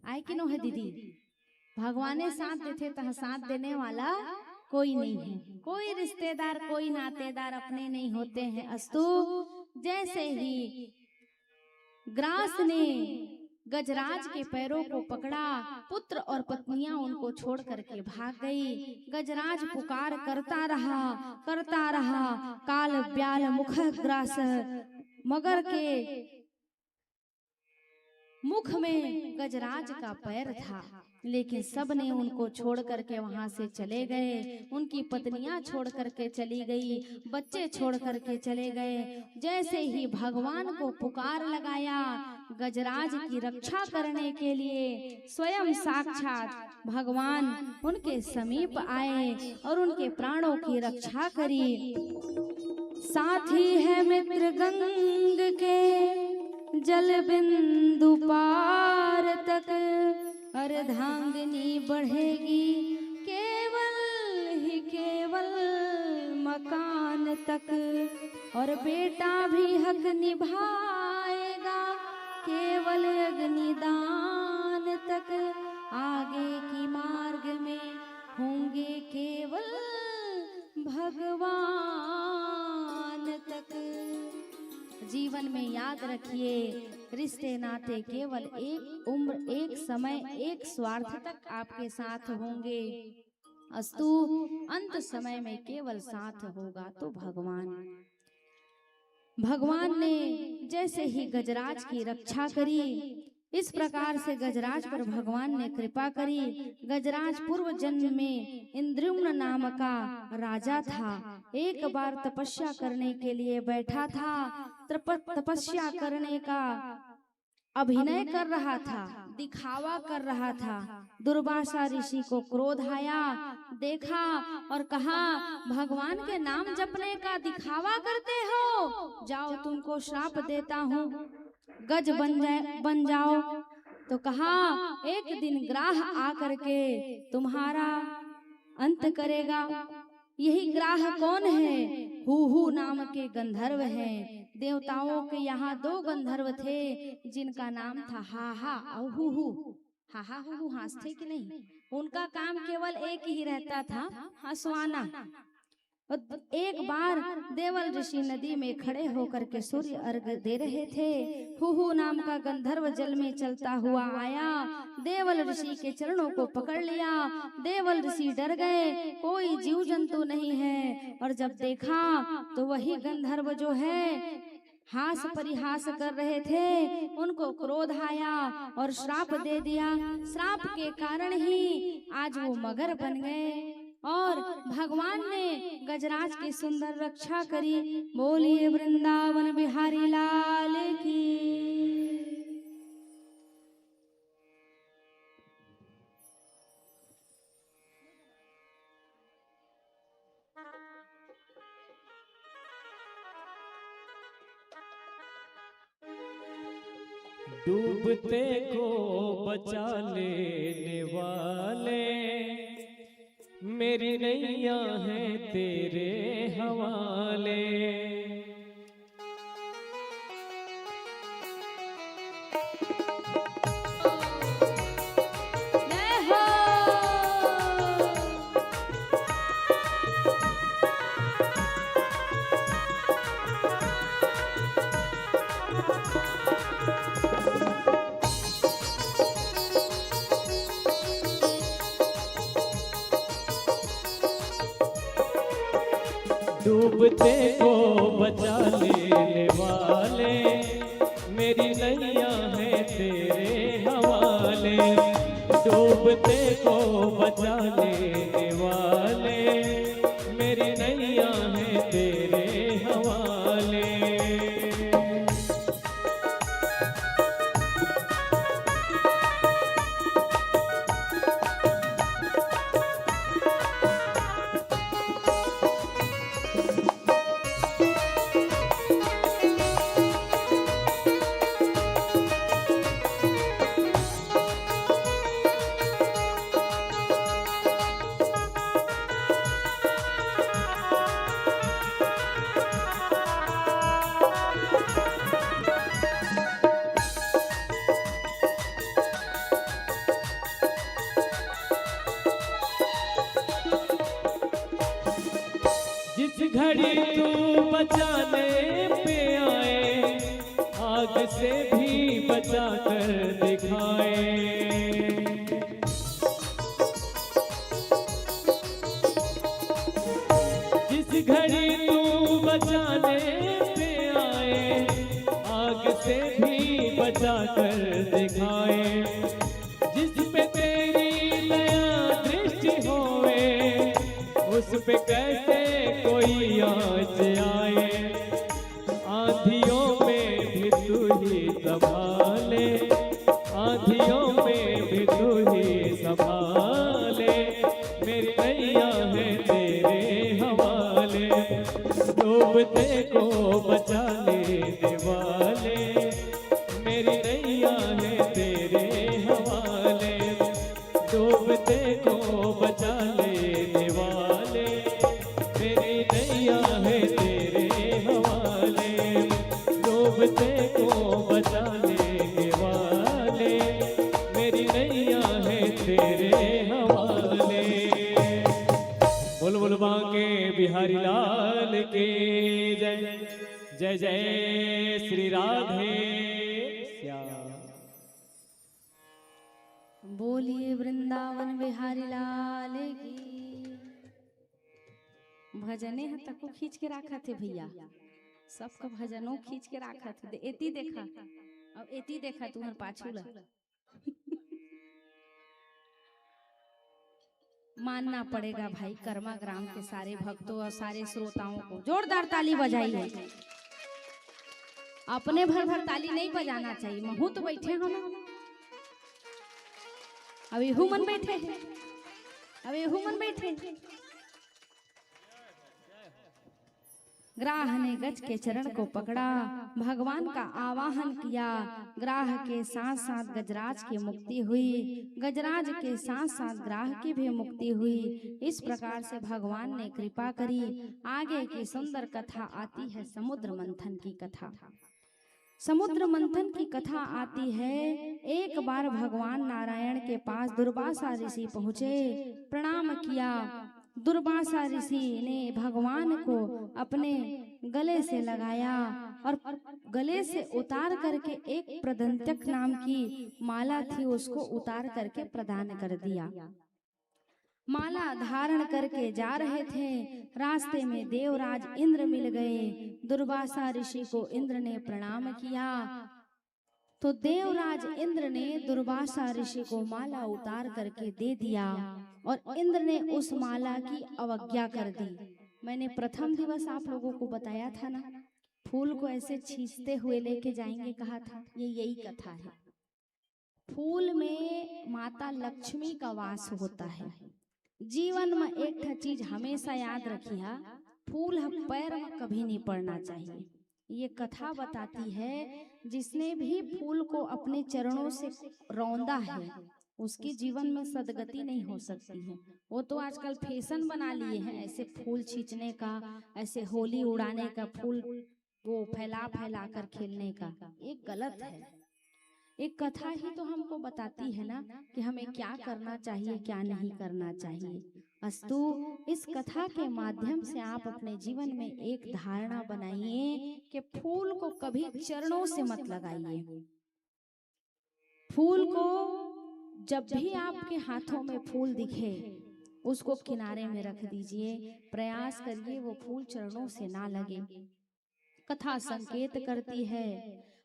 आए कि नो है दीदी? भगवाने साथ देते तो साथ देने वाला कोई नहीं है। कोई रिश्तेदार, कोई नातेदार अपने नहीं होते हैं। अस्तु, जैसे ही ग्रास ने गजराज के पैरों को पकड़ा। पुत्र और पत्नियां उनको छोड़ करके भाग गई। गजराज पुकार करता रहा। काल ब्याल मुख ग्रास, मगर के मुख में गजराज का पैर था, लेकिन सब ने उनको छोड़ करके वहां से चले गए। उनकी पत्नियां छोड़ करके चली गई, बच्चे छोड़ करके चले गए। जैसे ही भगवान को पुकार लगाया गजराज की रक्षा करने के लिए, स्वयं साक्षात भगवान उनके समीप आए और उनके प्राणों की रक्षा करी। साथी है मित्र गंग के जल बिंदु पार तक, अर्धांगिनी बढ़ेगी केवल मकान तक, और बेटा भी हक निभाएगा केवल अग्निदान तक। आगे की मार्ग में होंगे केवल भगवान तक। जीवन में याद रखिए, रिश्ते नाते केवल एक उम्र, एक समय, एक स्वार्थ तक आपके साथ होंगे, अस्तु अंत समय में केवल साथ होगा तो भगवान ने जैसे ही गजराज की रक्षा करी, इस प्रकार से गजराज पर भगवान ने कृपा करी। गजराज पूर्व जन्म में इंद्रुम्न नाम का राजा था। एक बार तपस्या करने के लिए बैठा था। तपस्या करने का अभिनय कर रहा था, दिखावा कर रहा था। दुर्वासा ऋषि को क्रोध आया, देखा और कहा, भगवान के नाम जपने का दिखावा करते हो, जाओ तुमको श्राप देता हूँ, गज बन जाओ। तो कहा, एक दिन ग्राह आकर के तुम्हारा अंत करेगा। यही ग्राह कौन है? हूहू नाम के गंधर्व हैं। देवताओं के यहाँ 2 गंधर्व थे जिनका नाम था हाहा और हूहू। हाहा हूहू हंसते कि नहीं? उनका काम केवल एक ही रहता था, हंसवाना। एक बार देवल ऋषि नदी में खड़े होकर के सूर्य अर्घ्य दे रहे थे। हूहू नाम का गंधर्व जल में चलता हुआ आया, देवल ऋषि के चरणों को पकड़ लिया। देवल ऋषि डर गए, कोई जीव जंतु नहीं है, और जब देखा तो वही गंधर्व जो है हास परिहास कर रहे थे, उनको क्रोध आया और श्राप दे दिया। श्राप के कारण ही आज वो मगर बन गए और भगवान ने गजराज की सुंदर रक्षा करी। बोलिए वृंदावन बिहारी लाल की। डूबते को बचा लेने वाले, मेरी नैया है तेरे हवाले। डूबते को बचा लेने वाले, मेरी नैया है तेरे हवाले। डूबते को बचा लेने वाले, मेरी नैया है तेरे हवाले। जिस घड़ी तू बचाने पे आए, आग से भी बचा कर दिखाए। जिस घड़ी तू बचाने पे आए, आग से भी बचा कर दिखाए। जिस पे तेरी दया दृष्टि होए, उस पे कैसे कोई आँच आए। आँधियों में भी तू ही संभाले, आँधियों में भी तू ही संभाले। मेरी नैया है तेरे हवाले, डूबते को बचा लेने वाले। मेरी नैया है तेरे हवाले, डूबते को बचा लेने वाले। मेरी नैया है तेरे हवाले, डूबते को बचा लेने वाले। मेरी नैया है तेरे हवाले। बोल बोल बांके बिहारी लाल के जय। जय जय श्री राधे श्याम। बोलिए वृंदावन बिहारी लाल की। भजने ह तको खींच के रखा थे भैया, सबका भजनों खींच के रखा थे। एती देखा, अब एती देखा तुम्हारे पाछू ला। मानना पड़ेगा भाई कर्मा ग्राम के सारे भक्तों और सारे श्रोताओं को जोरदार ताली बजाइए। अपने भर भर ताली नहीं बजाना चाहिए। महू तो बैठे हो ना, अब एहू मन बैठे हैं, अब एहू मन बैठे। ग्राह ने गज के चरण को पकड़ा, भगवान का आवाहन किया। ग्राह के साथ साथ गजराज की मुक्ति हुई, गजराज के साथ साथ ग्राह की भी मुक्ति हुई। इस प्रकार से भगवान ने कृपा करी। आगे की सुंदर कथा आती है समुद्र मंथन की कथा। समुद्र मंथन की कथा आती है। एक बार भगवान नारायण के पास दुर्वासा ऋषि पहुँचे, प्रणाम किया। दुर्वासा ऋषि ने भगवान को अपने गले से लगाया और गले से उतार करके एक प्रदंतक नाम की माला थी, उसको उतार करके प्रदान कर दिया। माला धारण करके जा रहे थे, रास्ते में देवराज इंद्र मिल गए। दुर्वासा ऋषि को इंद्र ने प्रणाम किया तो देवराज इंद्र ने दुर्वासा ऋषि को माला उतार करके दे दिया और इंद्र ने उस माला की अवज्ञा कर दी। मैंने प्रथम दिवस आप लोगों को बताया था ना, फूल को ऐसे खींचते हुए लेके जाएंगे कहा था, ये यही कथा है। फूल में माता लक्ष्मी का वास होता है। जीवन में एक चीज हमेशा याद रखिए, फूल हम पैर में कभी नहीं पड़ना चाहिए। ये कथा बताती है जिसने भी फूल को अपने चरणों से रौंदा है उसके जीवन में सदगति नहीं हो सकती है। वो तो आजकल फैशन बना लिए हैं ऐसे फूल खींचने का, ऐसे होली उड़ाने का, फूल वो फैला फैला कर खेलने का। एक गलत है। एक कथा ही तो हमको बताती है ना कि हमें क्या करना चाहिए क्या नहीं करना चाहिए। अस्तु इस कथा के माध्यम से आप अपने जीवन में एक धारणा बनाइए कि फूल को कभी चरणों से मत लगाइए। फूल को जब भी आपके हाथों में फूल दिखे उसको किनारे में रख दीजिए। प्रयास करिए वो फूल चरणों से ना लगे। कथा संकेत करती है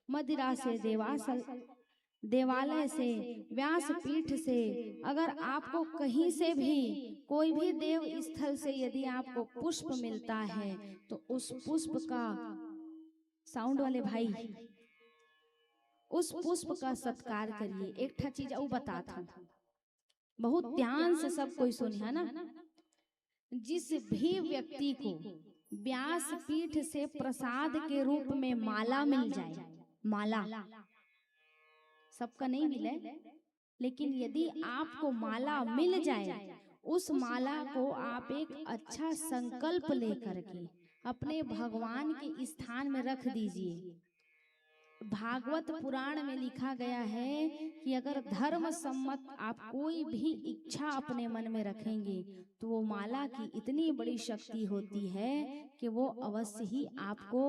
मदिरा से देवालय से, व्यास पीठ से, अगर आपको कहीं से भी कोई भी देव स्थल से यदि आपको पुष्प मिलता है तो उस पुष्प का, साउंड वाले भाई, उस पुष्प का सत्कार करिए। एक चीज और बताता हूं, बहुत ध्यान से सब कोई सुनिए ना। जिस भी व्यक्ति को व्यास पीठ से प्रसाद के रूप में माला मिल जाए, माला सबका नहीं मिले, लेकिन यदि आपको माला मिल जाए उस माला को आप एक अच्छा संकल्प लेकर के अपने भगवान के स्थान में रख दीजिए। भागवत पुराण में लिखा गया है कि अगर धर्म सम्मत आप कोई भी इच्छा अपने मन में रखेंगे तो वो माला की इतनी बड़ी शक्ति होती है कि वो अवश्य ही आपको,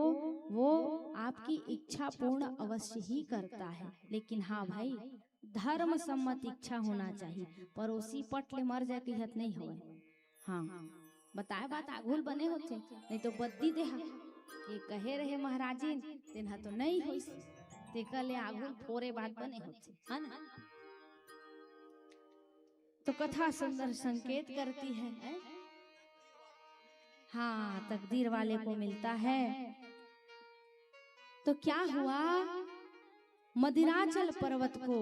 वो आपकी इच्छा पूर्ण अवश्य ही करता है। लेकिन हाँ भाई, धर्म सम्मत इच्छा होना चाहिए। पड़ोसी पटले मर जाए के हत नहीं हो। हाँ, बताए बात आगुल बने होते, नहीं तो बद्दी देहा ये कहे रहे महाराजी तेना तो नहीं होई, तेका ले आगुल थोड़े बात बने होते, है ना। तो कथा सुंदर संकेत करती है। हाँ, तकदीर वाले को मिलता है। तो क्या हुआ, मदिराचल पर्वत को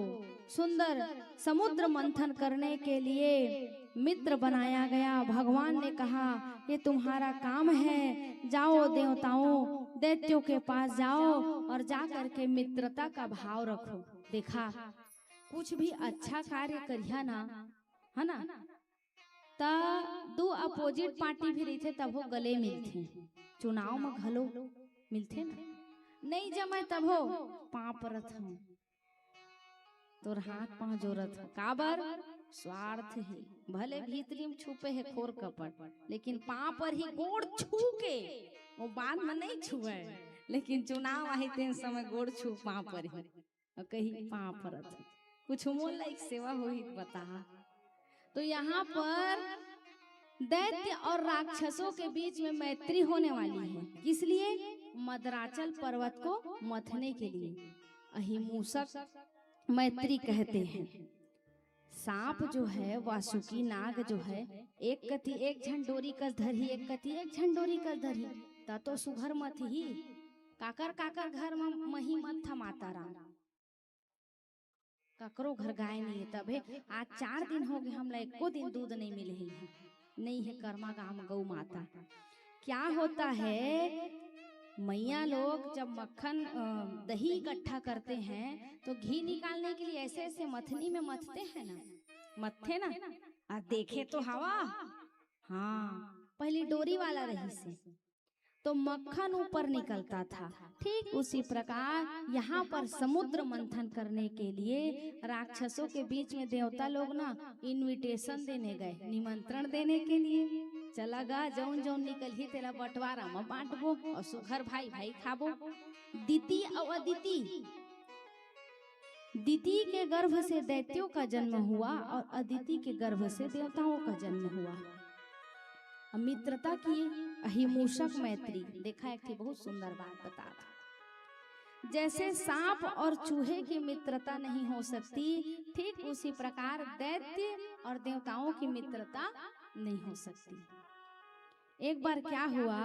सुंदर समुद्र मंथन करने के लिए मित्र बनाया गया। भगवान ने कहा ये तुम्हारा काम है, जाओ देवताओं दैत्यों के पास जाओ और जा करके मित्रता का भाव रखो। देखा, कुछ भी अच्छा कार्य करिया ना, है ना, ता दो अपोजिट पार्टी भी रही थे तब वो गले मिलते। चुनाव में घलो मिलते ना, नहीं जमे तब हो पाँव परत हूँ तोर हाथ पाँव जोरत हो। काबर स्वार्थ है, भले भीतरी में छुपे है खोर कपट, लेकिन पाँव पर ही गोड़ छू के, वो बाद में नहीं छुए, लेकिन चुनाव आई तेन समय गोड़ छू पाँव पर ही और कहीं पाँव परत कुछ मोल लाइक सेवा हुई बता। तो यहाँ पर दैत्य और राक्षसों के बीच में मैत्री होने वाली है। किस लिए? मदराचल पर्वत को मथने के लिए। अहिमूसक मैत्री कहते हैं। सांप जो है, वासुकी नाग जो है, एक कति एक झंडोरी कस धरी, एक कति एक झंडोरी कस धरी, ता तो सुघर मत ही काकर काकर घर में मही मत था माता राम, ककरो घर गाय नहीं है। तबे आज 4 दिन हो गए हमला एको दिन दूध नहीं मिले है, नहीं है कर्मा गाम गौ माता। क्या होता है, मैया लोग जब मक्खन दही इकट्ठा करते हैं तो घी निकालने के लिए ऐसे ऐसे मथनी में मथते हैं ना, मत्थे ना, और देखे तो हवा, हाँ पहले डोरी वाला रही से तो मक्खन ऊपर निकलता था। ठीक उसी प्रकार यहाँ पर समुद्र मंथन करने के लिए राक्षसों के बीच में देवता लोग ना इनविटेशन देने गए, निमंत्रण देने के लिए। चला गा जौन जौन निकल ही तेरा बंटवारा में बांटबो और सुखर भाई भाई खाबो। दिति और अदिति, दिति के गर्भ से दैत्यों का जन्म हुआ और अदिति के गर्भ से देवताओं का जन्म हुआ। मित्रता की अहिमूसक मैत्री। देखा, एक थी बहुत सुंदर बात बता था, जैसे सांप और चूहे की मित्रता नहीं हो सकती, ठीक उसी प्रकार दैत्य और देवताओं की मित्रता नहीं हो सकती। एक बार क्या हुआ,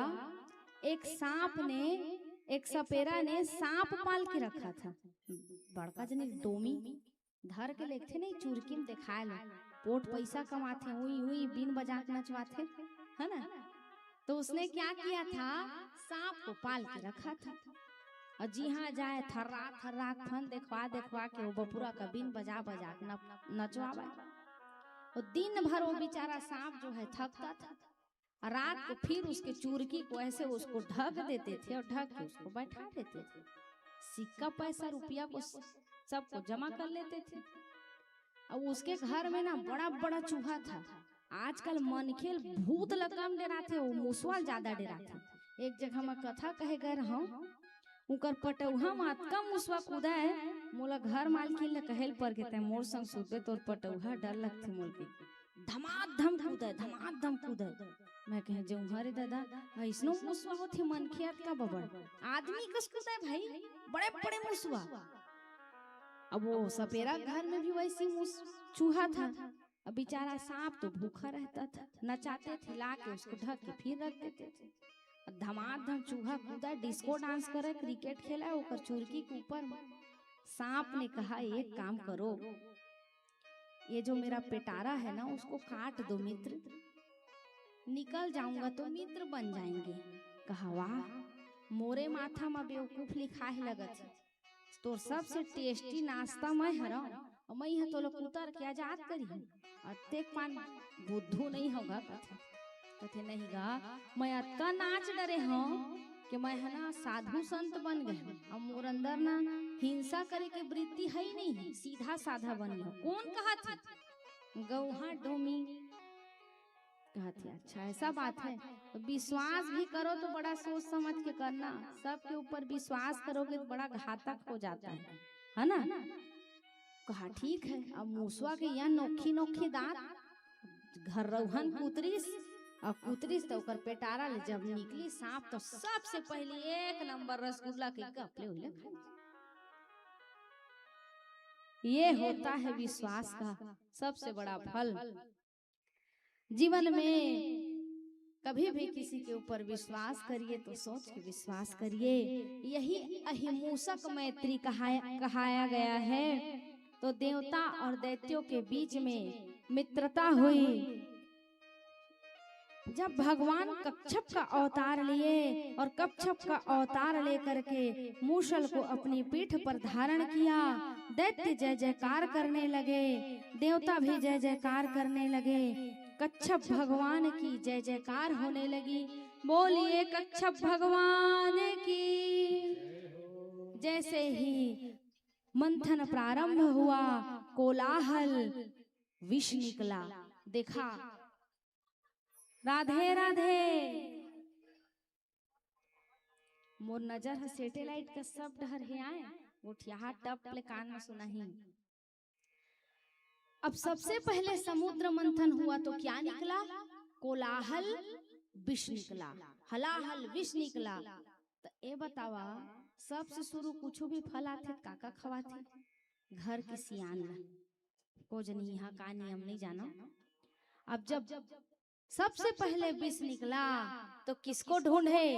एक सांप ने, एक सपेरा ने सांप पाल के रखा था। बड़का जने डोमी धर के लेते नहीं, चुरकी में दिखाए लो, पोट पैसा कमाते, हुई हुई बीन बजा के नचवाते, है ना। तो उसने क्या किया था, सांप को पाल के रखा था और जी हाँ जाए थर्रा थर्रा फन देखवा देखवा के वो बपुरा का बीन बजा बजा के नचवावे। और दिन भर वो बेचारा सांप जो है थकता था, रात को फिर उसके चूरकी को ऐसे उसको ढक देते थे और ढक के उसको बैठा देते थे। सिक्का पैसा रुपया को सबको जमा कर लेते थे। और उसके घर में ना बड़ा बड़ा चूहा था। आजकल मनखेल भूत लगम डराते, वो मुसवा ज्यादा डराते। एक जगह में कथा कहे गए हम, उनकर पटौहा में कम मुसवा कूदा है, मोला घर मालकिन ने कहल पर के मोर संग सुते तोर पटौहा डर लगते मोल के, धमाधम कूदा धमाधम कूदा। मैं कहे जो हरे दादा ऐसनो मुसवा होती मनखियात का बबड़ आदमी कस कूदा भाई, बड़े बड़े मुसवा। अब वो सपेरा घर में भी वैसी चूहा था। अब बेचारा सांप तो भूखा रहता था, नचाते थे, ला के उसको ढक के फिर रख देते थे। धमाधम चूहा कूदा, डिस्को डांस करे, क्रिकेट खेला ऊपर चुरकी के ऊपर। सांप ने कहा एक काम करो, ये जो मेरा पेटारा है ना उसको काट दो मित्र, निकल जाऊंगा तो मित्र बन जाएंगे। कहा वाह, मोरे माथा में बेवकूफ लिखा है लगत है, तो सबसे टेस्टी नाश्ता मैं हरा और मैं यहाँ तो लोग उतर के आजाद करी हूँ। अत्येक पान बुद्धू नहीं होगा कथे कथे नहीं गा, मैं अतका नाच डरे हूँ कि मैं है ना साधु संत बन गए, अब मोर अंदर ना हिंसा करे के वृत्ति है ही नहीं है, सीधा साधा बन गया। कौन कहा थी? गौहा डोमी कहा थी। अच्छा ऐसा बात है, तो विश्वास भी करो तो बड़ा सोच समझ के करना, सबके ऊपर विश्वास करोगे तो बड़ा घातक हो जाता है ना। कहा ठीक है। अब मूसवा के यहाँ नोखी नोखी दांत, घर रउहन कुतरीस और कुतरीस तो ओकर पेटारा ले जब निकली सांप तो सबसे पहले 1 नंबर रसगुल्ला के गपले उले खाई। ये होता है विश्वास का सबसे बड़ा फल। जीवन में कभी भी किसी के ऊपर विश्वास करिए तो सोच के विश्वास करिए। यही अहिंसक मैत्री कहाया गया है। तो देवता और दैत्यों के बीच में मित्रता हुई। जब भगवान कच्छप का अवतार लिए और कच्छप का अवतार लेकर के मूसल को अपनी पीठ पर धारण किया, दैत्य जय जयकार करने लगे, देवता भी जय जयकार करने लगे, कच्छप भगवान की जय जयकार होने लगी। बोलिए कच्छप भगवान की। जैसे ही मंथन प्रारंभ हुआ, कोलाहल, विष निकला। देखा राधे राधे। मोर नजर है सैटेलाइट का सब डहर है आए उठिया टप ले कान में सुना ही। अब सबसे पहले समुद्र मंथन हुआ तो क्या निकला? कोलाहल, विष निकला, हलाहल विष निकला। तो ए बतावा सबसे शुरू कुछ भी फल आते काका खवाते? घर की सियान को जनी यहाँ का नियम नहीं जाना। अब जब सबसे पहले विष निकला तो किसको ढूंढे?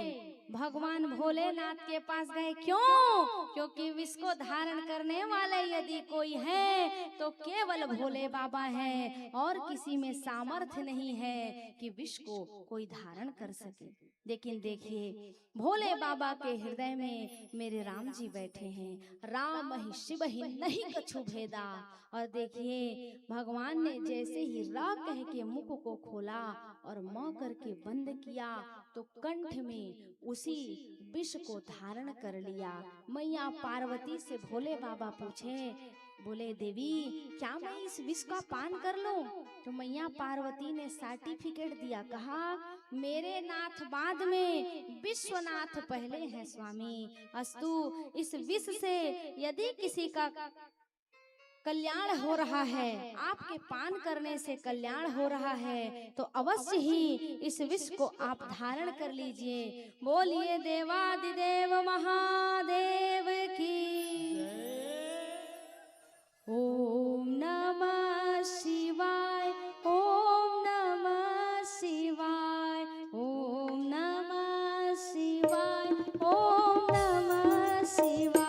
भगवान भोलेनाथ के पास गए। क्यों? क्योंकि विष को धारण करने वाले यदि कोई है तो केवल भोले बाबा है, और किसी में सामर्थ्य नहीं है कि विष को कोई धारण कर सके। लेकिन देखिए भोले बाबा के हृदय में मेरे राम जी बैठे हैं। राम ही शिव ही नहीं कछु भेदा। और देखिए भगवान ने जैसे ही रा कह के मुख को खोला और म करके बंद किया तो कंठ में उसी विष को धारण कर लिया। मैया पार्वती से भोले बाबा पूछे, बोले देवी क्या मैं इस विष का पान कर लूं? तो मैया पार्वती ने सर्टिफिकेट दिया, कहा मेरे नाथ बाद में विश्वनाथ पहले हैं स्वामी। अस्तु इस विष से यदि किसी का कल्याण हो रहा है, आपके पान करने से कल्याण हो रहा है, तो अवश्य ही इस विष को आप धारण कर लीजिए। बोलिए देवादिदेव महादेव की। ओम नमः शिवाय, ओम नमः शिवाय, ओम नमः शिवाय, ओम नमः शिवाय।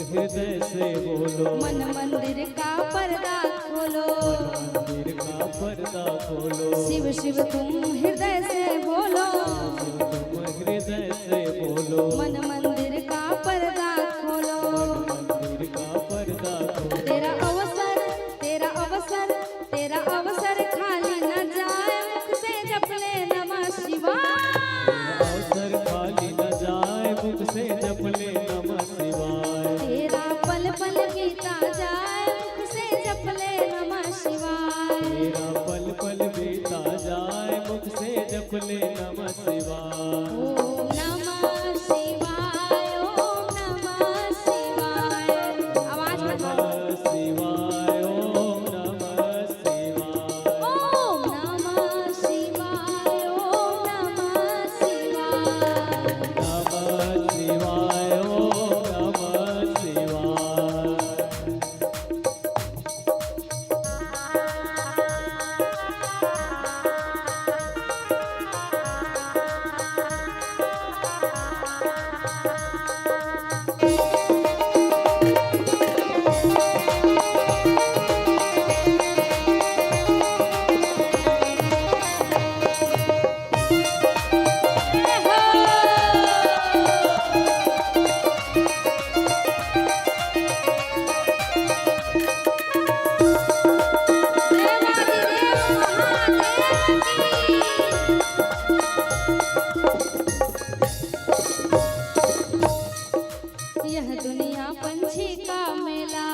हृदय से बोलो, मन मंदिर का पर्दा पर्दा खोलो। शिव शिव तुम हृदय से बोलो, तुम हृदय से बोलो। मन मंदिर का पर्दा खोलो, मंदिर का पर्दा खोलो। तेरा अवसर तेरा अवसर तेरा अवसर खाली न जाए, मुख से जप ले नमः शिवाय। अवसर खाली न जाए, मुख से जप ले नमः शिवाय। तेरा पल पल बीता जाए, मुख से जप ले नमः शिवाय। तेरा पल पल बीता जाए, मुख से जप ले नमः शिवाय। ओम नमः शिवाय, ओम नमः शिवाय। आवाज मत मारो। नमः शिवाय, ओम नमः शिवाय। ओम नमः शिवाय, ओम नमः शिवाय। नमः शिवाय, ओम नमः शिवाय। यह दुनिया पंछी का मेला,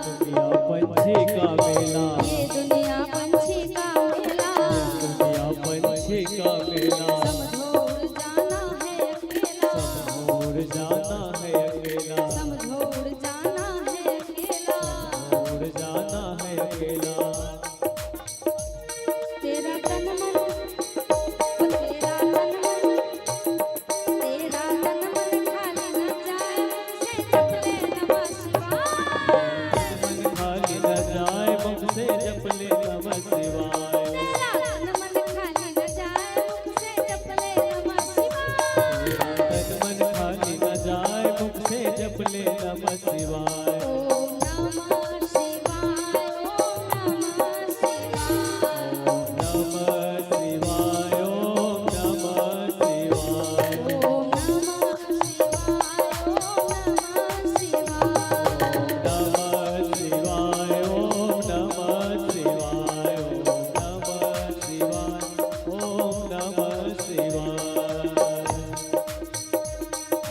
दुनिया पंछी का मेला। ये दुनिया पंछी का मेला। दुनिया पंछी का मेला। समझो उड़ जाना है अकेला, और जाना है अकेला। समझो उड़ जाना है अकेला। और जाना है अकेला। तेरा तन मन तेरा तन मन तेरा तन मन खाली न जाए, मुझसे जप ले नमः शिवाय। मन खाली न जाए, मुख से जप ले नमः शिवाय। तेरा तन मन खाली न जाए, मुझसे जप ले नमः शिवाय। तन मन खाली न जाए, मुख से जप ले नमः शिवाय। ओम नमः शिवाय, ओम नमः शिवाय। नमः शिवाय, ओम नमः शिवाय। ओम नमः शिवाय, ओम नमः शिवाय। नमः शिवाय, ओम नमः शिवाय। ओम नमः शिवाय, ओम नमः शिवाय।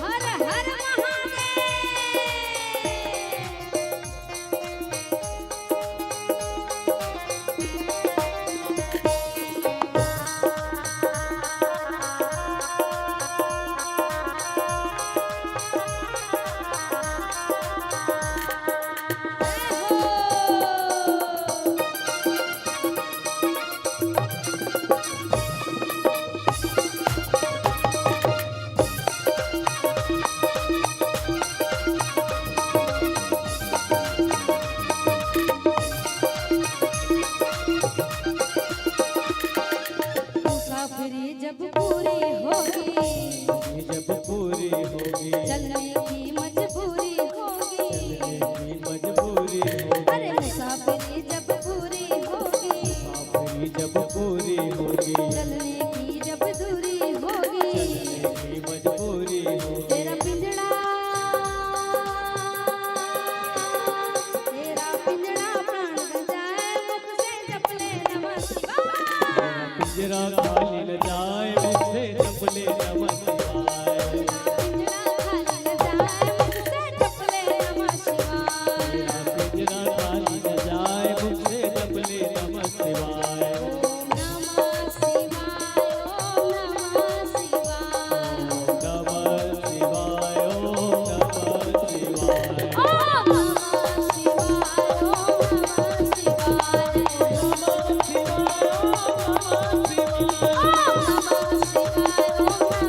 हर हर महादेव। मुसाफिरी जब पूरी होगी, जब पूरी होगी, चलने की मजबूरी होगी। चलने की मजबूरी होगी। अरे मुसाफिरी जब पूरी होगी, मुसाफिरी जब पूरी होगी, चलने की जब दूरी होगी। चलने की मजबूरी होगी। तेरा पिंजड़ा प्राण न जाए, मुख से जप ले नमः शिवाय। पिंजरा खाली न जाए, मुख से जप ले नमः शिवाय। पिंजड़ा खाली न जाए, मुख से जप ले नमः शिवाय। पिंजरा खाली न जाए, मुख से जप ले नमः शिवाय। ओम नमः शिवाय, ओम नमः शिवाय। नमः शिवाय, ओम नमः शिवाय। ओम नमः शिवाय, ओम नमः शिवाय। ओम नमः शिवाय, ओम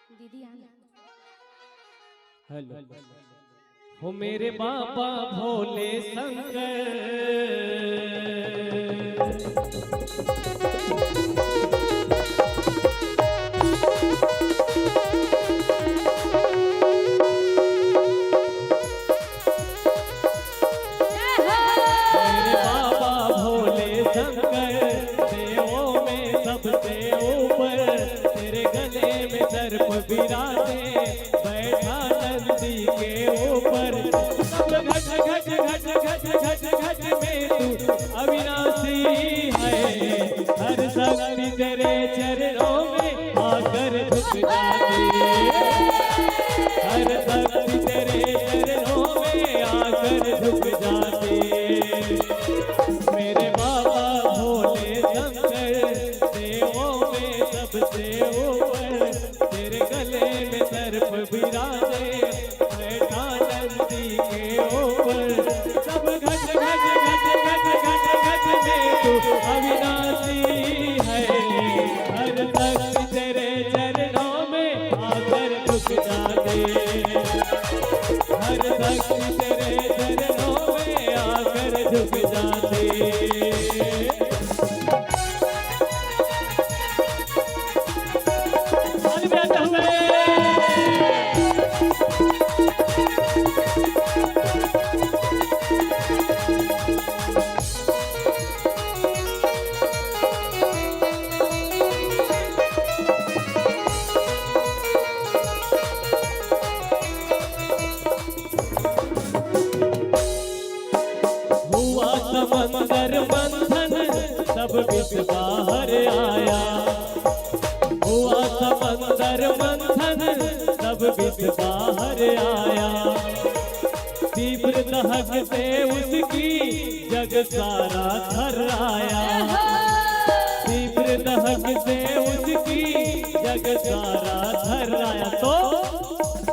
दीदी आना। हेलो हो मेरे बाबा भोले शंकर, मेरे बाबा भोले शंकर, देवों में सबसे ऊपर, तेरे गले में सर्प विराजे, बैठा नंदी के ऊपर। सब घट घट घट घट घट घट में तू अविनाशी है, हर शक्ति तेरे चरणों में आकर झुक जाती, हर शक्ति तेरे चरणों में आकर झुक जाती। मेरे बाबा भोले शंकर, देवों में सबसे ऊपर, तेरे गले में सर्प विराजे, बैठा नंदी के ऊपर। सब घट घट घट घट घट घट में तू अविनाशी है, हर शक्ति तेरे चरणों में आकर झुक जाते, हर शक्ति तेरे चरणों में आकर झुक जाते। ताली बजाते हुए हुआ समंदर मंथन, सब विष बाहर आया, हुआ समंदर मंथन, सब विष बाहर आया। तीव्र दहक से उसकी जग सारा थर्राया, तीव्र दहक से उसकी जग सारा थर्राया। तो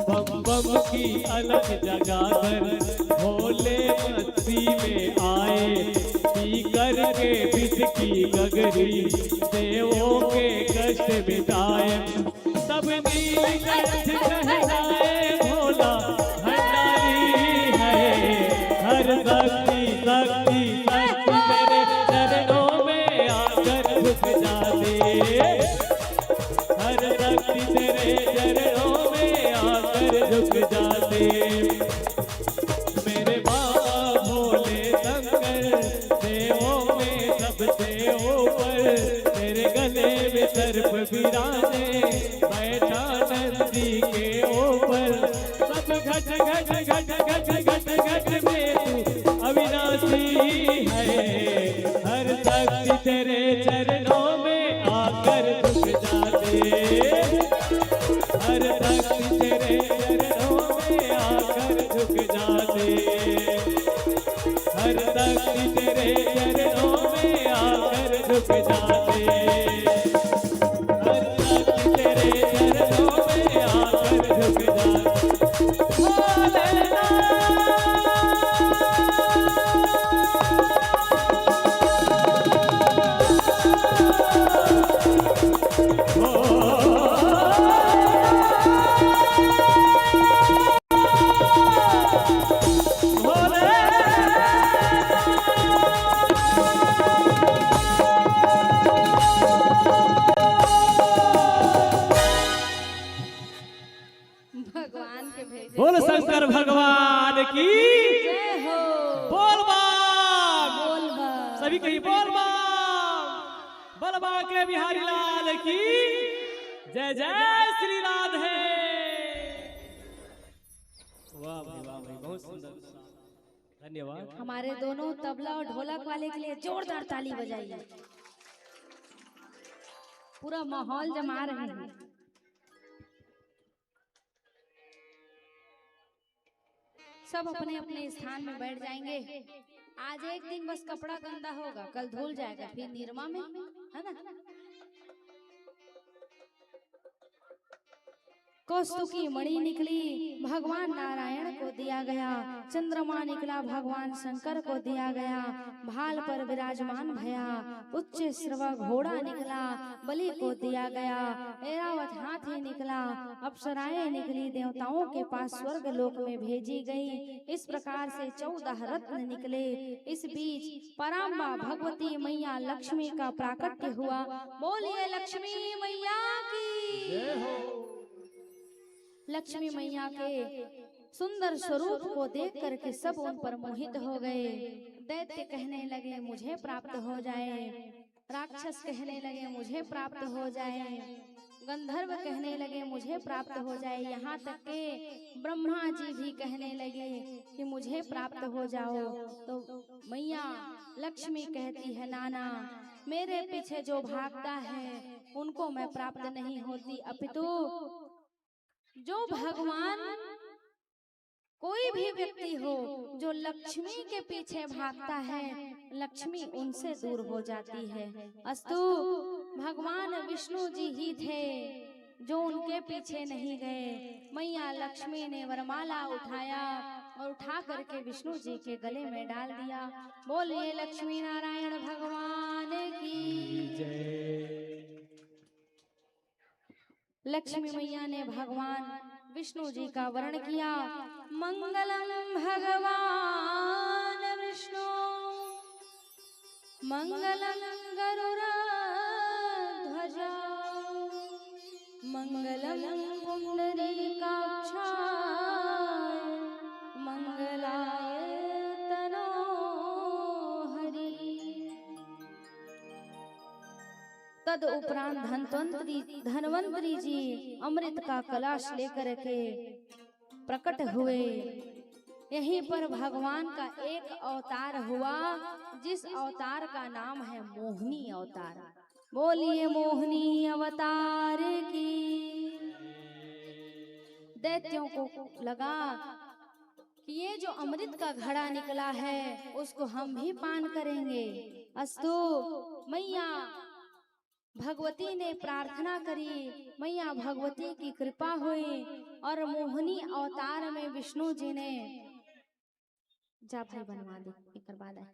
बम बम की अलग जगाकर भोले मस्ती में आए, पी करके विष की गगरी, देवों के कष्ट मिटाए। सब नीलकंठ कहलाए भोला भंडारी है, हर शक्ति शक्ति शक्ति तेरे चरणों में आकर झुक जाते, हर शक्ति तेरे चरणों में आकर झुक जाते। मेरे बाबा भोले शंकर, देवों में सबसे ऊपर, तेरे गले में सर्प विराजे, बैठा नंदी के ऊपर। सब घट घट घट घट घट घट में तू अविनाशी है, हर शक्ति तेरे चरणों में आकर झुक जाते, हर शक्ति तेरे चरणों में आकर झुक जाते, हर शक्ति तेरे चरणों में आकर झुक जाते, हर शक्ति तेरे चरणों में आकर झुक जाते। भगवान के भेजे बोल शंकर भगवान की जय हो। बोल बम, बोल बम। सभी कही बोल बम, बलबा के बिहारी लाल की जय जय श्री राधे। वाह भाई वाह भाई, बहुत सुंदर, धन्यवाद। हमारे दोनों तबला और ढोलक वाले के लिए जोरदार ताली बजाइए। पूरा माहौल जमा रहे हैं। सब अपने अपने स्थान में बैठ जाएंगे। आज एक दिन बस कपड़ा गंदा होगा, कल धुल जाएगा, फिर निरमा में, है ना। कौस्तुकी मणि निकली, भगवान नारायण को दिया गया। चंद्रमा निकला, भगवान शंकर को दिया गया। भाल पर विराजमान भया। उच्च श्रवा घोड़ा निकला, बलि को दिया गया। ऐरावत हाथी निकला, अप्सराएं निकली, देवताओं के पास स्वर्ग लोक में भेजी गई। इस प्रकार से 14 रत्न निकले। इस बीच पराम्बा भगवती मैया लक्ष्मी का प्राकट्य हुआ। बोलिए लक्ष्मी मैया की। लक्ष्मी मैया के सुंदर स्वरूप को देख करके सब उन पर मोहित हो गए। दैत्य कहने लगे मुझे प्राप्त हो जाए, राक्षस कहने लगे मुझे प्राप्त हो जाए, गंधर्व कहने लगे मुझे प्राप्त हो जाए, यहाँ तक के ब्रह्मा जी भी कहने लगे कि मुझे प्राप्त हो जाओ। तो मैया लक्ष्मी कहती है नाना, मेरे पीछे जो भागता है उनको मैं प्राप्त नहीं होती, अपितु जो भगवान कोई भी व्यक्ति हो जो लक्ष्मी के पीछे भागता है, लक्ष्मी उनसे दूर हो जाती है। अस्तु भगवान विष्णु जी ही थे जो उनके पीछे नहीं गए। मैया लक्ष्मी ने वरमाला उठाया और उठा करके विष्णु जी के गले में डाल दिया। बोलिए लक्ष्मी नारायण भगवान की जय। लक्ष्मी मैया ने भगवान विष्णु जी का वर्ण किया। मंगलम भगवान विष्णु, मंगलम गरुड़ध्वज, मंगलम पुंडरीकाक्षाय, मंगलाय तनोहरि। तद उपरांत धनवंतरी जी अमृत का कलश लेकर के प्रकट हुए। यहीं पर भगवान का एक अवतार हुआ जिस अवतार का नाम है मोहिनी अवतार। बोलिए मोहिनी अवतार की। दैत्यों को लगा कि ये जो अमृत का घड़ा निकला है उसको हम भी पान करेंगे। अस्तु मैया भगवती ने प्रार्थना करी, मैया भगवती की कृपा हुई और मोहिनी अवतार में विष्णु जी ने जा भाई बनवा दे एक बाद है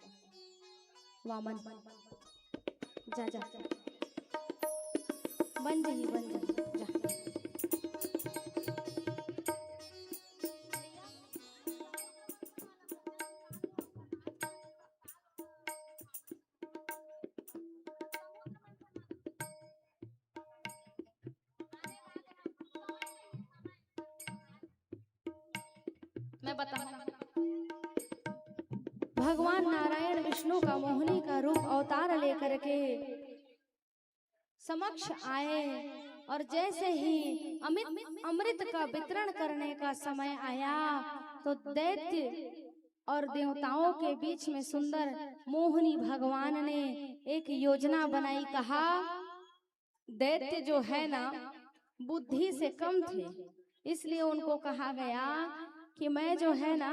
वामन जा जा बन जा जा। मैं बताऊं, भगवान नारायण विष्णु का मोहिनी का रूप अवतार लेकर के समक्ष आए और जैसे ही अमृत का वितरण करने का समय आया तो दैत्य और देवताओं के बीच में सुंदर मोहिनी भगवान ने एक योजना बनाई। कहा दैत्य जो है ना बुद्धि से कम थे, इसलिए उनको कहा गया कि मैं जो है ना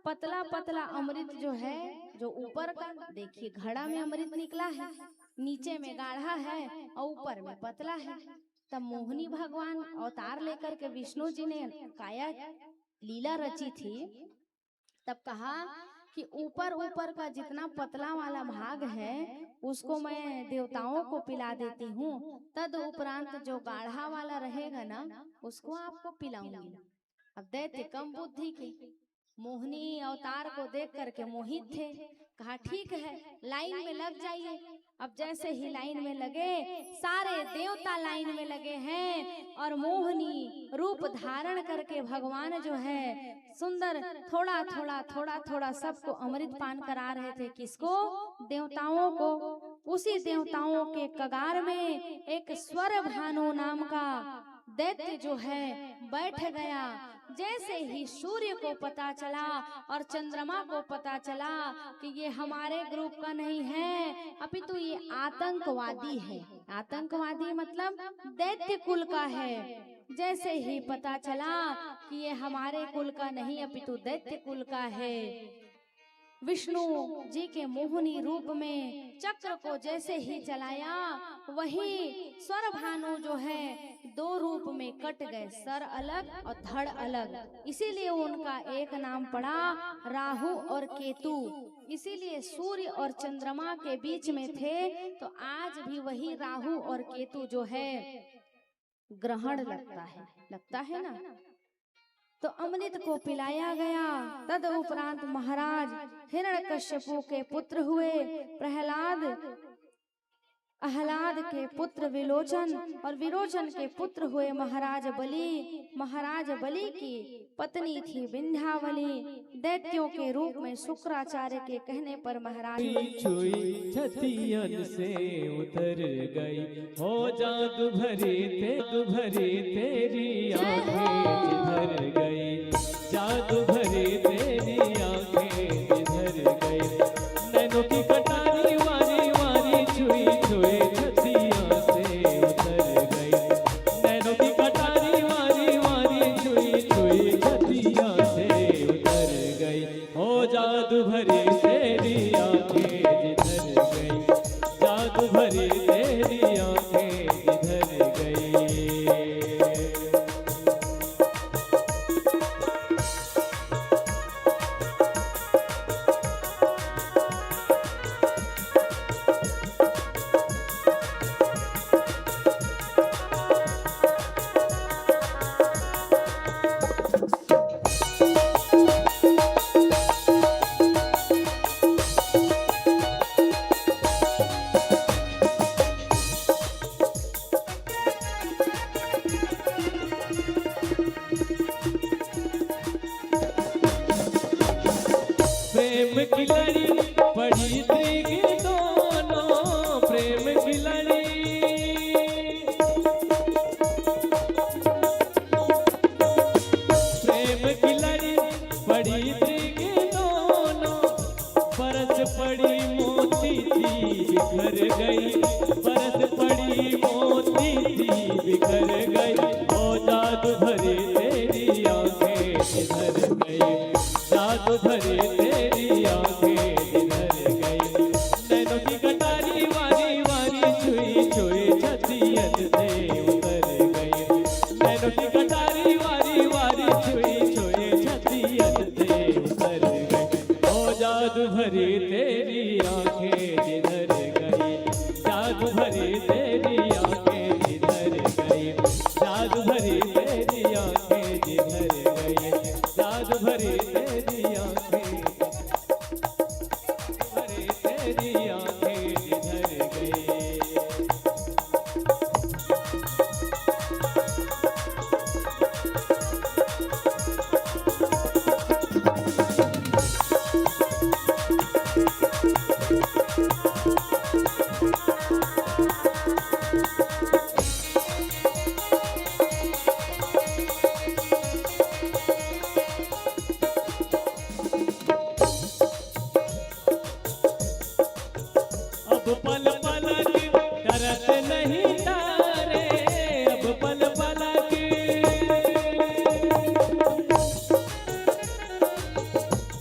पतला पतला अमृत जो है जो ऊपर का देखिए घड़ा में अमृत निकला है, नीचे में गाढ़ा है और ऊपर में पतला है। तब मोहिनी भगवान अवतार लेकर के विष्णु जी ने काया लीला रची थी। तब कहा कि ऊपर ऊपर का जितना पतला वाला भाग है उसको मैं देवताओं को पिला देती हूँ, तद उपरांत जो गाढ़ा वाला रहेगा ना उसको आपको पिलाऊंगी। अब दैत्य कम बुद्धि के मोहिनी अवतार को देख करके मोहित थे। कहा ठीक है लाइन में लग जाइए। अब जैसे ही लाइन में लगे सारे देवता लाइन में लगे हैं और मोहिनी रूप धारण करके भगवान जो है सुंदर थोड़ा थोड़ा थोड़ा थोड़ा सबको अमृत पान करा रहे थे। किसको? देवताओं को। उसी देवताओं के कगार में एक स्वर भानु नाम का दैत्य जो है बैठ गया। जैसे ही सूर्य को पता चला और चंद्रमा को पता चला कि ये हमारे ग्रुप का नहीं है अपितु ये आतंकवादी है, आतंकवादी मतलब दैत्य कुल का है, जैसे ही पता चला कि ये हमारे कुल का नहीं अपितु दैत्य कुल का है, विष्णु जी के मोहिनी रूप में चक्र को जैसे ही चलाया, वही स्वर भानु जो है दो रूप में कट गए, सर अलग और धड़ अलग। इसीलिए उनका एक नाम पड़ा राहु और केतु। इसीलिए सूर्य और चंद्रमा के बीच में थे, तो आज भी वही राहु और केतु जो है ग्रहण लगता है ना। तो अमृत को पिलाया गया। तद उपरांत महाराज हिरण्यकश्यपु के पुत्र हुए प्रहलाद, आह्लाद के पुत्र विलोचन, और विरोचन के पुत्र हुए महाराज बलि। महाराज बलि की पत्नी थी विंध्यावली। दैत्यों के रूप में शुक्राचार्य के कहने पर महाराज छुई छतियन से उतर गई, हो जादू भरी तेरी आंखें जिधर गई, जादू भरी तेरी आंखें जिधर गई। नैनों की कटारी वारी वारी छुई छुई छतियन से उतर गई, नैनों की कटारी वारी वारी छुई छुई छतियन से उतर गई, हो जादू भरी तेरी आंखें जिधर गई, जादू भरी तेरी आंखें जिधर गई। प्रेम की लड़ी पड़ी त्रिग दोनों, प्रेम की लड़ी, प्रेम की लड़ी पड़ी त्रिग दोनों, बरस पड़ी मोती थी बिखर गई, बरस पड़ी मोती थी बिखर गई, ओ जादू भरी तेरी आंखें जिधर गई, जादू भरी तेरी आंखें जिधर गई। नैनों की कटारी वारी वारी छुई छुई छतियन से उतर गई, नैनों की कटारी वारी वारी छुई छुई छतियन से उतर गई, ओ जादू भरी तेरी आंखें जिधर गई, जादू भरी तेरी आंखें जिधर गई, जादू भरी तेरी आंखें जिधर गई, जादू भरी तेरी आंखें, भरी तेरी आंखें जिधर गई। अब पल पलक करत नहीं तारे, अब पल पलक,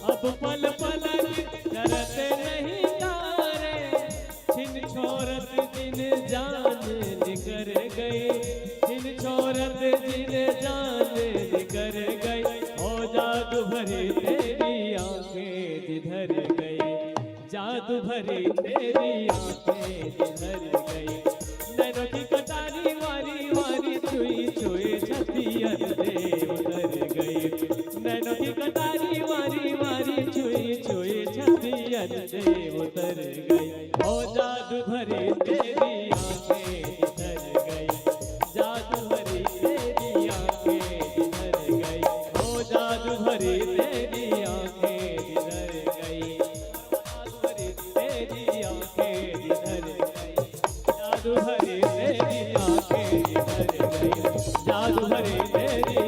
अब पल पलक करत नहीं तारे, छिन छोरत दिन जान निकर गई, छिन छोरत दिन जान निकर गई, ओ जादू भरी तेरी आंखें जिधर गई, जादू भरी तेरी आंखें जिधर गई। नैनों की कटारी वारी वारी छुई छुई छतियन से उतर गई, नैनों की कटारी वारी वारी छुई छुई छतियन से उतर गई, ओ जादू भरी तेरी आंखें जिधर गई, जादू भरी तेरी आंखें जिधर गई, ओ जादू भरी तेरी आंखें जिधर गई, जादू भरी तेरी आंखें जिधर गई, जादू भरी तेरी आंखें जिधर गई, जादू भरी तेरी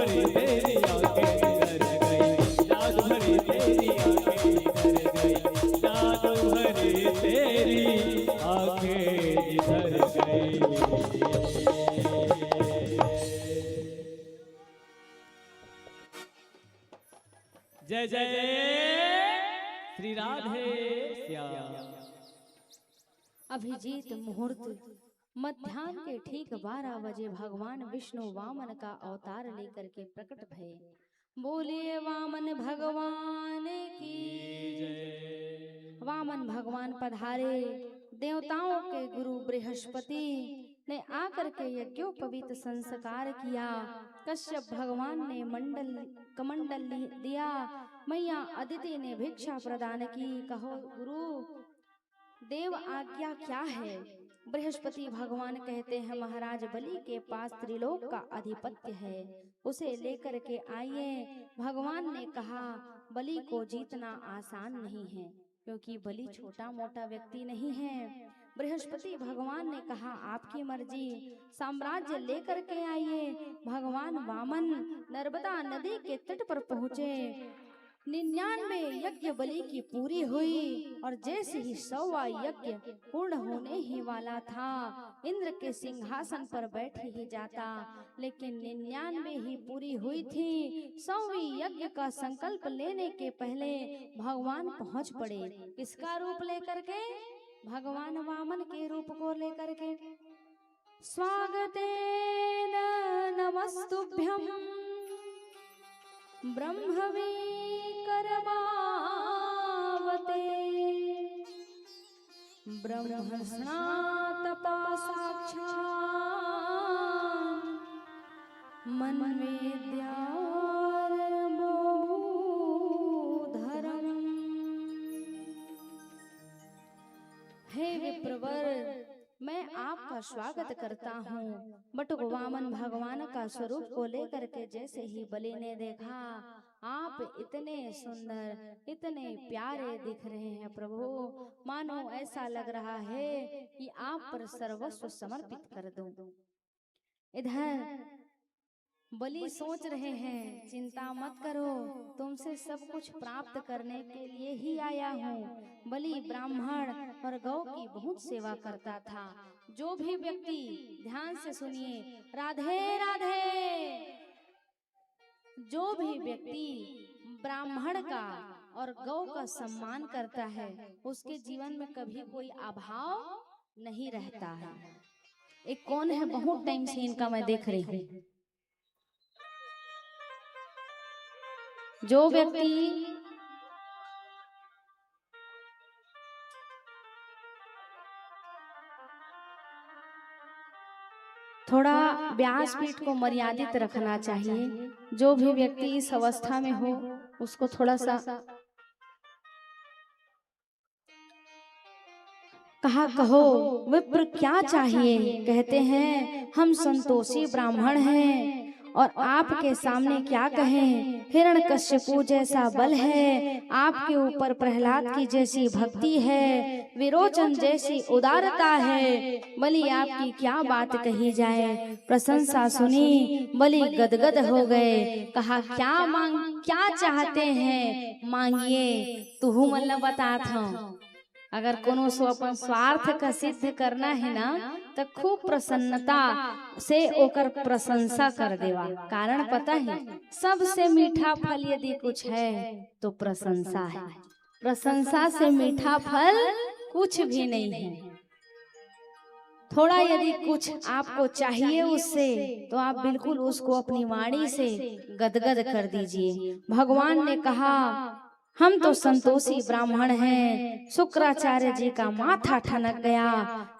भरी तेरी आंखें निधर गई, जादू भरी तेरी आंखें निधर गई, जादू भरी तेरी आंखें निधर गई। जय जय श्री राधे श्याम। अभिजीत मुहूर्त मध्याह्न के ठीक 12 बजे भगवान विष्णु वामन का अवतार लेकर के प्रकट भये। बोलिए वामन भगवान की जय। वामन भगवान पधारे। देवताओं के गुरु बृहस्पति ने आकर के यज्ञोपवीत संस्कार किया। कश्यप भगवान ने कमंडल दिया। मैया अदिति ने भिक्षा प्रदान की। कहो गुरु देव आज्ञा क्या है? बृहस्पति भगवान कहते हैं महाराज बलि के पास त्रिलोक का अधिपत्य है, उसे लेकर के आइए। भगवान ने कहा बलि को जीतना आसान नहीं है, क्योंकि बलि छोटा मोटा व्यक्ति नहीं है। बृहस्पति भगवान ने कहा आपकी मर्जी, साम्राज्य लेकर के आइए। भगवान वामन नर्मदा नदी के तट पर पहुँचे। 99 यज्ञ बलि की पूरी हुई और जैसे ही 100वां यज्ञ पूर्ण होने ही वाला था, इंद्र के सिंहासन पर बैठ ही जाता, लेकिन 99 ही पूरी हुई थी। 100वीं यज्ञ का संकल्प लेने के पहले भगवान पहुंच पड़े। किसका रूप लेकर के? भगवान वामन के रूप को लेकर के। स्वागतेन नमस्तुभ्यं ब्रह्मवे करमावते ब्रह्मस्नातपा साक्षात् मन्वेद्यार्बोधरम्। हे विप्रवर, मैं आपका स्वागत करता हूँ। बटुक वामन भगवान का स्वरूप को लेकर के जैसे ही बलि ने देखा, आप इतने सुंदर इतने प्यारे दिख रहे हैं प्रभु, मानो ऐसा लग रहा है कि आप पर सर्वस्व समर्पित कर दूं। इधर बलि सोच रहे हैं चिंता मत करो, तुमसे सब कुछ प्राप्त करने के लिए ही आया हूँ। बलि ब्राह्मण और गौ की बहुत सेवा करता था। जो भी व्यक्ति, ध्यान से सुनिए, राधे राधे, जो भी व्यक्ति ब्राह्मण का और गौ का सम्मान करता है, उसके जीवन में कभी कोई अभाव नहीं रहता है। एक कौन है, बहुत टाइम से इनका मैं देख रही हूँ। जो व्यक्ति थोड़ा व्यासपीठ को मर्यादित रखना चाहिए। जो भी व्यक्ति इस अवस्था में हो उसको थोड़ा सा कहा कहो विप्र क्या चाहिए? कहते हैं हम संतोषी ब्राह्मण हैं और आपके सामने क्या कहें। हिरण्यकश्यपु जैसा बल है, आपके ऊपर प्रहलाद की जैसी भक्ति है, विरोचन जैसी उदारता है। बलि आपकी क्या बात कही जाए। प्रशंसा सुनी, बलि गदगद हो गए। कहा क्या चाहते हैं, मांगिए। तू मतलब बता था, अगर कोनो सो अपन स्वार्थ का सिद्ध करना है ना, तो खूब प्रसन्नता से ओकर प्रशंसा कर देवा। कारण पता है, सबसे मीठा फल यदि कुछ है तो प्रशंसा है। प्रशंसा से मीठा फल कुछ भी नहीं है। थोड़ा यदि कुछ आपको चाहिए उससे, तो आप बिल्कुल उसको अपनी वाणी से गदगद कर दीजिए। भगवान ने कहा हम तो संतोषी ब्राह्मण हैं। शुक्राचार्य जी का माथा ठनक गया।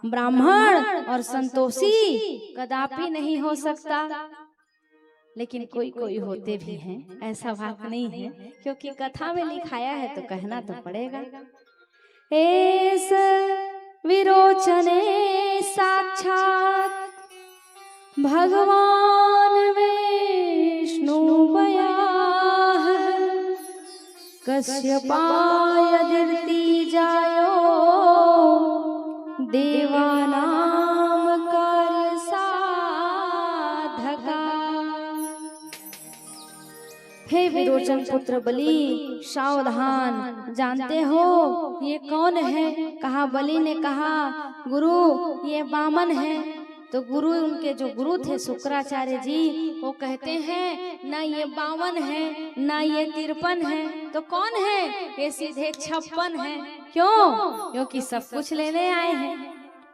ब्राह्मण और संतोषी कदापि नहीं हो सकता, लेकिन कोई कोई होते भी हैं, ऐसा बात नहीं है, क्योंकि कथा में लिखाया है तो कहना तो पड़ेगा। एस विरोचने साक्षात भगवान विष्णु बया कश्यपाय दीर्ति जायो देवानाम कार्य साधका। हे विरोचन पुत्र बलि सावधान, जानते हो ये कौन है? कहा बलि ने कहा गुरु ये वामन है। तो गुरु उनके जो गुरु थे शुक्राचार्य जी, वो कहते हैं ना ये 52 है ना ये 53 है, तो कौन है? ये सीधे 56 है। क्यों? क्योंकि सब कुछ लेने आए हैं।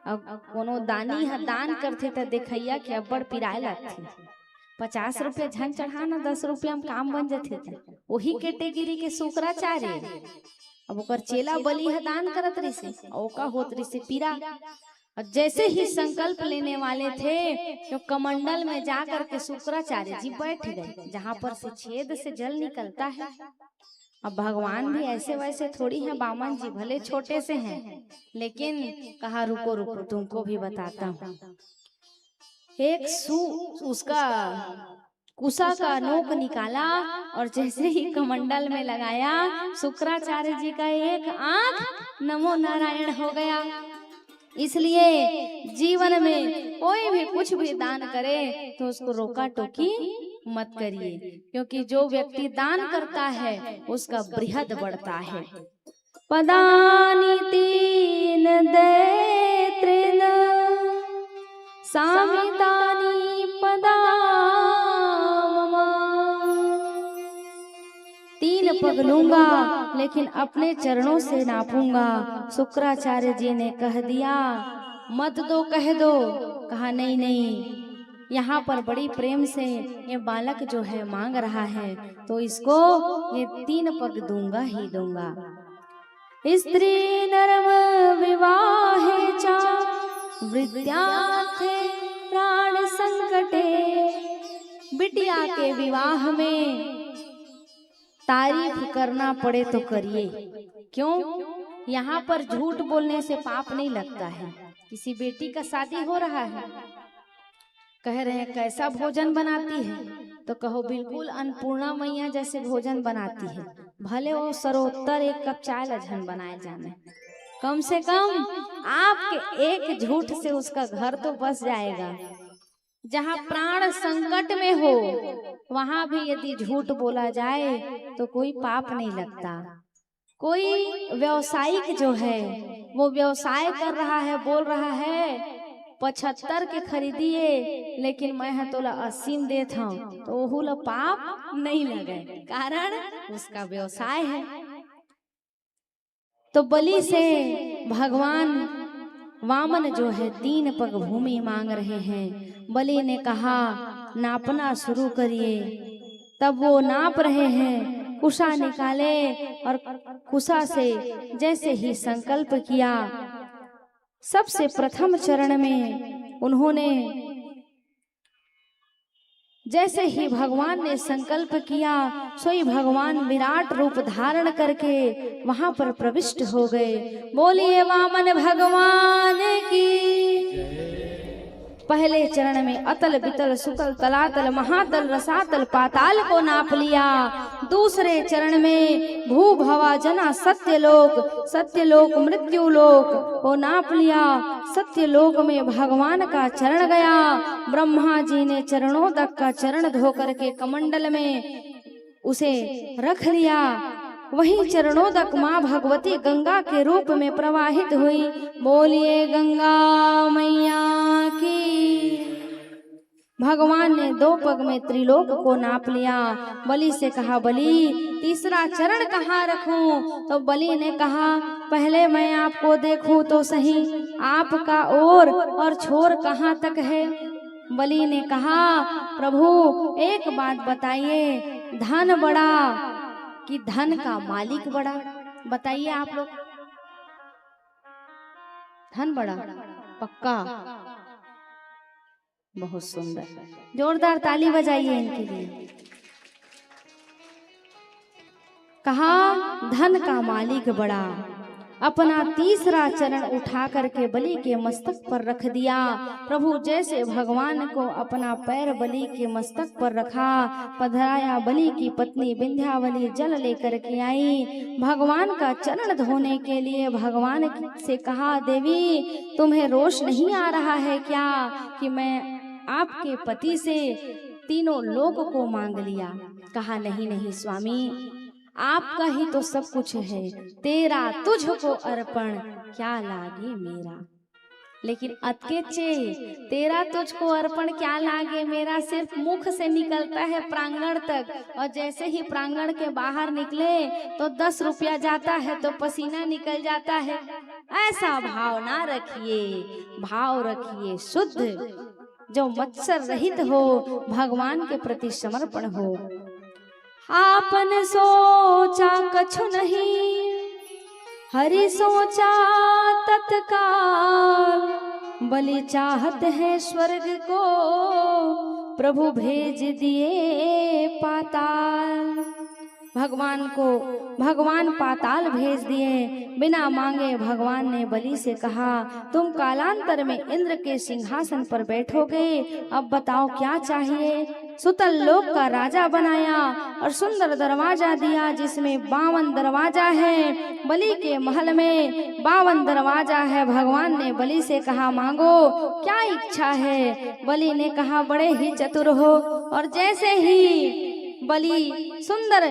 अब कोनो दानी दान करते तो देखैया कि अब्बड़ पिराए लगती, 50 रुपया झन चढ़ाना 10 रुपया में काम बन जाते थे। वही कैटेगरी के शुक्राचार्य अब ओकर चेला बलि दान करत रही से, ओका होत रही से पीरा। और जैसे ही संकल्प लेने वाले थे तो कमंडल में जाकर के शुक्राचार्य जी बैठ गए, जहाँ पर से छेद से जल निकलता है। अब भगवान भी ऐसे वैसे थोड़ी हैं, वामन जी भले छोटे से हैं, लेकिन कहा रुको रुको तुमको भी बताता हूँ। एक उसका कुसा का नोक निकाला और जैसे ही कमंडल में लगाया, शुक्राचार्य जी का एक आंख नमो नारायण हो गया। इसलिए जीवन में कोई भी कुछ भी दान करे तो उसको रोका टोकी मत करिए, क्योंकि जो व्यक्ति दान करता है उसका बृहद बढ़ता है। पदानि तीन दे तृण सामितानि पदा मम। 3 पग लूंगा लेकिन अपने चरणों से नापूंगा। शुक्राचार्य जी ने कह दिया मत दो, कह दो। कहा नहीं नहीं, यहाँ पर बड़ी प्रेम से ये बालक जो है मांग रहा है तो इसको ये 3 पग दूंगा ही दूंगा। स्त्री नरम विवाहे चा वृद्धार्थे प्राण संकटे। बिटिया के विवाह में तारीफ करना पड़े तो करिए। क्यों? यहाँ पर झूठ बोलने से पाप नहीं लगता है। किसी बेटी का शादी हो रहा है, कह रहे हैं कैसा भोजन बनाती है, तो कहो बिल्कुल अन्नपूर्णा मैया जैसे भोजन बनाती है। भले वो सरोत्तर 1 कप चाय लझन बनाए जाने, कम से कम आपके एक झूठ से उसका घर तो बस जाएगा। जहाँ प्राण संकट में हो वहां भी यदि झूठ बोला जाए तो कोई पाप नहीं लगता। कोई व्यवसायिक जो है वो व्यवसाय कर रहा है, बोल रहा है 75 के खरीदिए लेकिन मैं तोला 80 में देता हूँ, तो ओहुला पाप नहीं लगे, कारण उसका व्यवसाय है। तो बलि से भगवान वामन जो है 3 पग भूमि मांग रहे हैं। बलि ने कहा नापना शुरू करिए। तब वो नाप रहे हैं, कुशा निकाले और कुशा से जैसे ही संकल्प किया, सबसे प्रथम चरण में उन्होंने जैसे ही भगवान ने संकल्प किया, सोई भगवान विराट रूप धारण करके वहां पर प्रविष्ट हो गए। बोलिए वामन भगवान की। पहले चरण में अतल बितल सुतल तलातल महातल रसातल पाताल को नाप लिया। दूसरे चरण में भू भवा जना सत्यलोक मृत्युलोक को नाप लिया। सत्यलोक में भगवान का चरण गया। ब्रह्मा जी ने चरणोदक का चरण धो करके कमंडल में उसे रख लिया। वही चरणोदक माँ भगवती गंगा के रूप में प्रवाहित हुई। बोलिए गंगा मैया की। भगवान ने 2 पग में त्रिलोक को नाप लिया। बलि से कहा बलि तीसरा चरण कहाँ रखूं? तो बलि ने कहा पहले मैं आपको देखूं तो सही, आपका और छोर कहाँ तक है? बलि ने कहा प्रभु एक बात बताइए, धन बड़ा कि धन का मालिक बड़ा? बताइए आप लोग, धन बड़ा? पक्का? बहुत सुंदर, जोरदार ताली बजाइए इनके लिए। कहा धन का मालिक बड़ा। अपना तीसरा चरण उठा करके बलि के मस्तक पर रख दिया। प्रभु जैसे भगवान को अपना पैर बलि के मस्तक पर रखा, पधराया। बलि की पत्नी विंध्यावली जल लेकर के आई। भगवान का चरण धोने के लिए भगवान से कहा देवी तुम्हें रोष नहीं आ रहा है क्या कि मैं आपके पति से तीनों लोक को मांग लिया। कहा नहीं नहीं स्वामी, आपका ही तो सब कुछ है, तेरा तुझको अर्पण क्या लागे मेरा। लेकिन अतकेचे, तेरा तुझको अर्पण क्या लागे मेरा सिर्फ मुख से निकलता है प्रांगण तक, और जैसे ही प्रांगण के बाहर निकले तो 10 रुपया जाता है तो पसीना निकल जाता है। ऐसा भाव ना रखिए, भाव रखिए शुद्ध, जो मत्सर रहित हो, भगवान के प्रति समर्पण हो। आपन सोचा कछु नहीं, हरि सोचा तत्काल, बलि चाहत है स्वर्ग को, प्रभु भेज दिए पाताल। भगवान पाताल भेज दिए। बिना मांगे भगवान ने बलि से कहा, तुम कालांतर में इंद्र के सिंहासन पर बैठोगे, अब बताओ क्या चाहिए। सुतल लोक का राजा बनाया और सुंदर दरवाजा दिया जिसमें 52 दरवाजा है। बलि के महल में 52 दरवाजा है। भगवान ने बलि से कहा, मांगो क्या इच्छा है। बलि ने कहा, बड़े ही चतुर हो। और जैसे ही बलि सुंदर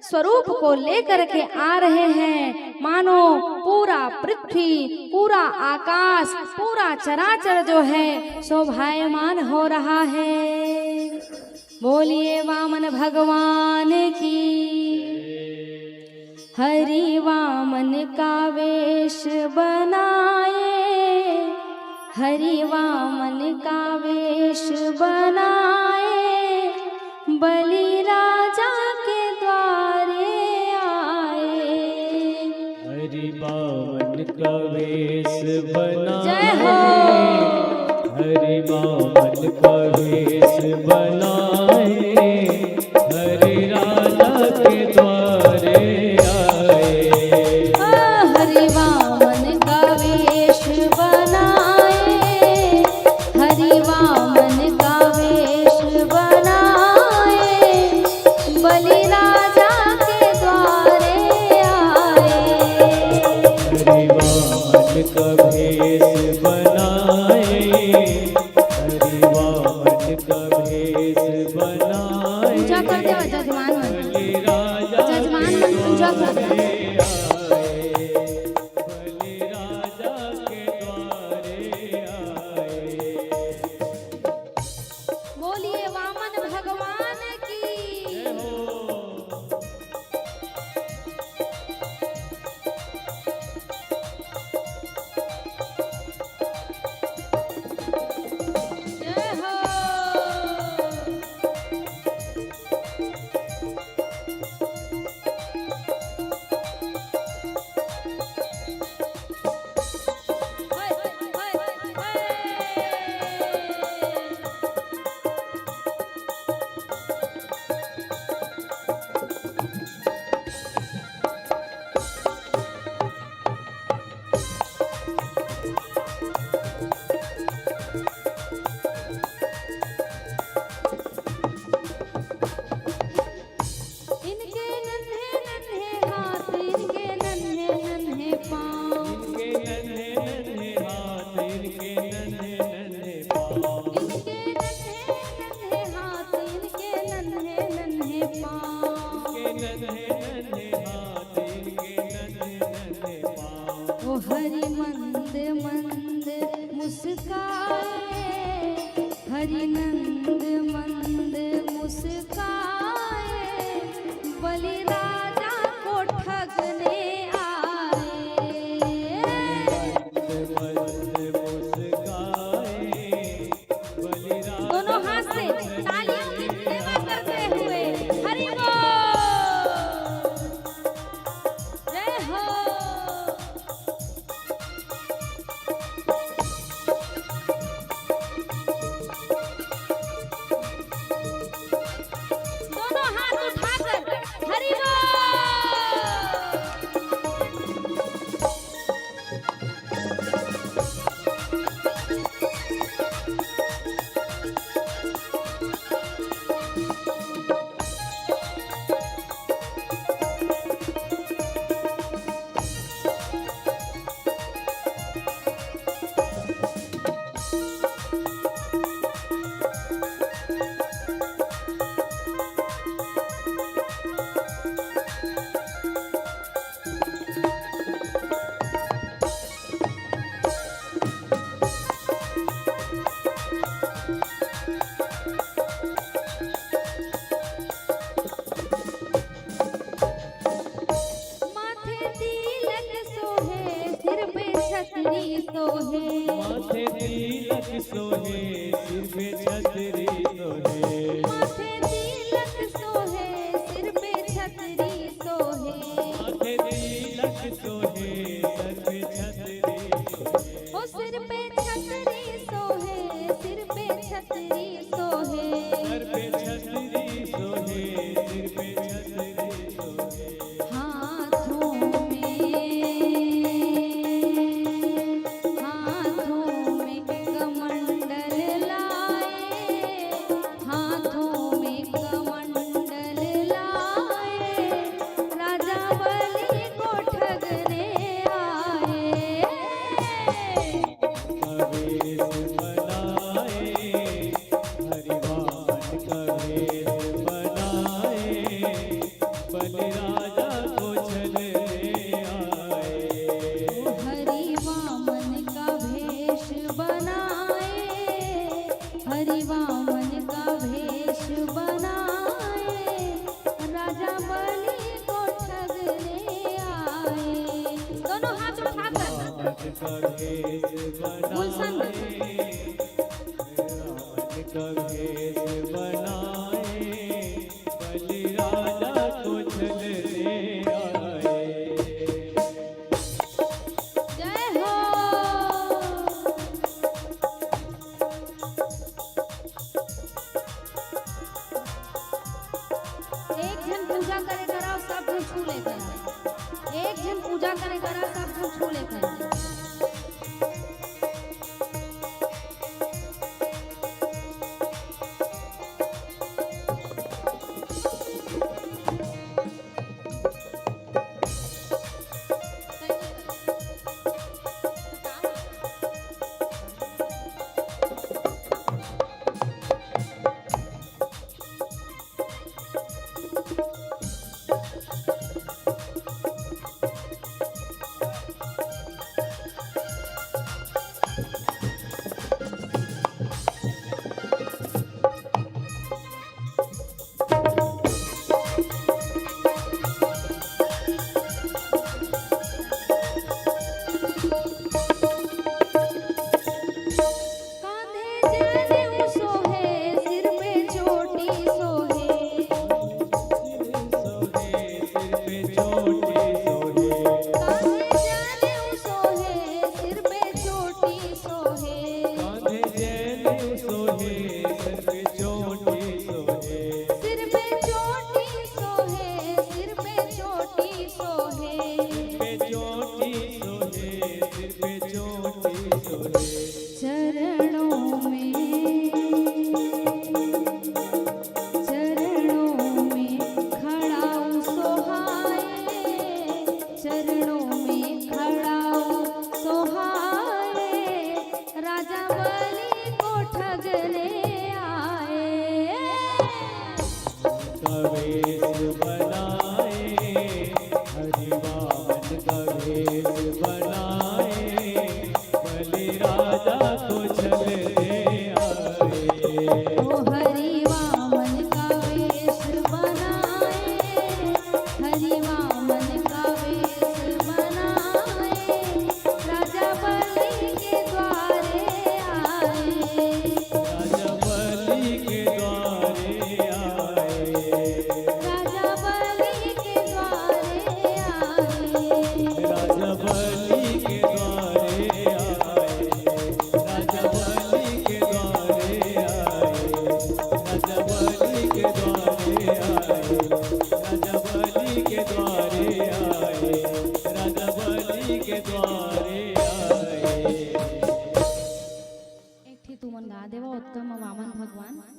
स्वरूप को लेकर के आ रहे हैं, मानो पूरा पृथ्वी, पूरा आकाश, पूरा चराचर जो है शोभायमान हो रहा है। बोलिए वामन भगवान की। हरि वामन का वेश बनाए, हरि वामन का वेश बनाए, बलि राजा के द्वारे आए। हरि वामन का वेश बनाए, जय हो। हरि वामन का वेश बनाए, हरि राजा के द्वारे आए। हरि वामन का वेश बनाए, हरि वामन का वेश बनाए, बलि राजा के द्वारे आए। हरि वामन का वेश बनाए, हरि वामन का वेश बनाए, पूजा कर दे जजमान मन, बलि राजा जजमान मन पूजा कर दे। बलि राजा के द्वारे आए। बोलिए वामन भगवान की। जय हो। इनके नन्हे नन्हे हाथ, इनके नन्हे नन्हे पाँव, इनके नन्हे नन्हे हाथ, इनके नन्हे नन्हे पाँव, इनके नन्हे नन्हे हाथ, इनके नन्हे नन्हे पाँव। इनके नन्हे नन्हे हाथ, इनके नन्हे नन्हे पाँव। ओ हरि मंद मंद मुस्काए, हरि नंद मंद मुस्काए, बलि राजा को ठगने आए। मंद मुस्काए, बलि राजा दोनों हाथ से तालियों की सेवा करते हुए हरि बोल। सोहे सिर पे छतरी सोहे माथे तिलक सोहे सिर पे छतरी सोहे माथे तिलक सोहे सर पे छतरी ओ सिर पे छतरी सोहे सिर पे छतरी सोहे सर पे छतरी सोहे सिर पे छतरी सोहे हाथों में कमंडल लाए हाथों में कमंडल लाए राजा बलि को ठगने आए कवेश बनाए हरिवान कवेश बनाए बलि राजा को छलने आए हरि वामन का भेष बनाए हरि वामन का भेष बनाए राजा बलि को ठगने आए दोनों हाथ उठाकर कवेश गुलशन बनाए रावण कवेश बनाए बलि राजा को छलने आए जय हो एक जन पूजा करे करा सब जन छू ले करा एक जन पूजा करे करा सब जन छू ले करा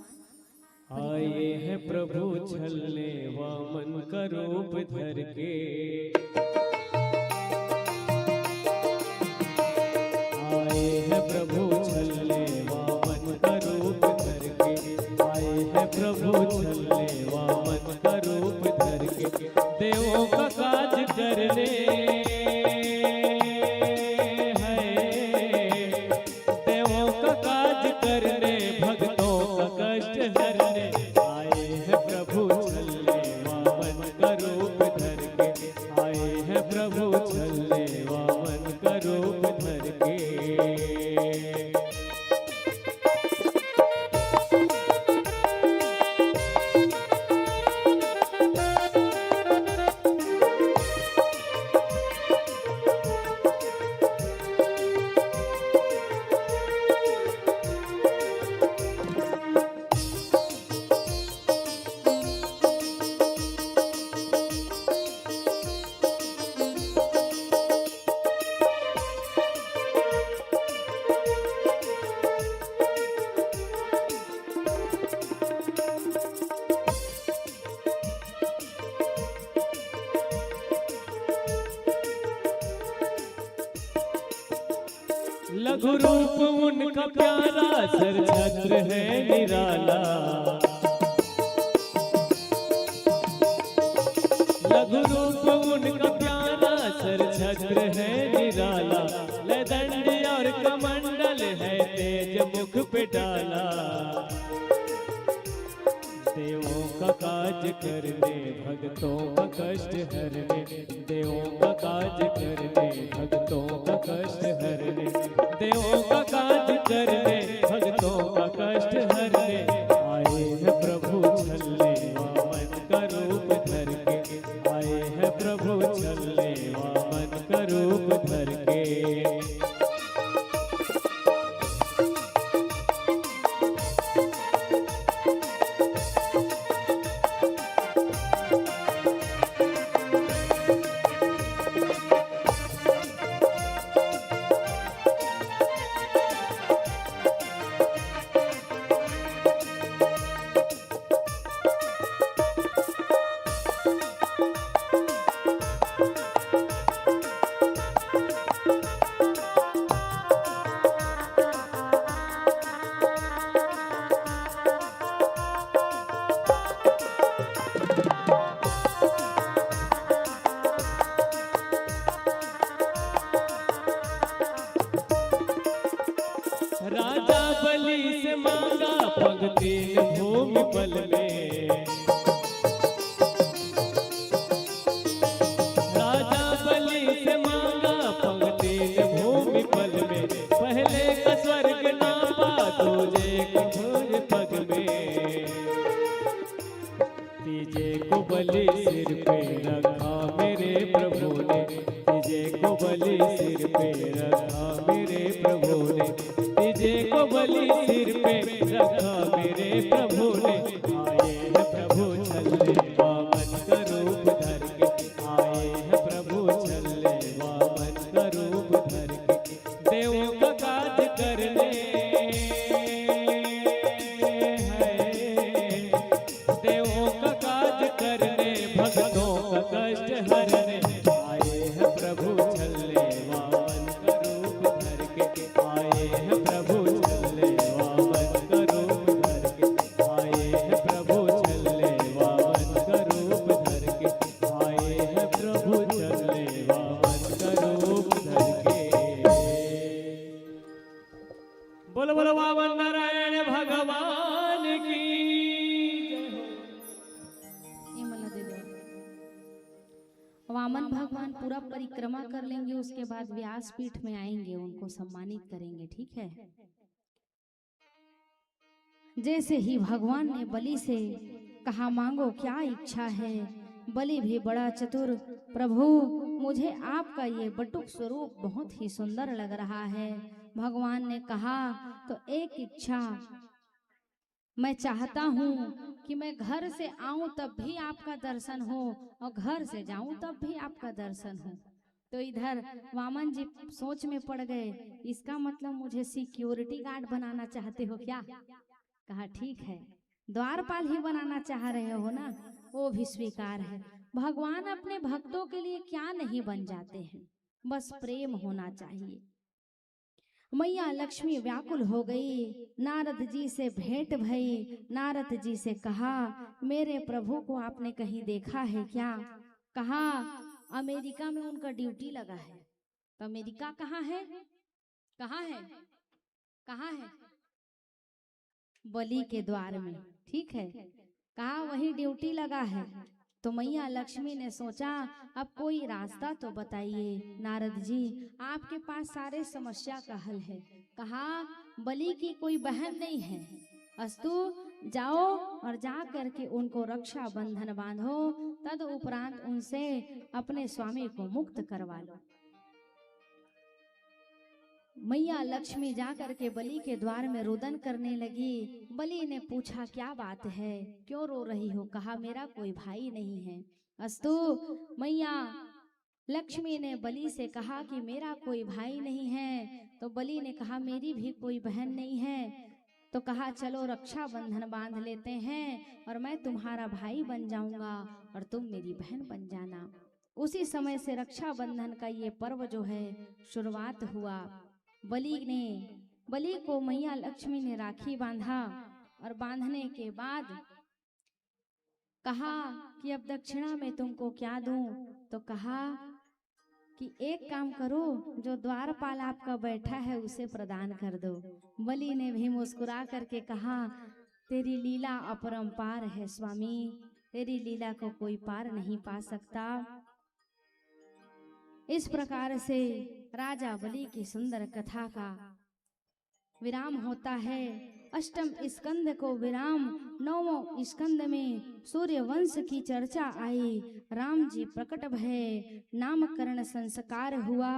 आए हैं प्रभु छलने वामन का रूप धर के, आए हैं प्रभु छलने वामन का रूप धर के, आए हैं प्रभु छलने वामन का रूप धर के, देवों का काज करने लघु रूप उनका प्यारा, सर छत्र है निराला। लघु रूप उनका प्यारा, सर छत्र है निराला। ले दंड और कमंडल है तेज मुख पे डाला। देवों का काज करने, भक्तों का कष्ट हरने। देवों का काज करने, भक्तों का कष्ट हरने। देवों का काज करने, भक्तों का कष्ट हरने। आए हैं प्रभु छलने, वामन का रूप धर के। आए हैं प्रभु छलने, वामन का रूप धर के। राजा बलि से मांगा पंक्ति भूमि पल में। राजा बलि से मांगा पंक्ति भूमि पल में। पहले का स्वर्ग नापा, दूजे कठोर पग में। तीजे को बलि सिर पे रखा मेरे प्रभु ने। तीजे को बलि सिर पे रखा मेरे प्रभु ने। तीजे को बलि सिर पे रखा मेरे प्रभु ने। आए हैं प्रभु छल्ले, वामन का रूप धर के। आए हैं प्रभु छल्ले, वामन का रूप धर के। देवों का काज करने हैं, देवों का काज करने, भक्तों का कष्ट हरने। आए हैं प्रभु छल्ले, वामन का रूप धर के। आए हैं प्रभु छल्ले, वामन का रूप धर के। आए हैं प्रभु छल्ले, वामन का रूप धर के। आए हैं प्रभु छल्ले, वामन का रूप धर के। बोलो बोलो वामन नारायण भगवान की जय हो। ये मला दे दो। वामन भगवान पूरा परिक्रमा कर लेंगे, उसके बाद व्यासपीठ में आएंगे, उनको सम्मानित करेंगे, ठीक है। जैसे ही भगवान ने बलि से कहा मांगो क्या इच्छा है, बलि भी बड़ा चतुर, प्रभु मुझे आपका ये बटुक स्वरूप बहुत ही सुंदर लग रहा है। भगवान ने कहा तो एक इच्छा मैं चाहता हूँ कि मैं घर से आऊं तब भी आपका दर्शन हो, और घर से जाऊं तब भी आपका दर्शन हो। तो इधर वामन जी सोच में पड़ गए, इसका मतलब मुझे सिक्योरिटी गार्ड बनाना चाहते हो क्या? कहा ठीक है, द्वारपाल ही बनाना चाह रहे हो ना, वो भी स्वीकार है। भगवान अपने भक्तों के लिए क्या नहीं बन जाते हैं, बस प्रेम होना चाहिए। मैया लक्ष्मी व्याकुल हो गई, नारद जी से भेंट भई। नारद जी से कहा मेरे प्रभु को आपने कहीं देखा है क्या? कहा अमेरिका में उनका ड्यूटी लगा है। तो अमेरिका कहाँ है? कहाँ है? कहाँ है? बलि के द्वार में, ठीक है। कहा वही ड्यूटी लगा है। तो मैया लक्ष्मी ने सोचा अब कोई रास्ता तो बताइए नारद जी, आपके पास सारे समस्या का हल है। कहा बलि की कोई बहन नहीं है, अस्तु जाओ और जा करके उनको रक्षा बंधन बांधो, तद उपरांत उनसे अपने स्वामी को मुक्त करवा लो। मैया लक्ष्मी जा करके बलि के द्वार में रुदन करने लगी। बलि ने पूछा क्या बात है, क्यों रो रही हो? कहा मेरा कोई भाई नहीं है। अस्तु मैया लक्ष्मी ने बलि से कहा कि मेरा कोई भाई नहीं है। तो बलि ने कहा मेरी भी कोई बहन नहीं है। तो कहा चलो रक्षा बंधन बांध लेते हैं और मैं तुम्हारा भाई बन जाऊंगा और तुम मेरी बहन बन जाना। उसी समय से रक्षा बंधन का ये पर्व जो है शुरुआत हुआ। बलि को मैया लक्ष्मी ने राखी बांधा और बांधने के बाद कहा कि अब दक्षिणा में तुमको क्या दूं, तो कहा कि एक काम करो, जो द्वारपाल आपका बैठा है उसे प्रदान कर दो। बलि ने भी मुस्कुरा करके कहा, तेरी लीला अपरंपार है स्वामी, तेरी लीला को कोई पार नहीं पा सकता। इस प्रकार से राजा बलि की सुंदर कथा का विराम होता है। अष्टम स्कंद को विराम, नौवें स्कंद में सूर्य वंश की चर्चा आई। राम जी प्रकट भये, नामकरण संस्कार हुआ।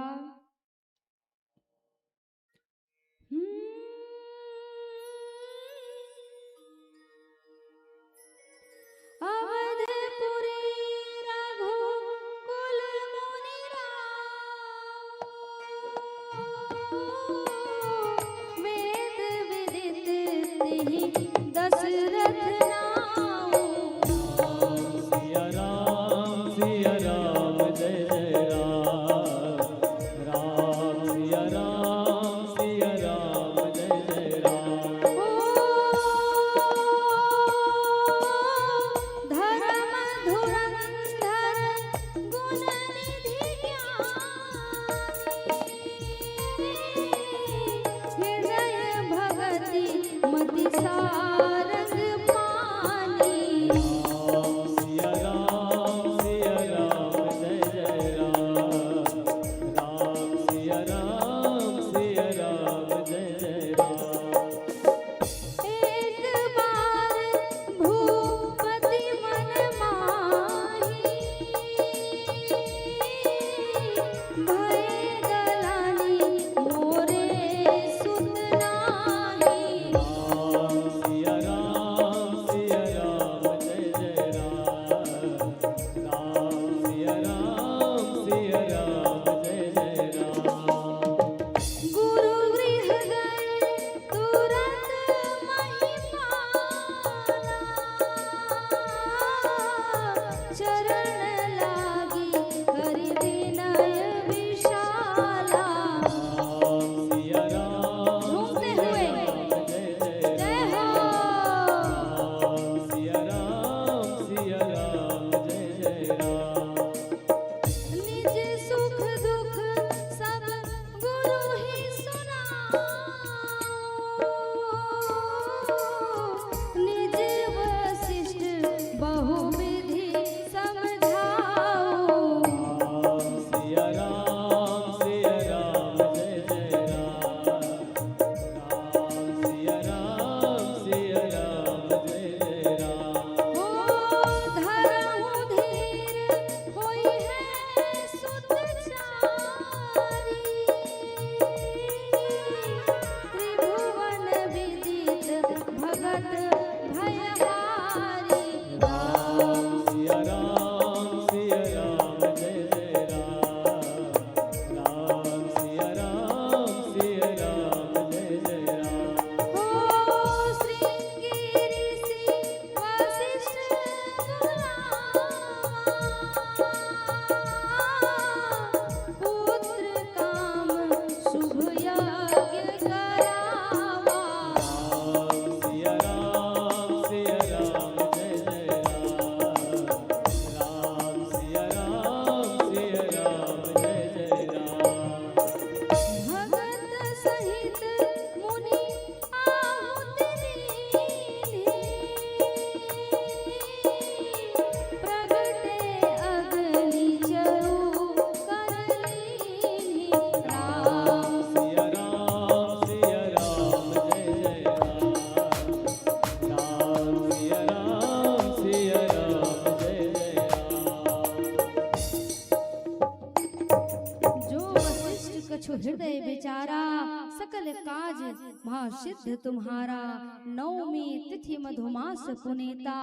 सकल काज महासिद्ध तुम्हारा। नवमी तिथि मधुमास पुनीता,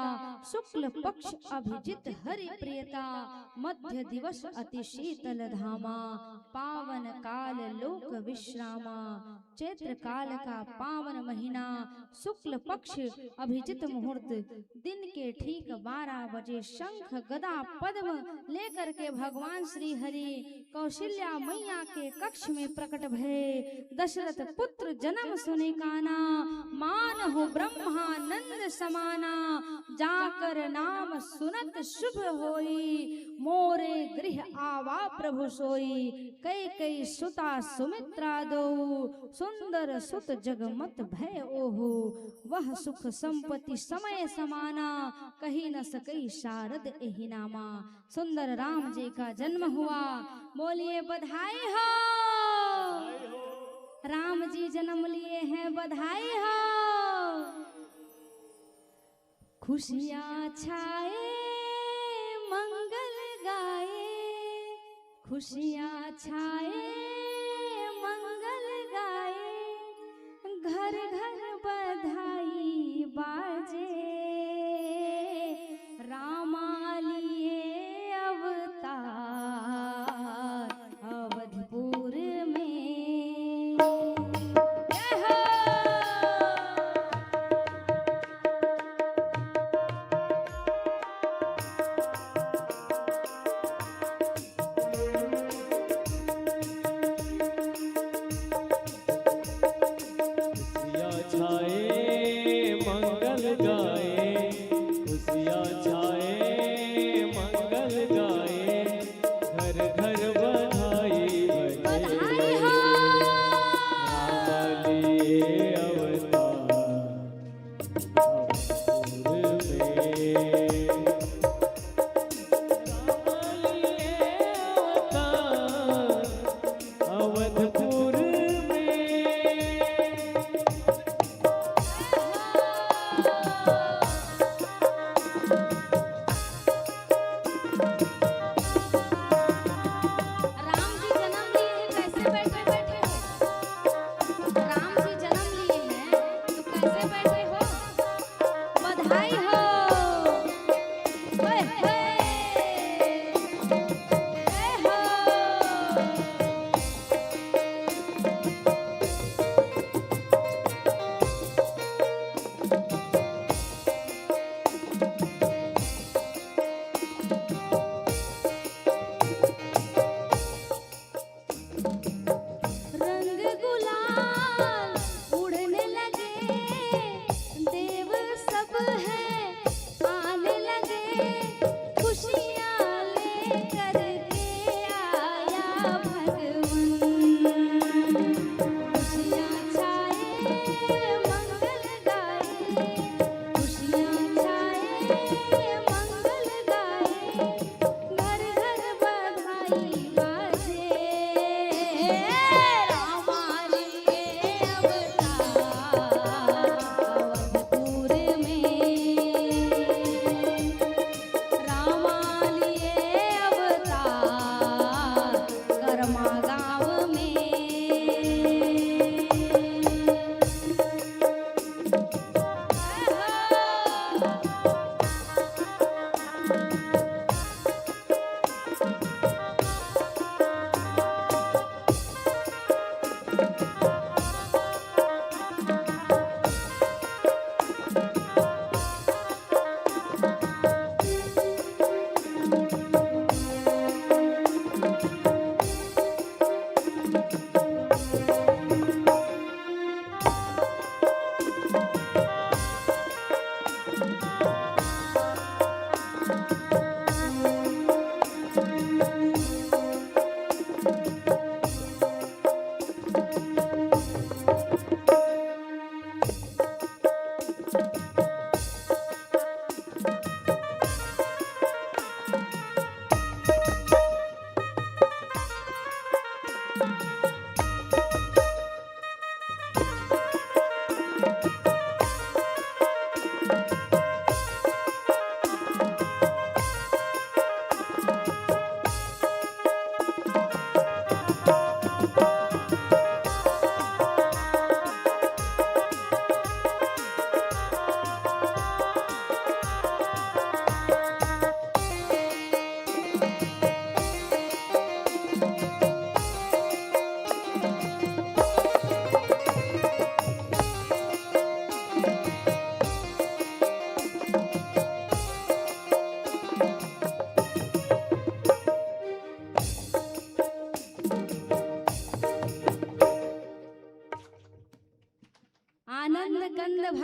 शुक्ल पक्ष अभिजित हरि प्रियता। मध्य दिवस अति शीतल धामा, पावन काल लोक विश्रामा। चैत्र काल का पावन महीना, शुक्ल पक्ष अभिजित मुहूर्त, दिन के ठीक 12 बजे शंख गदा पद्म लेकर के भगवान श्री हरि कौशल्या मैया के कक्ष में प्रकट भये। दशरथ पुत्र जन्म सुने काना, मान हो ब्रह्मानंद समाना। जाकर नाम सुनत शुभ होई, मोरे गृह आवा प्रभु सोई। कई कई सुता सुमित्रा दो, सुंदर सुत जगमत भय ओहो। वह सुख संपत्ति समय समाना, कही न सकई शारद एहि नामा। सुंदर राम जी का जन्म हुआ, बोलिए बधाई हो। राम जी जन्म लिए हैं, बधाई हो। खुशियाँ छाए मंगल गाए, खुशियाँ छाए मंगल गाए। घर घर बधाई बाजे, रामा लिए अवतार अवधपुर में।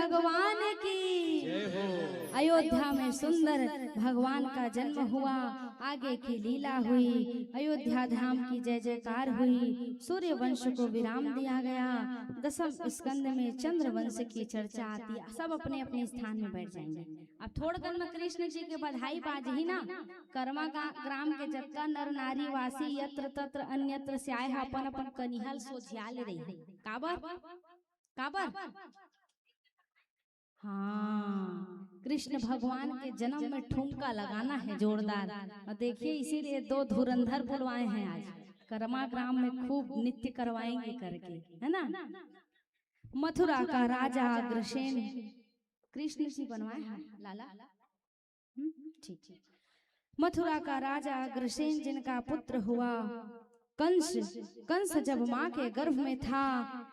भगवान की। जय हो। अयोध्या में सुंदर भगवान का जन्म हुआ, आगे की लीला हुई, अयोध्या धाम की जय जयकार हुई, सूर्य वंश को विराम दिया गया, दसम स्कंद में चंद्र वंश की चर्चा आती है। सब अपने अपने स्थान में बैठ जाएंगे। अब थोड़ देर में कृष्ण जी के बधाई बाज ही ना, कर्मा ग्राम के जत्ता नर नारी वासी यत्र तत्र अन्यत्र स्याय अपन अपन कनिहल सोझियाल रही है। काबर काबर हाँ, कृष्ण भगवान के जन्म में ठुमका लगाना है जोरदार। और देखिए इसीलिए 2 धुरंधर बुलवाए हैं आज, कर्मा ग्राम में खूब नृत्य करवाएंगे करके, है ना। मथुरा का राजा अग्रसेन कृष्ण जी बनवाए हैं लाला, ठीक ठीक। मथुरा का राजा अग्रसेन जिनका पुत्र हुआ कंस जब माँ के गर्भ में था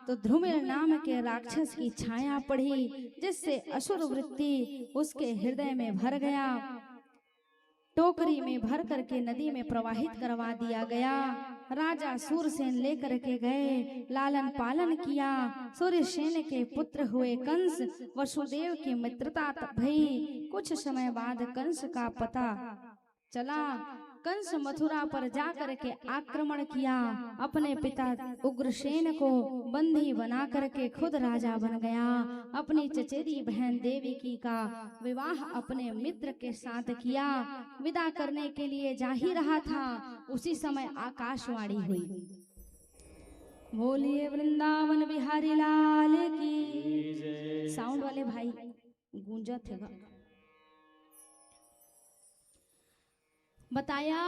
तो ध्रुमिल नाम के राक्षस की छाया पड़ी, जिससे असुर वृत्ति उसके हृदय में भर गया। टोकरी में भर करके नदी में प्रवाहित करवा दिया गया। राजा सूरसेन लेकर के गए, लालन पालन किया। सूर्यसेन के पुत्र हुए कंस वसुदेव की मित्रता भई। कुछ समय बाद कंस का पता चला। कंस मथुरा पर जाकर के आक्रमण किया, अपने पिता उग्रसेन को बंदी बना करके खुद राजा बन गया। अपनी चचेरी बहन देवकी का विवाह अपने मित्र के साथ किया। विदा करने के लिए जा ही रहा था, उसी समय आकाशवाणी हुई, बोलिए वृंदावन बिहारी लाल की। साउंड वाले भाई गूंजा थे। बताया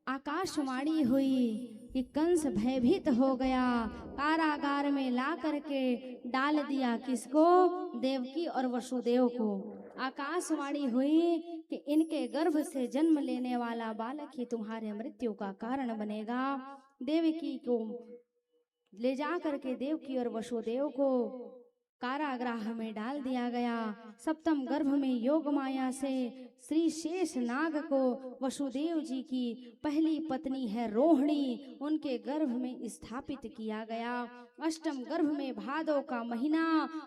आकाशवाणी हुई कि कंस भयभीत हो गया, कारागार में ला करके डाल दिया। किसको? देवकी और वसुदेव को। आकाशवाणी हुई कि इनके गर्भ से जन्म लेने वाला बालक ही तुम्हारे मृत्यु का कारण बनेगा। देवकी को ले जा करके देवकी और वसुदेव को कारागृह में डाल दिया गया। सप्तम गर्भ में योग माया से श्री शेष नाग को वसुदेव जी की पहली पत्नी है रोहिणी, उनके गर्भ में स्थापित किया गया। अष्टम गर्भ में भादो का महीना,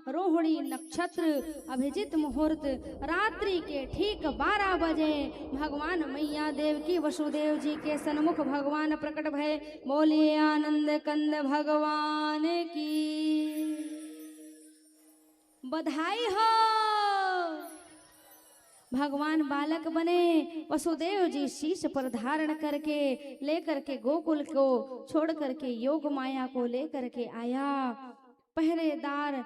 रोहिणी नक्षत्र, अभिजित मुहूर्त, रात्रि के ठीक 12 बजे भगवान मैया देवकी वसुदेव जी के सन्मुख भगवान प्रकट भय। बोलिए आनंद कंद भगवान की बधाई हो। भगवान बालक बने। वसुदेव जी शीश पर धारण करके लेकर के गोकुल को छोड़ करके योग माया को लेकर के आया। पहरेदार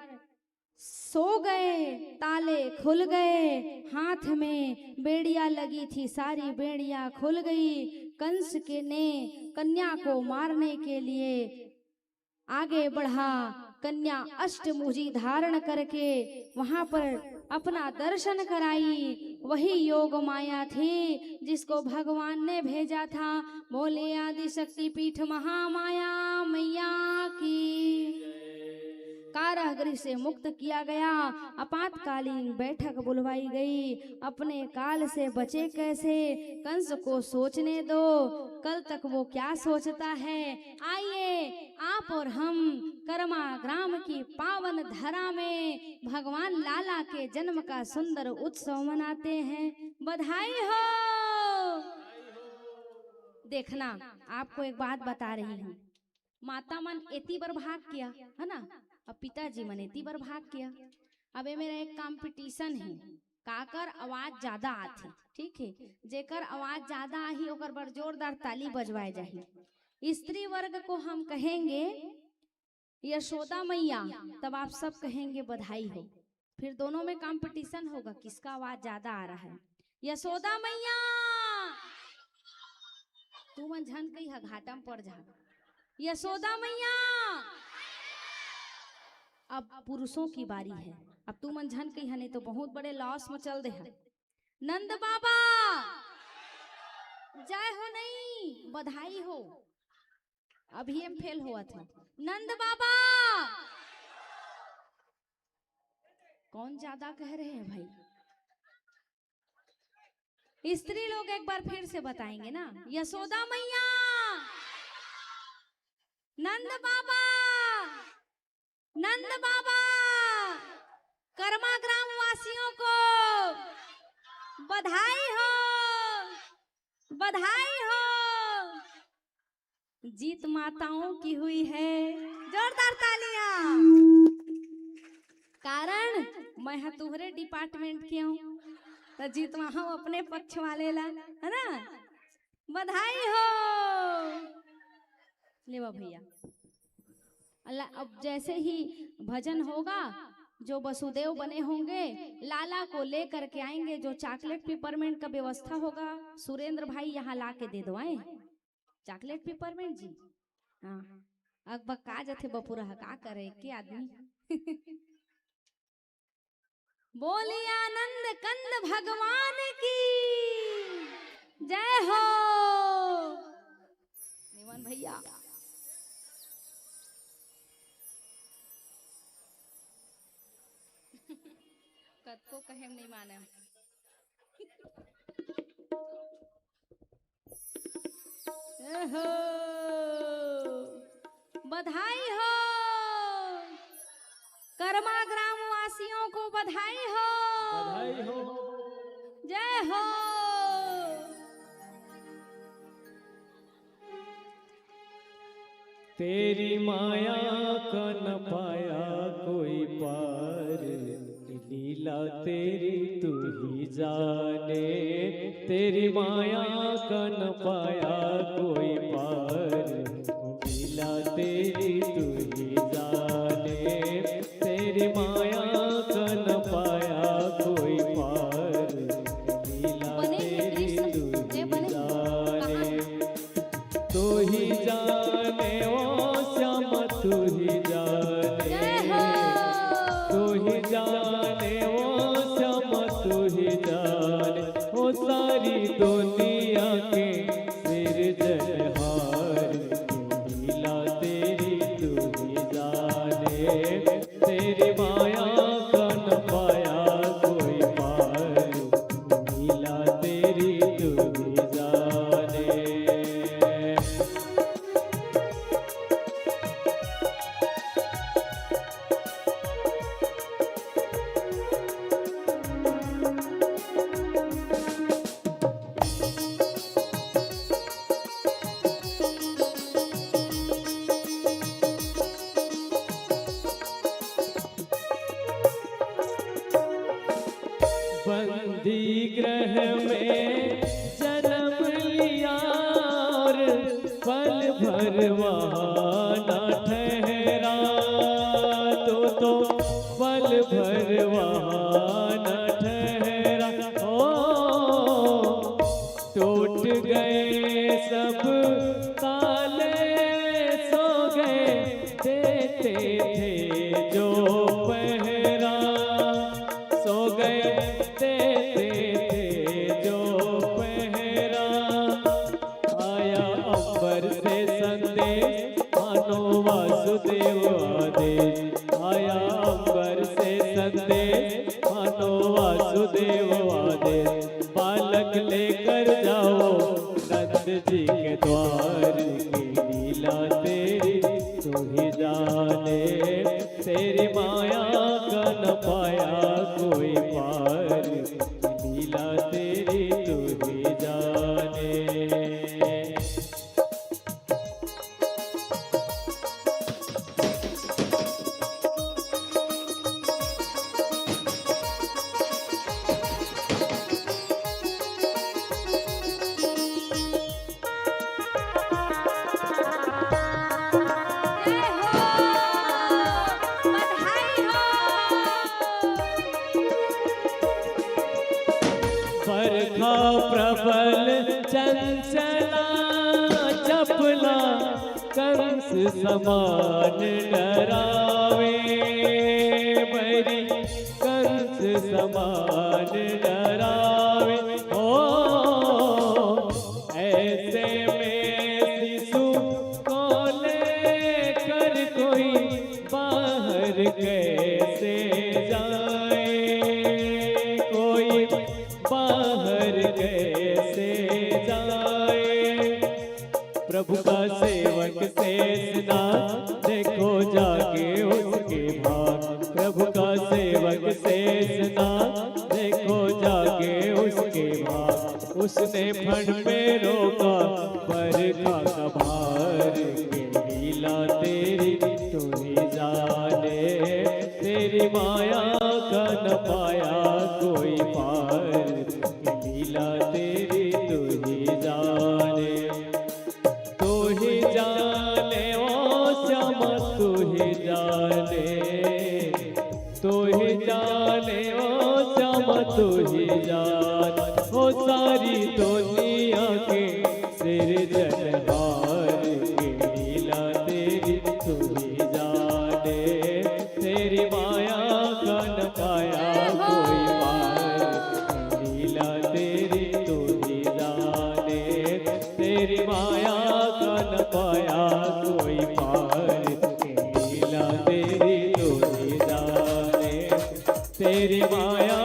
सो गए, ताले खुल गए, हाथ में बेड़िया लगी थी, सारी बेड़िया खुल गई। कंस के ने कन्या को मारने के लिए आगे बढ़ा। कन्या अष्टभुजी धारण करके वहां पर अपना दर्शन कराई। वही योग माया थी जिसको भगवान ने भेजा था। बोले आदि शक्ति पीठ महामाया मैया की। कारागृह से मुक्त किया गया। आपातकालीन बैठक बुलवाई गई। अपने काल से बचे कैसे, कंस को सोचने दो, कल तक वो क्या सोचता है। आइए आप और हम कर्मा ग्राम की पावन धरा में भगवान लाला के जन्म का सुंदर उत्सव मनाते हैं। बधाई हो। देखना, आपको एक बात बता रही हूँ। माता मन एती बार भाग किया है ना, अब पिताजी मन एती बार भाग किया। अब ये मेरा एक कंपटीशन है, काकर आवाज ज्यादा आती, ठीक है, जेकर आवाज ज्यादा आही ओकर बर जोरदार ताली बजवाए जाही। स्त्री वर्ग को हम कहेंगे यशोदा मैया, तब आप सब कहेंगे बधाई हो। फिर दोनों में कंपटीशन होगा किसका आवाज ज्यादा आ रहा है। यशोदा मैया, तू मन झन कही घाटा में पड़ जा। यशोदा मैया। अब पुरुषों की बारी है। अब तू मन झन कही नहीं तो बहुत बड़े लॉस में चल दे है। नंद बाबा जय हो, नहीं बधाई हो। अभी हम फेल हुआ था। नंद बाबा। कौन ज्यादा कह रहे हैं भाई? स्त्री लोग एक बार फिर से बताएंगे ना। यशोदा मैया, नंद बाबा, नंद बाबा। कर्मा ग्राम वासियों को बधाई हो, बधाई हो। जीत माताओं की हुई है, जोरदार तालियां। कारण मैं हाँ तुम्हारे डिपार्टमेंट की हूँ तो जीत वहां अपने पक्ष वाले ला, है ना। बधाई हो। ले भैया अल्लाह। अब जैसे ही भजन होगा, जो वसुदेव बने होंगे लाला को लेकर के आएंगे। जो चॉकलेट पेपरमेंट का व्यवस्था होगा सुरेंद्र भाई यहाँ ला के दे दो। आए चॉकलेट पेपरमेंट जी। हाँ अब बका जथे बपुरा का करे के आदमी। बोली आनंद कंद भगवान की जय हो। निवन भैया कद को कहे नहीं माने। हो बधाई हो। कर्मा ग्राम वासियों को बधाई हो, बधाई हो। जय हो। तेरी माया का न पाया कोई पार, लीला तेरी तू ही जाने। तेरी माया का न पाया कोई पार, लीला तेरी तू ही जाने। तेरी माया का न पाया कोई पार, लीला तेरी तू ही जाने। तू ही जाने ओ श्याम तू ही जाने, तू ही जाने ओ श्याम तू ही जाने। ओ सारी दुनिया के सिरजनहार, लीला तेरी तू ही जाने। तेरी माया का न पाया कोई पार, लीला तेरी तू ही जाने। बंदी ग्रह में जन्म लिया और पल भर वहाँ न ठहरा। तो पल भर वहाँ न ठहरा। ओ टूट गए सब ताले, सो गए देते थे जो पहरा। सो गए देते थे जो पहरा। आया अंबर से संदेश मानो वासुदेव आदेश। आया अंबर से संदेश मानो वासुदेव आदेश। बालक लेकर जाओ नंद जी के द्वार की, लीला तेरी तू ही जाने। तेरी माया का न पाया कोई पार, लीला तेरी तू ही जाने। जय हो, बधाई हो। बरखा प्रबल चंचला, चपला कंस समान डरावे। बरी कंस समान डरावे। ओ ऐसे में शिशु को लेकर कोई बाहर कैसे जाए। कोई बाहर कैसे जाए। प्रभु का सेवक शेषनाग, देखो जाके उसके भाग। प्रभु का सेवक शेषनाग, क्षण में रोका बरखा का भार के लीला तेरी तू ही जाने, तेरी माया का न पाया कोई पार के लीला तेरी तू ही जाने, तू ही जाने ओ श्यामा तू ही जाने, तू ही जाने ओ श्यामा तू ही जाने, ओ सारी दुनिया के सिरजनहार के लीला तेरी तू ही जाने, तेरी माया का न पाया कोई पार के लीला तेरी तू ही जाने, तेरी माया का न पाया कोई पार के लीला तेरी तू ही जाने, तेरी माया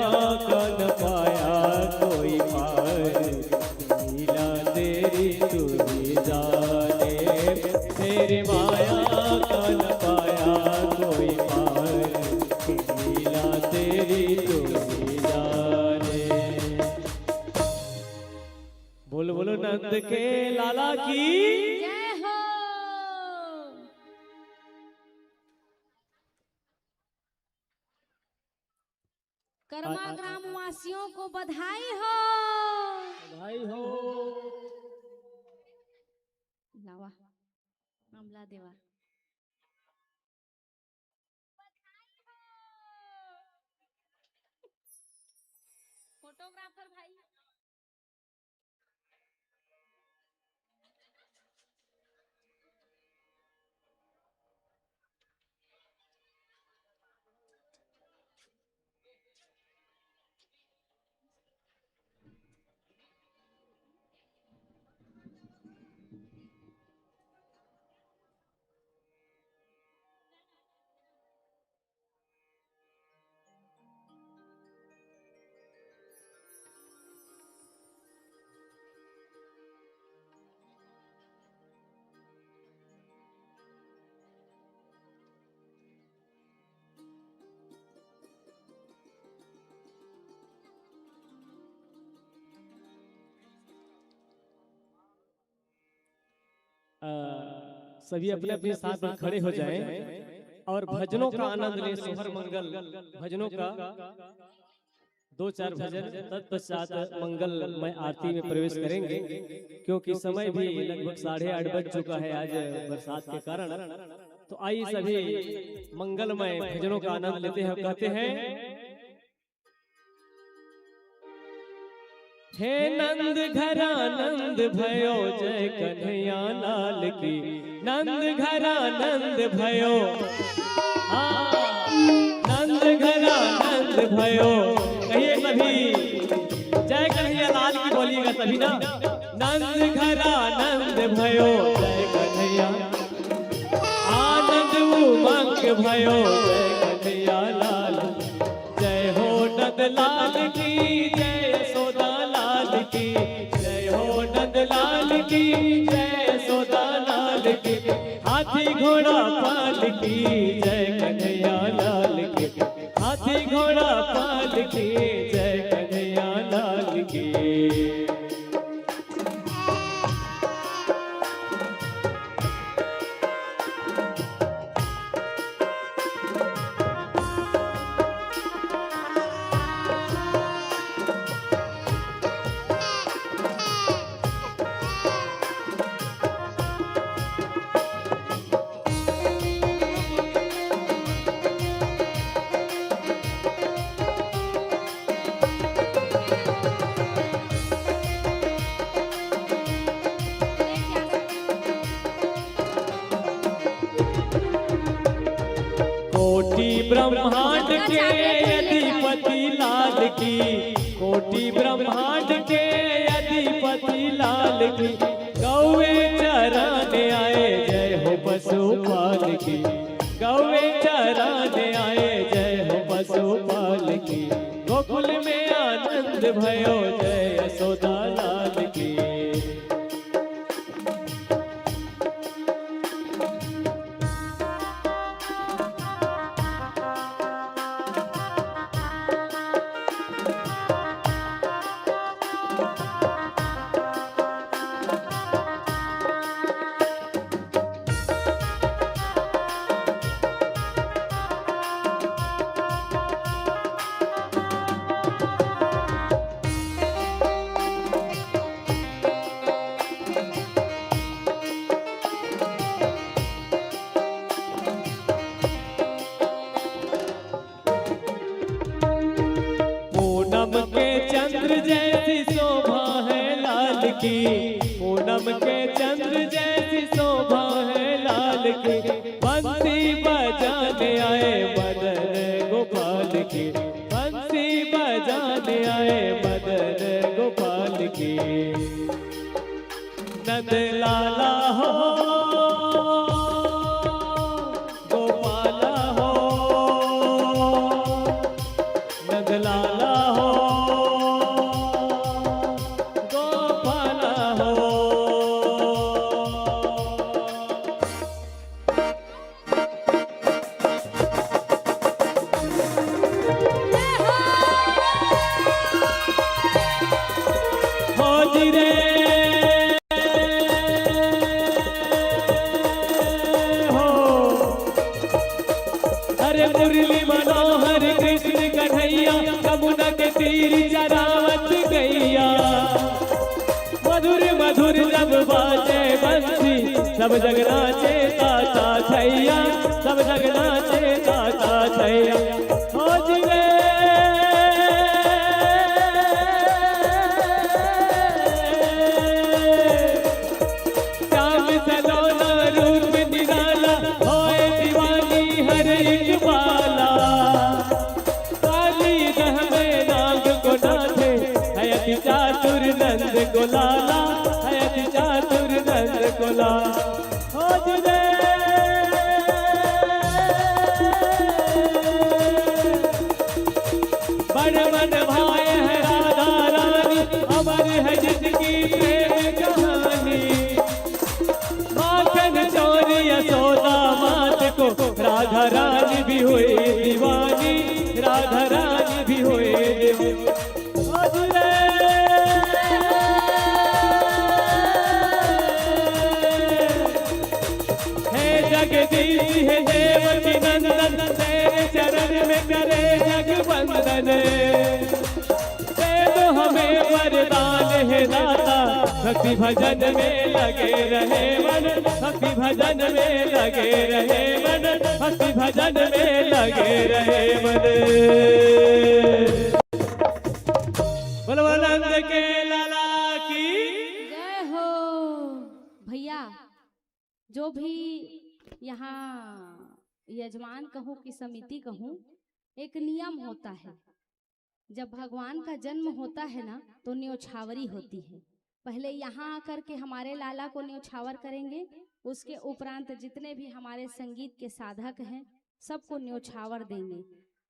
का न पाया कोई पार लीला तेरी तू ही जाने, तेरी माया का न पाया कोई पार लीला तेरी तू ही जाने। बोलो बोलो नंद के लाला की। जय हो। कर्मा ग्राम वासियों को बधाई हो। भाई हो लावा मामला देवा। फोटोग्राफर भाई सभी अपने अपने साथ में खड़े हो जाएं और भजनों का आनंद लें। सोहर मंगल भजनों का दो चार भजन तत्पश्चात मंगल में आरती में प्रवेश करेंगे, क्योंकि समय भी लगभग 8:30 बज चुका है आज बरसात के कारण। तो आइए सभी मंगलमय भजनों का आनंद लेते हैं। कहते हैं, हे नंद घरा नंद भयो जय कन्हैया लाल की, नंद घरा नंद भयो, नंद घरा नंद भयो। कहिए सभी जय कन्हैया लाल की बोलिएगा सभी ना। नंद घरा नंद भयो जय कन्हैया, आनंद उमंग भयो जय कन्हैया लाल, जय हो नंद लाल की जय यशोदा लाल की, जय हो नंद लाल की जय यशोदा लाल की, हाथी घोड़ा पाल की जय कन्हैया लाल की, हाथी घोड़ा पाल की जय कन्हैया लाल की। कोटि ब्रह्मांड के अधिपति लाल की, कोटि ब्रह्मांड के अधिपति लाल की, गौवे चराने आए जय हो पशुपाल की, गौवे चराने आए जय हो पशुपाल की, गोकुल में आनंद भयो जय यशोदा लाल की। की, पूनम के चंद्र जैसी शोभा है लाल की। बंसी बजाने आए मदन गोपाल की, बंसी बजाने आए मदन गोपाल की। नंद लाला हो गोपाला हो, नंद लाला हो गोपाला हो। हो जी रे मुरली मनोहर कृष्ण कन्हैया, यमुना के तीर चरावत गैया। मधुर मधुर जब बाजे बंसी, सब जग नाचे ताता छैया, सब जग नाचे ताता छैया। हो जी रे श्याम सलोना रूप निराला, होए दीवानी हर एक बाला। काली दह में नाग को नाचे, हयति चातुर नंद को लाला, हयति चातुर नंद को लाला। हो जी रे बड़ मन भाई है राधा रानी, अमर है जिसकी प्रेम कहानी। माखन चोरी यशोदा मात को, राधा रानी भी हुई दीवानी, राधा रानी भी हुई दीवानी। हे जगदीश हे देवकी नंदन, तेरे चरण में करे जग वंदन। दे दो हमें वरदान है दाता, भक्ति भजन में लगे रहे मन, भक्ति भजन में लगे रहे मन, भक्ति भजन में लगे रहे मन। बलवनंद के लाला की जय हो। भैया जो भी यहाँ यजमान कहूँ कि समिति कहूँ, एक नियम होता है। जब भगवान का जन्म होता है ना, तो न्योछावरी होती है। पहले यहाँ आकर के हमारे लाला को न्योछावर करेंगे, उसके उपरांत जितने भी हमारे संगीत के साधक हैं सबको न्योछावर देंगे।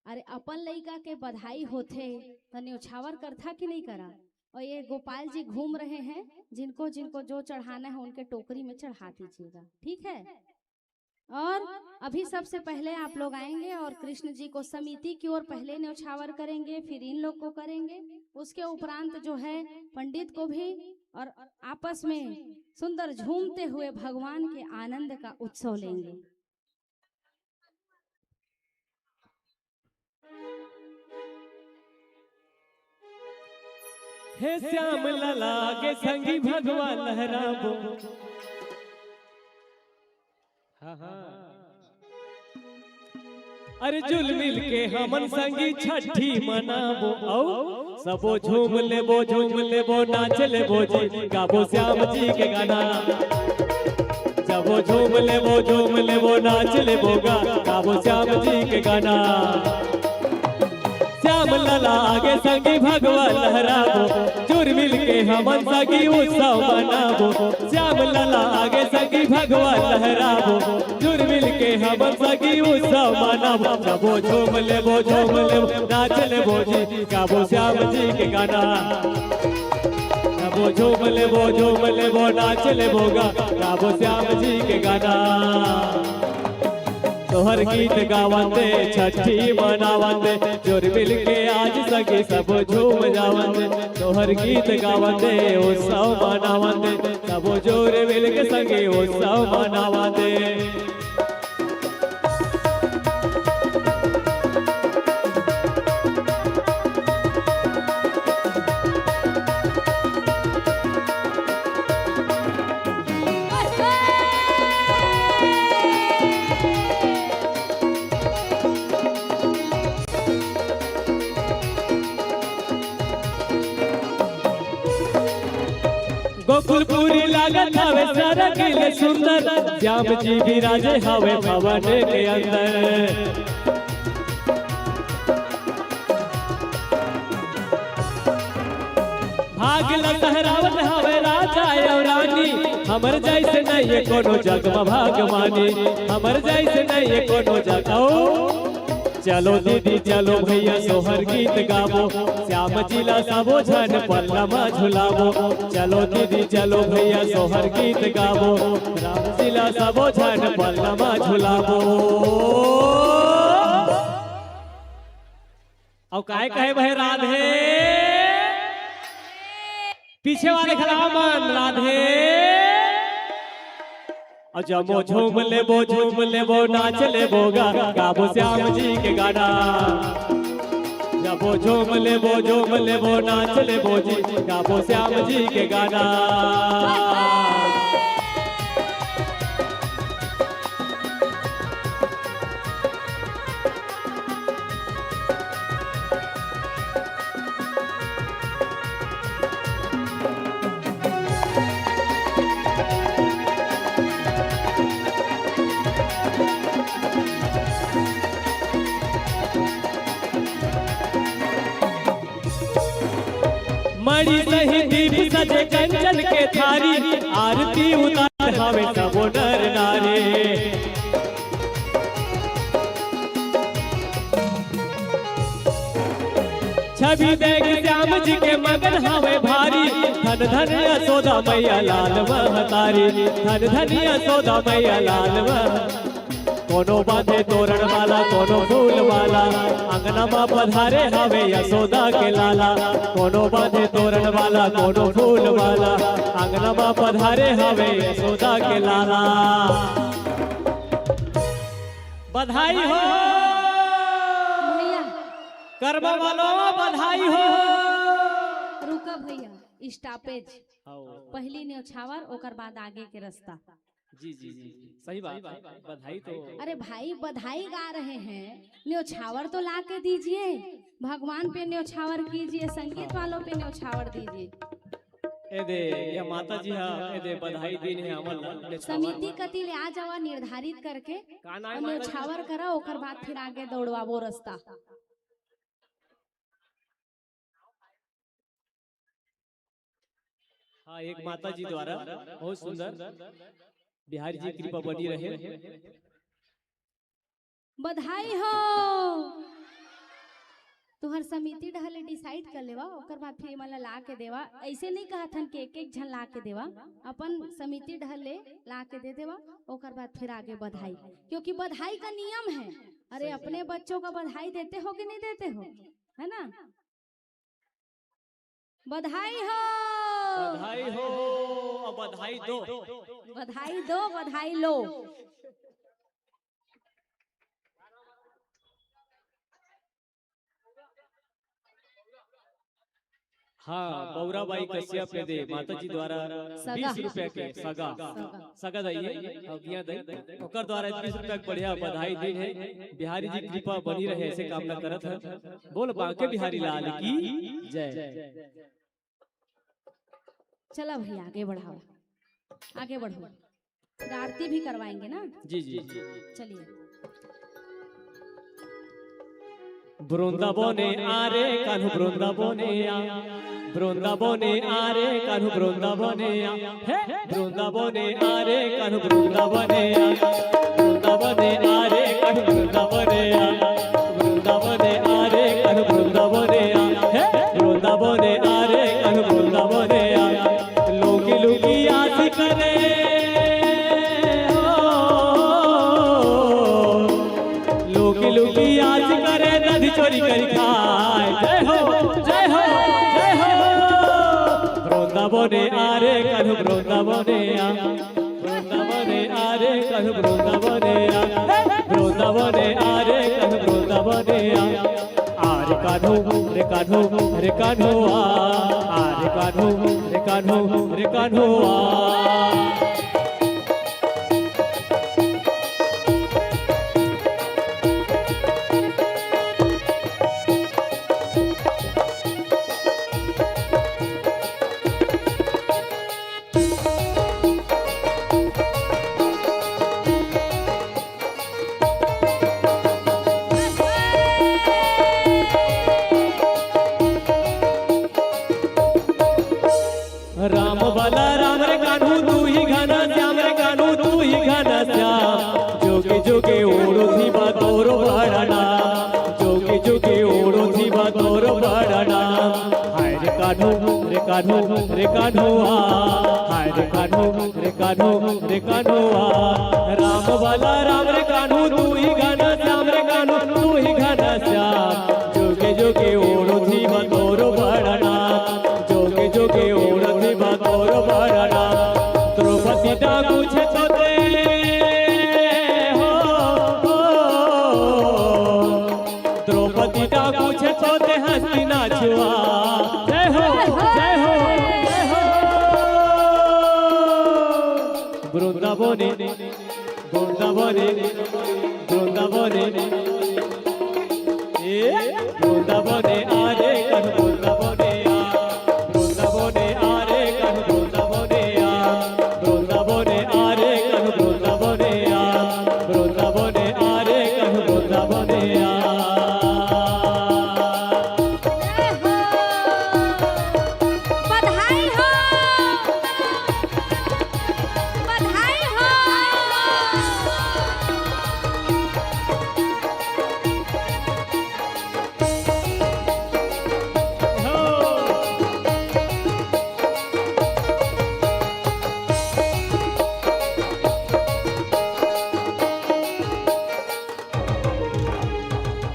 अरे अपन लइका के बधाई होते तो न्योछावर करता कि नहीं करा। और ये गोपाल जी घूम रहे हैं, जिनको जिनको जो चढ़ाना है उनके टोकरी में चढ़ा दीजिएगा, ठीक है। और अभी सबसे पहले आप लोग आएंगे और कृष्ण जी को समिति की ओर पहले न्योछावर करेंगे, फिर इन लोग को करेंगे। उसके उपरांत जो है पंडित को भी, और आपस में सुंदर झूमते हुए भगवान के आनंद का उत्सव लेंगे। हे श्याम लला के संगी भगवान लहराबो। अरे जुल मिल के हमन संगी छठी मनाबो। आओ सबो झूम लेबो नाच लेबो जी, गाबो श्याम जी के गाना। सबो झूम लेबो नाच लेबो गाबो श्याम जी के गाना। श्याम लला आगे संगी भगवान लहराबो, जुर मिल के हमन संगी उत्सव मनाबो। श्याम लला आगे संगी भगवान लहराबो, जुर मिल के हमन संगी उत्सव मनाबो। सबो झूम लेबो नाच लेबो जी, गाबो श्याम जी के गाना। सबो झूम लेबो नाच लेबो गाबो श्याम जी के गाना। तोहर गीत गावंदे छठी मनावंदे, जोर मिल के आज सगे सब झूम जावंदे। तोहर गीत गावंदे उत्सव मनावंदे, सब जोर मिल के सगे उत्सव मनावंदे। दूरी लागत हवे सरगिल सुंदर, श्याम जी विराजे हवे भवन के अंदर। भाग लहरावत हवे राजा और रानी, हमर जैसे नहीं कोनो जग में भागवानी, हमर जैसे नहीं कोनो जग। चलो दीदी चलो भैया सोहर गीत गावो, श्याम जिला सबो झन पल्ला में झुलावो। चलो दीदी चलो भैया सोहर गीत गावो, राम जिला सबो झन पल्ला में झुलावो। और काहे कहे भाई राधे, पीछे वाले खड़ा मन राधे। जमो झूम लेबो नाच लेबो गाबो श्याम जी के गाना। जबो झूम लेबो नाच लेबो जी गाबो श्याम जी के गाना। मणि सही दीप सजे कंचन के थारी, आरती उतार हवे सबो नर नारी। छवि देख श्याम जी के मगन हवे भारी, धन धन यशोदा मैया लाल महतारी, धन धन यशोदा मैया लाल महतारी। कोनो बांधे तोरण वाला कोनो फूल वाला, अंगना में पधारे हवे यशोदा के लाला। कोनो बांधे तोरण वाला कोनो फूल वाला, अंगना में पधारे हवे यशोदा के लाला। बधाई हो भैया, कर्म वालों बधाई हो। रुका भैया, स्टॉपेज पहली न्योछावर ओकर बाद आगे के रास्ता। जी जी जी सही बात, बधाई तो। अरे भाई बधाई गा रहे हैं, न्योछावर तो ला के दीजिए। भगवान पे न्योछावर कीजिए, संगीत वालों पे न्योछावर दीजिए। ए दे या माता जी हा, ए दे बधाई दिन है अमल। समिति कति ले आ जावा निर्धारित करके, न्योछावर करा ओकर बाद फिर आगे दौड़वा वो रास्ता। हाँ, एक माता जी द्वारा बहुत सुंदर, बिहारी जी कृपा बनी रहे। बधाई हो। तुहर समिति ढहले डिसाइड कर लेवा, ओकर बाद फिर मला ला के देवा। ऐसे नहीं कहा थन कि एक जन ला के देवा, अपन समिति ढहले ला के दे देवा, ओकर बाद फिर आगे बधाई, क्योंकि बधाई का नियम है। अरे अपने बच्चों का बधाई देते हो कि नहीं देते हो, है ना? बधाई हो, बधाई हो और बधाई दो, बधाई दो, बधाई लो। हाँ, बौराबाई कश्यप ने दे माता जी द्वारा 20 रुपए के सगा दइए अगिया दई, ओकर द्वारा 20 रुपए के बढ़िया बधाई दी है। बिहारी जी कृपा बनी रहे ऐसे कामना करत है। बोल बांके बिहारी लाल की जय। चला भैया आगे बढ़ाओ, आगे बढ़ो, आरती भी करवाएंगे ना। जी जी चलिए। वृंदावने आरे कान्हू वृंदावने आ, वृंदावने आरे कान्हू वृंदावने आ, वृंदावने आरे कान्हू वृंदावने आ, वृंदावने आरे कान्हू वृंदावने आ, वृंदावने आरे कान्हू वृंदावने आ, वृंदावने आरे कान्हू वृंदावने आ। लोकी लोकी आस करे लोकी लोकी आस करे, नदी चोरी करी खाए। जय हो जय हो जय हो। वृंदावने आरे कान्हू वृंदावने आ, वृंदावने आरे कान्हू वृंदावने आ, वृंदावने आरे कान्हू वृंदावने आ। आरे कान्हू रे कान्हू रे कान्हू आ, आरे कान्हू रे कान्हू रे कान्हू आ। राम रे कान्हू तू ही घन श्याम रे कान्हू तू ही घन श्याम जोगे जोगे ओड़ो थी तोरो बड़ना जोगे जोगे ओड़ो थी तोरो बड़ना हाय रे कान्हू रे कान्हू रे कान्हू हाय रे कान्हू रे कान्हू रे कान्हू राम वाला राम रे कान्हू तू ही घन श्याम रे कान्हू तू ही घन श्याम जोगे जोगे ओड़ो थी तोरो बड़ना जोगे जोगे ओड़ो थी तोरो बड़ना द्रौपदी डाकू छे तो दे हो द्रौपदी डाकू छे तो दे हंसी नाचुआ जय हो जय हो जय हो वृंदावने वृंदावने वृंदावने वृंदावने आरे कन वृंदावने वृंदावने आरे कन वृंदावने वृंदावने आरे कन वृंदावने वृंदावने आरे कन वृंदावने बधाई हो बधाई हो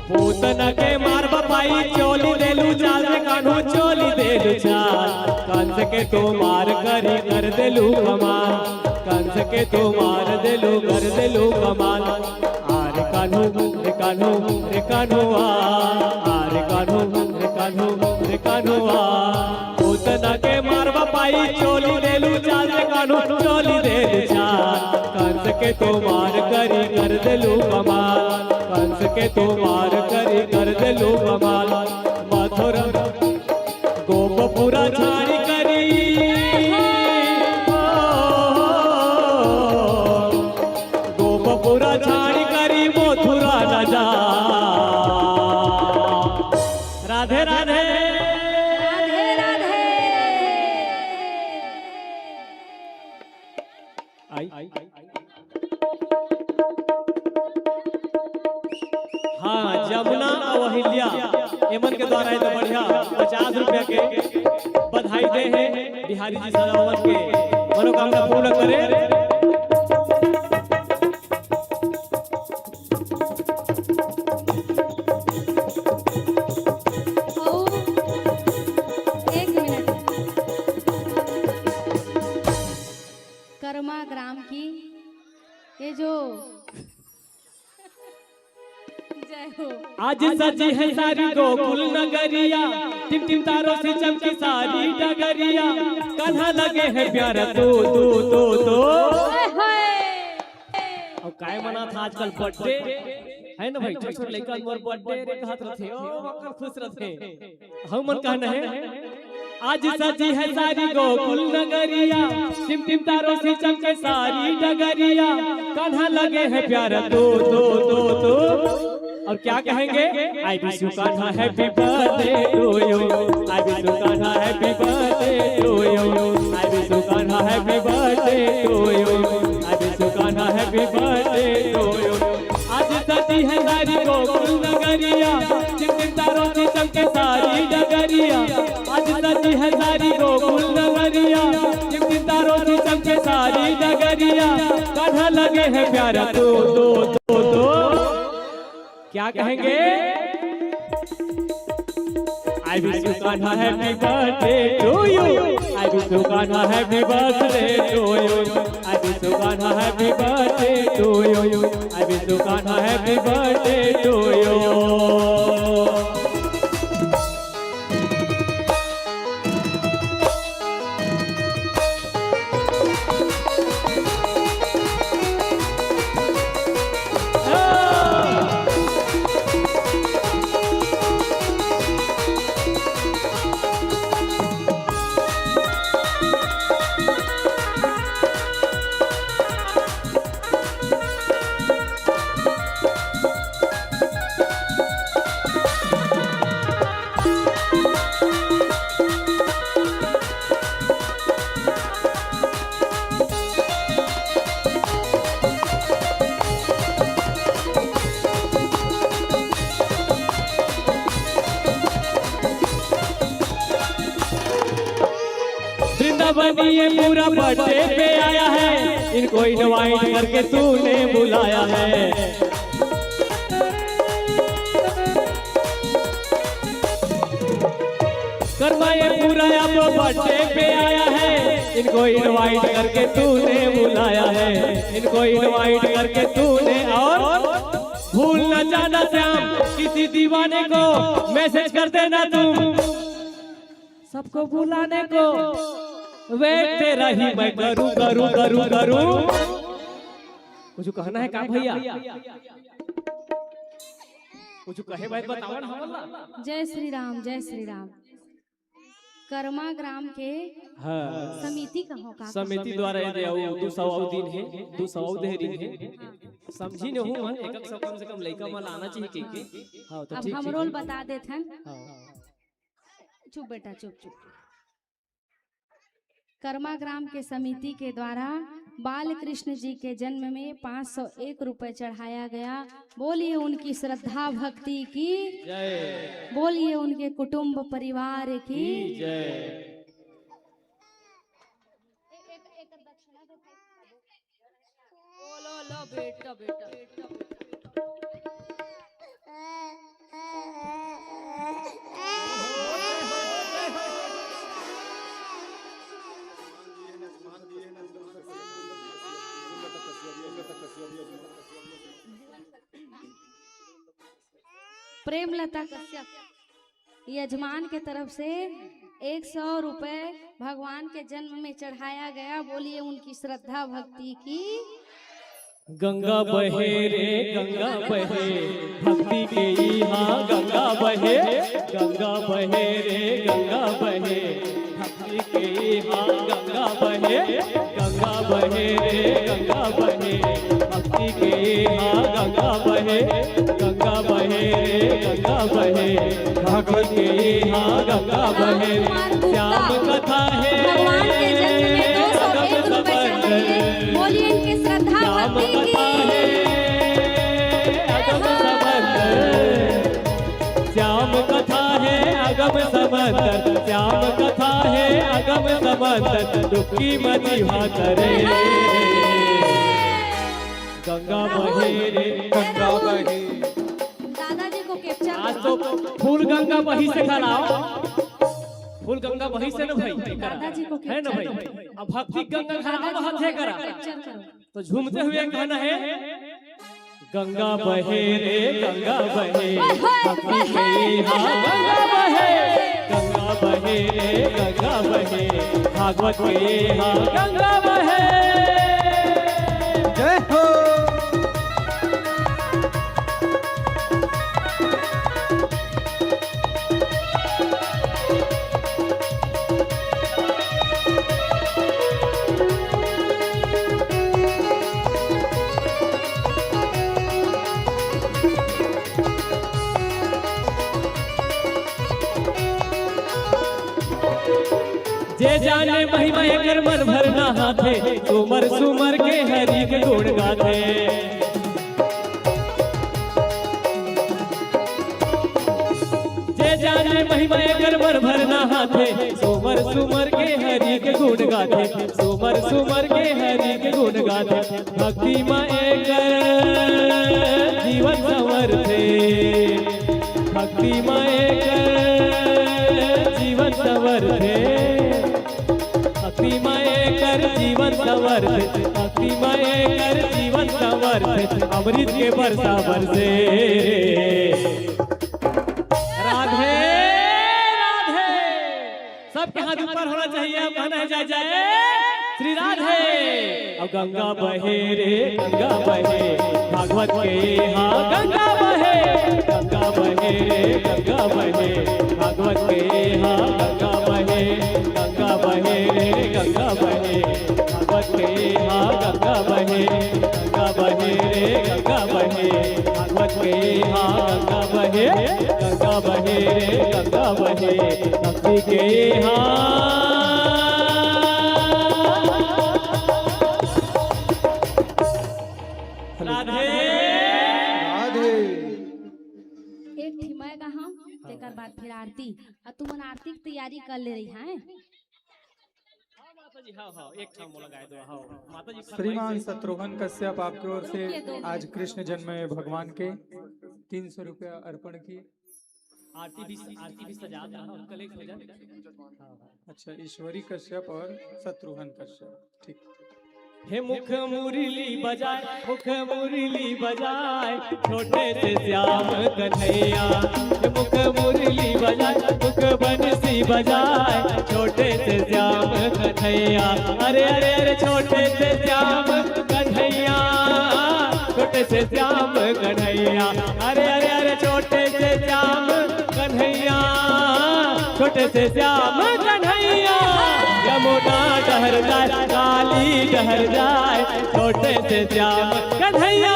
पूतना के मार बपाई चोली देलू चाल रे कान्हू चोली देलू चाल कंस के तो मार करी कर देलू कमाल कंस के तो मार देलू कर देलू कमाल आरे कान्हू रे कान्हू रे कान्हू आरे कान्हू रे कान्हू रे कान्हू पूतना के मार बपाई चोली देलू चाल रे कान्हू चोली देलू चाल कंस के तो मार करी कर देलू कमाल कंस के तो मार करी कर देलू कमाल मथुरा गोपपुरा छाड़ी करी गोपपुरा छाड़ी करी मथुरा न जा राधे राधे राधे राधे आई हाँ जमुना अहिल्या एमन के द्वारा है तो बढ़िया 50 रुपया के बधाई दे हैं बिहारी जी सदावन के मनोकामना पूर्ण करे एक मिनट कर्मा ग्राम की ये जो जय हो आज सजी है सारी गोकुल नगरिया टिम टिम तारों से चमकी सारी डगरिया कन्हा लगे है प्यारा तो और काय मना था आजकल बर्थडे है ना भाई छोटे लड़का मोर बर्थडे रे कहत रथे ओ मकर खुश रथे हम मन कहना है आज सजी है सारी गोकुल नगरिया टिम टिम तारों से चमके सारी डगरिया कन्हा लगे है प्यारा तो और क्या कहेंगे I wish you Kanha happy birthday to you I wish you Kanha happy birthday to you I wish you Kanha happy birthday to you I wish you Kanha happy birthday to you आज सजी है सारी गोकुल नगरिया टिम टिम तारों से चमके सारी डगरिया आज सजी है सारी गोकुल नगरिया टिम टिम तारों से चमके सारी डगरिया कान्हा लगे है प्यारा तो क्या कहेंगे I wish you Kanha happy birthday to you I wish you Kanha happy birthday to you I wish you Kanha happy birthday to you I wish you Kanha happy birthday to you बनी ये पूरा birthday पे आया है, इनको invite करके तूने बुलाया है। कर्मा ये पूरा अब बर्थडे पे आया है, इनको इनवाइट करके तूने बुलाया है, इनको इनवाइट करके तूने। और भूल न जाना श्याम, किसी दीवाने को मैसेज कर देना तुम, सबको बुलाने को वेट तेरा ही मैं करूं करूं करूं करूं। कुछ कहना है का भैया? कुछ कहे भाई बताओ ना। जय श्री राम, जय श्री राम। कर्मा ग्राम के समिति कहो का समिति द्वारा ये 200 दिन है, 200 दिन है, समझी न हूं मन एक सब कम से कम लइका माल आना चाहिए के। हां तो अब ठीक हम रोल बता देत हन। चुप बेटा चुप चुप। कर्मा ग्राम के समिति के द्वारा बाल कृष्ण जी के जन्म में 501 रुपए चढ़ाया गया। बोलिए उनकी श्रद्धा भक्ति की जय, बोलिए उनके कुटुंब परिवार की जय। बेटा बेटा प्रेमलता कश्यप यजमान के तरफ से 100 रुपए भगवान के जन्म में चढ़ाया गया। बोलिए उनकी श्रद्धा भक्ति की। गंगा बहे रे गंगा बहे, भक्ति के यहाँ गंगा बहे, गंगा बहे रे गंगा बहे, भक्ति के यहाँ गंगा बहे, गंगा बहे रे गंगा बहे, भक्ति के यहाँ गंगा बहे, गंगा बहे रे गंगा बहे, भक्ति के यहाँ गंगा बहे। श्याम कथा है भगवान के जन्म में 201 रुपए चढ़ाए। बोलिए इनकी श्रद्धा भक्ति की। श्याम कथा है अगम समंदर, श्याम कथा है अगम समंदर, दुखी मदिहा करे। गंगा बहे रे गंगा बहे। दादाजी को कैप्चर आज तो फूल गंगा बही से खड़ाओ, फूल गंगा बही से न भाई दादाजी को है न भाई। अब भक्ति गंगा खड़ा हाथ है करा कैप्चर करो। तो झूमते हुए कहना है गंगा बहे रे गंगा बहे, भक्ति के यहाँ गंगा बहे, गंगा बहे रे गंगा बहे, भागवत के यहाँ गंगा बहे। जय हो। जे जाने महिमा एकर मन भर ना हाथे, सुमर सुमर के हरि के गुण गाथे। जे जाने महिमा एकर मन भर ना हाथे, सुमर सुमर के हरि के गुण गाथे, सुमर सुमर के हरि के गुण गाथे। भक्ति माँ एकर जीवन संवर थे, भक्ति माँ एकर जीवन संवर थे, भक्ति माए कर जीवन संवर, भक्ति माए कर जीवन संवर, अमृत के बरसा बरसे। राधे राधे। सबके हाथ ऊपर होना चाहिए। अब कहना है जय जय श्री राधे। अब गंगा बहे रे गंगा बहे, भागवत के यहाँ गंगा बहे, गंगा बहे रे गंगा बहे, भागवत के यहाँ गंगा बहे, गंगा बहे रे गंगा बहे, भागवत के यहाँ गंगा बहे, गंगा बहे रे गंगा बहे, भागवत के यहाँ गंगा बहे, गंगा बहे रे गंगा बहे, भक्ति के यहाँ। राधे राधे। एक थी मैं कहा तेकर बाद फिर आरती। और तुम आरती की तैयारी कर ले रही हैं। जी हाँ हाँ एक ठाम लगाए दो हाँ माता जी श्रीमान शत्रुघ्न कश्यप आपकी ओर से रुकिए दो आज कृष्ण जन्म में भगवान के 300 रुपया अर्पण की। आरती भी सजा रहा हूँ कल एक भजन अच्छा, ईश्वरी कश्यप और शत्रुघ्न कश्यप, ठीक। हे मुख मुरली बजाए छोटे से श्याम कन्हैया हे मुख मुरली बजाए मुख बंसी बजाए छोटे से श्याम कन्हैया अरे अरे अरे छोटे से श्याम कन्हैया छोटे से श्याम कन्हैया अरे अरे अरे छोटे से श्याम कन्हैया छोटे से श्याम कन्हैया यमुना डहर जाए काली डहर जाए छोटे से श्याम कन्हैया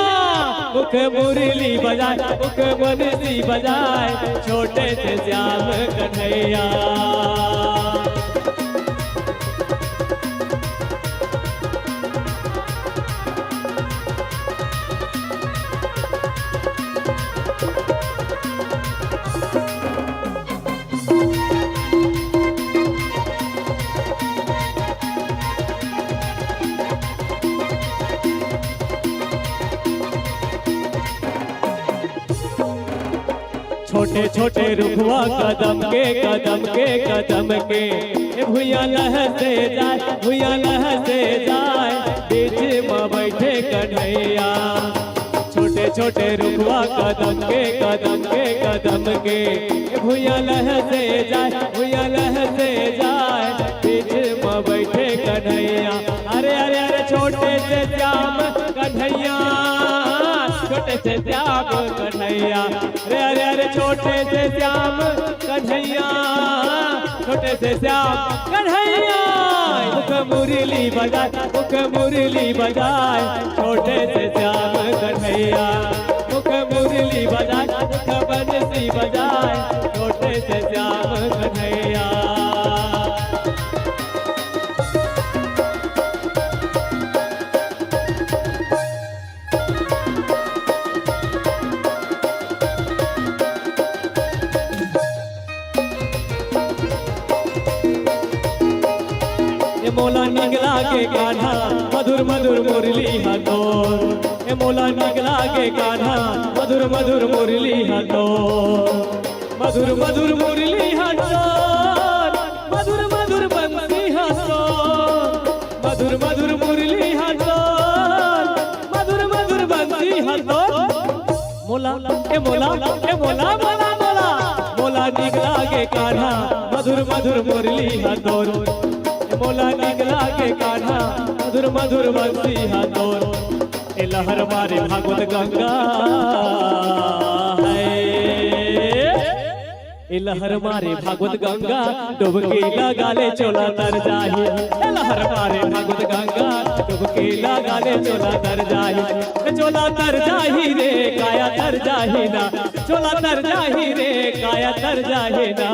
मुख मुरली बजाए मुख बंसी बजाए छोटे से श्याम कन्हैया। छोटे छोटे रुखवा कदम के भूया लहसे जाए बीच में बैठे कन्हैया छोटे छोटे रुखवा कदम के भूया लहसे जाए बीच में बैठे कन्हैया अरे अरे अरे छोटे से श्याम कन्हैया छोटे से श्याम कन्हैया अरे अरे अरे छोटे से श्याम कन्हैया छोटे से श्याम कन्हैया मुख मुरली बजाए छोटे से श्याम कन्हैया मुख मुरली बजाए मुख बंसी बजाए छोटे से श्याम कन्हैया। मोला निगला के कान्हा मधुर मधुर मुरली हथोर ए मोला निगला के कान्हा मधुर मधुर मुरली हथोर मधुर मधुर मुरली हथोर मधुर मधुर बंसी हथोर मधुर मधुर मुरली हथोर मधुर मधुर बंसी हथोर मोला मोला मोला मोला निगला के कान्हा मधुर मधुर मुरली हथोर मोला निगला के कान्हा मधुर मधुर बंसी हथोर ए लहर मारे भागवत गंगा है ए लहर मारे भागवत गंगा डुबकी लगा ले चोला तर जाही ए लहर मारे भागवत गंगा डुबकी लगा ले चोला तर जाही रे काया तर जाही ना चोला तर जाही रे काया तर जाही ना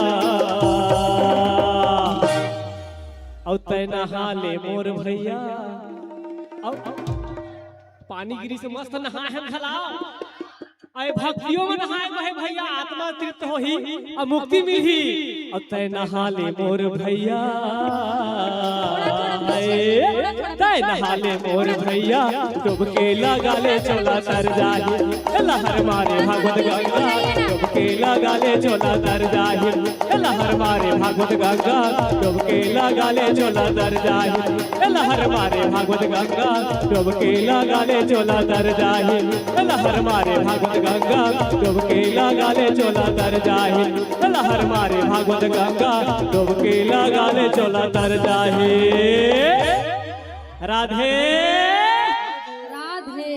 औ तैना हाले मोर भैया पानी गिरी से मस्त नहाए हम खलाओ आए भक्तियों में नहाए कहे भैया आत्मा तृप्त होही और मुक्ति मिलही और तैना हाले मोर भैया तैना हाले मोर भैया डुबके लगा ले चोला तर जाही लहर मारे भागवत गंगा डुबके लगा ले चोला तर जाही लहर मारे भागवत गंगा डुबके लगा ले चोला तर जाही लहर मारे भागवत गंगा डुबके लगा ले चोला तर जाही लहर मारे भागवत गंगा डुबके लगा ले चोला तर जाही लहर मारे भागवत गंगा डुबके लगा ले चोला तर जाही। राधे राधे।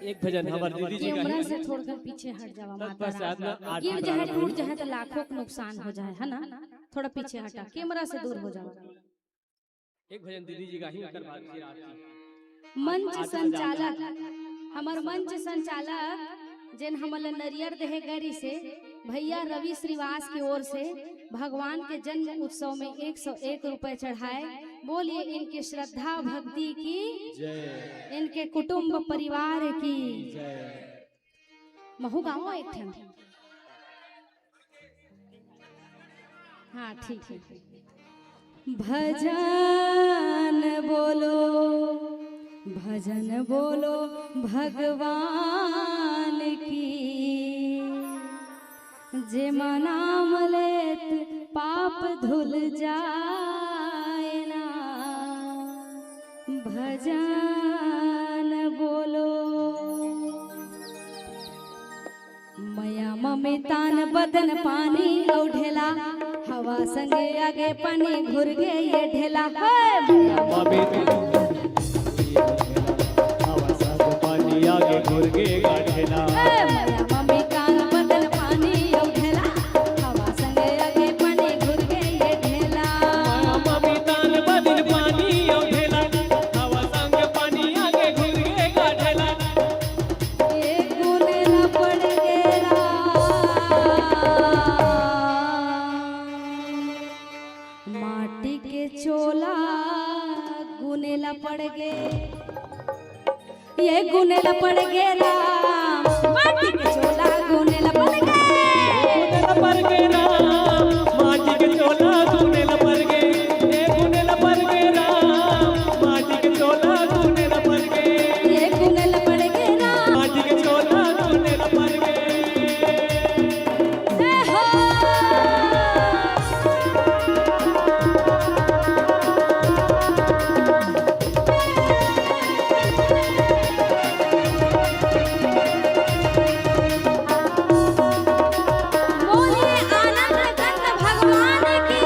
एक भजन हमारे दीदी जी कैमरा से थोड़ा पीछे हट जावा माता राधा। गिर जाए टूट जाए तो लाखों का नुकसान हो जाए है ना, थोड़ा पीछे हटा कैमरा से दूर हो जाओ। एक भजन दीदी जी का ही कर मंच संचालक हमार मंच संचालक जिन हमल नरियर देहे गरी से भैया रवि श्रीवास की ओर से भगवान के जन्म उत्सव में 101 रुपए चढ़ाए। बोलिए इनके श्रद्धा भक्ति की जय, इनके कुटुंब परिवार की जय। महू गाँव एक ठन। हाँ ठीक है। भजन बोलो, भजन बोलो भगवान की, जे नाम लेत पाप धुल जाए ना। भजन बोलो। मया मम्मी तान बदन पानी ढेला, हवा संगे आगे पानी घुर गे ये ढेला। पानी आगे घुर गे ढेला। मम्मी कान बदन पानी ढेला, हवा संगे आगे पानी घुर गे ये ढेला। मम्मी तान बदन पानी ढेला, हवा संगे पानी आगे घुर गे ढेला। एक गुनेला पड़ गेला, माटी के चोला गुनेला पड़ गे, ये गुनेला पड़ गेला, माटी के चोला गुनेला पड़ गे। गुनेला पड़ गेला, माटी के चोला गुनेला पड़ गे। ए गुनेला पड़ गेला, माटी के चोला गुनेला पड़ गे। ये गुनेला पड़ गेला, माटी के चोला गुनेला पड़ गे। ए हो बोलिए आनंद कंद भगवान की।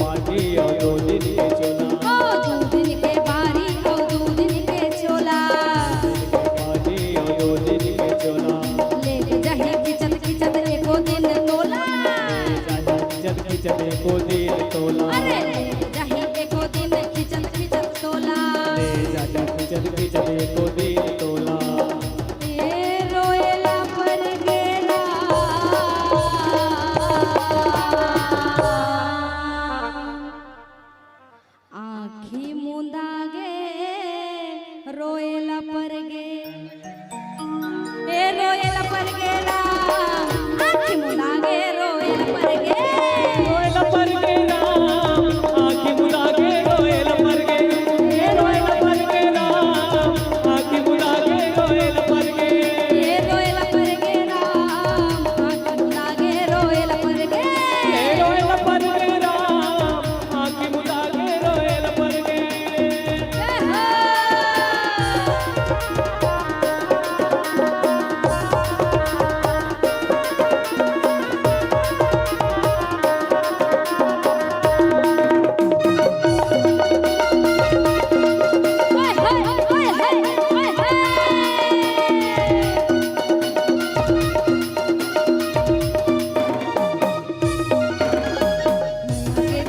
पानी और दो दिन के चोला, ओ दू दिन के बारी, ओ दू दिन के चोला, पानी और दो दिन के चोला। लेके जाही खिचत खिचत एको दिन तोला। जब की चले को दिन तोला, अरे लेके जाही एको दिन खिचत खिचत तोला। जब की चले को दिन तोला। ये रोएला पर गेला, आँखी मुंदा गे रोएला पर गे। ए रोएला पर गेला, आँखी मुंदा गे रोएला पर गे। रोएला पर गेला, आँखी मुदा के रोएला पर गे। ए रोएला पर गेला, आँखी मुदा के रोएला पर गे। ये रोएला पर गेला, आँखी मुंदा गे रोएला पर गे। ए रोएला पर गेला, आँखी मुदा के रोएला पर गे।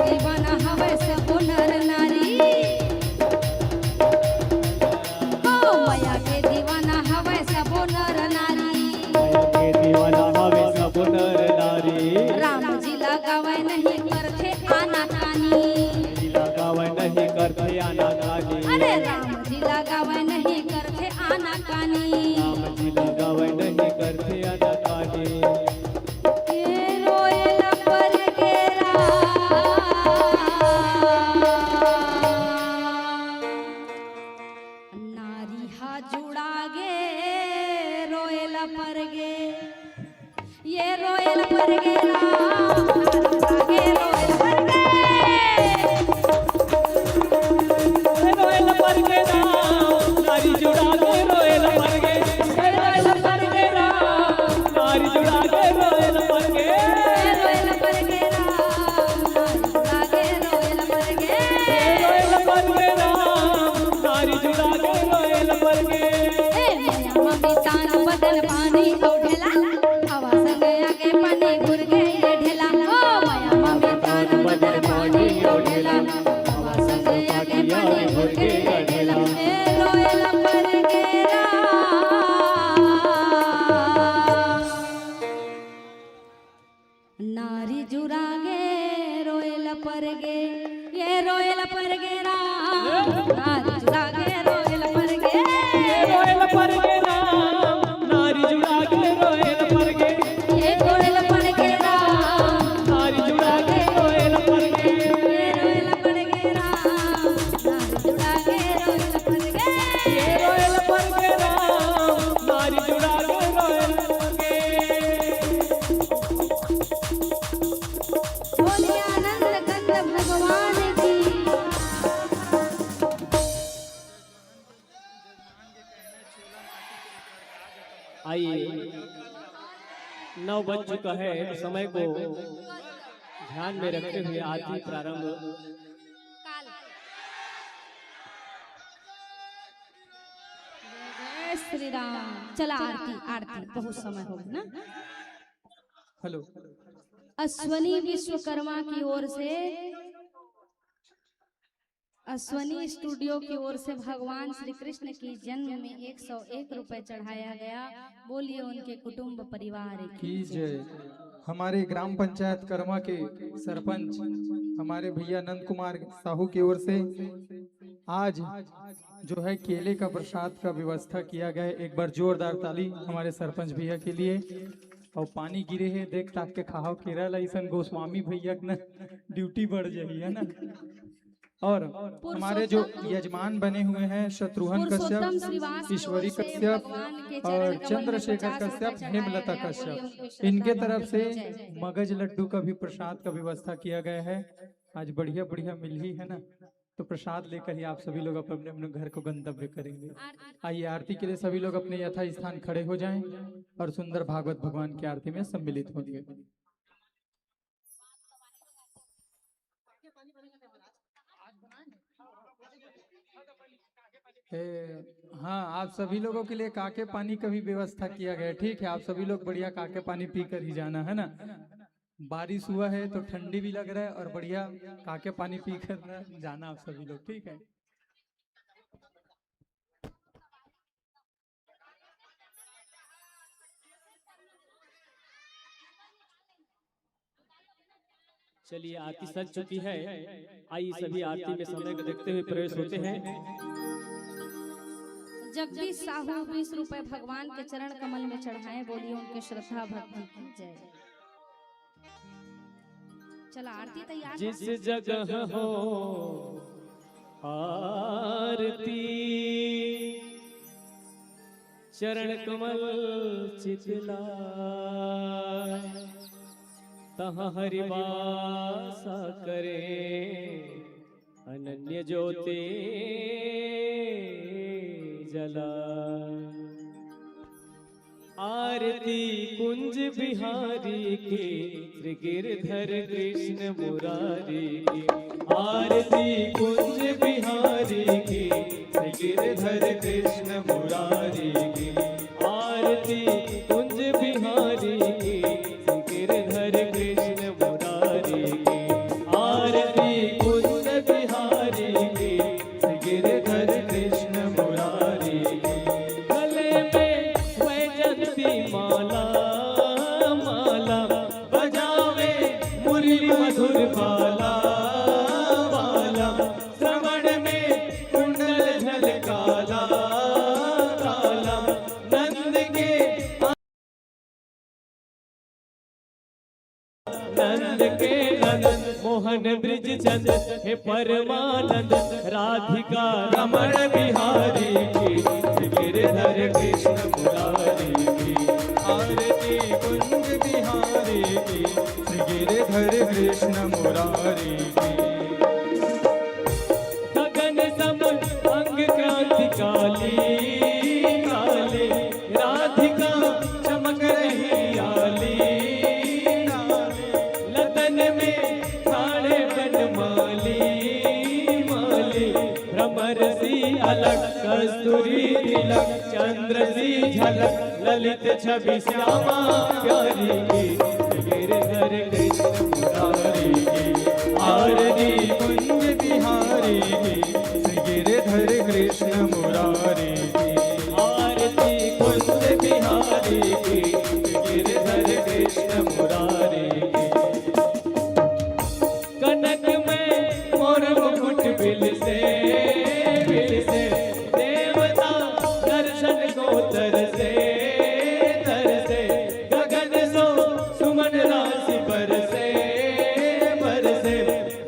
दीवाना हवे सब नर नारी, ओ मैया के दीवाना हवे सब नर नारी। के दीवाना हवे सब नर नारी, राम जी लगावे नहीं करथे आना कानी। लगावे नहीं करते आना कानी। अरे राम जी लगावे नहीं करथे आना कानी। राम जी लगावे नहीं करते आना कानी। ये रोएला पर गेला, नारी हा जुड़ा गे रोएला पर गे। ये रोएला पर गेला, नारी जुड़ा गे रोएला पर गे। रोएला पर गेला, नारी जुड़ा के रोएला पर गे। रोएला पर गेला, नारी जुड़ा के रोएला पर गे। रोएला पर गेला, नारी जुड़ा गे रोएला पर गे। रोएला पर गेला, नारी जुड़ा के रोएला पर गे। ए मैया मम्मी तान बदन पानी ढेला, हवा संगे आगे पानी घुर गे ये ढेला। ओ मैया मम्मी तान बदन पानी ढेला, हवा संगे आगे पानी घुर गे ये ढेला। ए रोएला पर गेला, नारी जुड़ा गे रोएला पर गे। ये रोएला पर गेला, नारी जुड़ा गे रोएला पर गे। रोएला पर गेला, नारी जुड़ा के रोएला 9 बज चुका है, तो समय को ध्यान में रखते हुए आरती प्रारंभ। जय श्री राम। चला आरती आरती, बहुत समय हो गया ना। हेलो। अश्वनी विश्वकर्मा की ओर से, अश्वनी स्टूडियो की ओर से भगवान श्री कृष्ण की जन्म में 101 रुपए चढ़ाया गया। बोलिए उनके कुटुंब परिवार की जय। हमारे ग्राम पंचायत कर्मा के सरपंच हमारे भैया नंद कुमार साहू की ओर से आज जो है केले का प्रसाद का व्यवस्था किया गया है। एक बार जोरदार ताली हमारे सरपंच भैया के लिए। और पानी गिरे है, देख ताक के खाओ केरल ऐसा गोस्वामी भैया न ड्यूटी बढ़ जाही है ना। और हमारे जो यजमान बने हुए हैं शत्रुघ्न कश्यप, ईश्वरी कश्यप और चंद्रशेखर कश्यप, हेमलता कश्यप, इनके तरफ से मगज लड्डू का भी प्रसाद का व्यवस्था किया गया है। आज बढ़िया बढ़िया मिल ही है ना, तो प्रसाद लेकर ही आप सभी लोग अपने अपने घर को गंतव्य करेंगे। आइए आरती के लिए सभी लोग अपने यथा स्थान खड़े हो जाएं और सुंदर भागवत भगवान की आरती में सम्मिलित होंगे। हाँ, आप सभी लोगों के लिए काके पानी का भी व्यवस्था किया गया है। ठीक है, आप सभी लोग बढ़िया काके पानी पी कर ही जाना है ना। बारिश हुआ है तो ठंडी भी लग रहा है और बढ़िया काके पानी पी कर जाना आप सभी लोग, ठीक है। चलिए आरती सज चुकी है, आइए सभी आरती में समय को देखते हुए प्रवेश होते हैं। जगदीश साहू 20 रुपए भगवान के चरण कमल में चढ़ाएं। बोलिए उनके श्रद्धा भक्ति की जय। चला आरती तैयार। जिस जगह हो आरती चरण कमल चितलाए, तहाँ हरि वासा करे अनन्य ज्योति जला। आरती कुंज बिहारी की श्री गिरधर कृष्ण मुरारी की। आरती कुंज बिहारी की श्री गिरधर कृष्ण मुरारी की। आरती कुंज बिहारी की श्री गिरधर कृष्ण मुरारी की। आरती कुंज बिहारी की श्री गिरधर कृष्ण मुरारी की। गले में वैजंती माला माला, बजावे मुरली मधुर बाला बाला। श्रवण में कुंडल झलकाला काला, नंद के नंद मोहन ब्रिज चंद हे परमानंद। राधिका रमण बिहारी की गिरधर कृष्ण मुरारी की। आरती कुंज बिहारी की श्री गिरधर कृष्ण मुरारी की। गगन सम अंग क्रांति काली काली, राधिका चमक रही आली आली। लतन में साड़े बनमाली माली, भ्रमर सी अलग कस्तूरी तिलक, चंद्र सी झलक ललित छवि श्यामा प्यारी की गिरधर कृष्ण मुरारी की। आरती कुंज बिहारी की श्री गिरधर कृष्ण मुरारी की। आरती कुंज बिहारी की गिरधर कृष्ण मुरारी की। कनक में मोर मुकुट बिल से देवता दर्शन को तरसे तरसे। गगन सो सुमन राशि बरसे बरसे।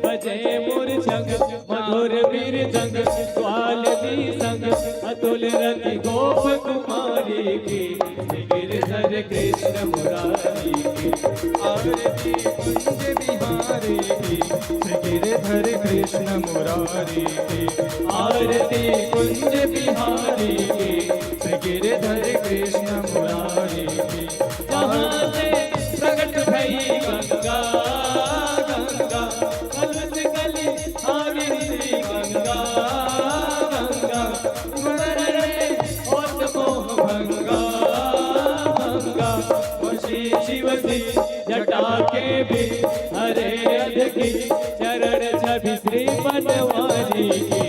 बजे मूर्छंग मधुर बीरजंग, ग्वाल दी संग अतुल रति गोप कुमारी की गिरधर कृष्ण मुरारी की। आरती कुंज बिहारी की श्री गिरधर कृष्ण मुरारी की। आरती कुंज बिहारी की श्री गिरधर कृष्ण मुरारी की। जहाँ से भी हरे अध की चरण छवि श्री बनवारी की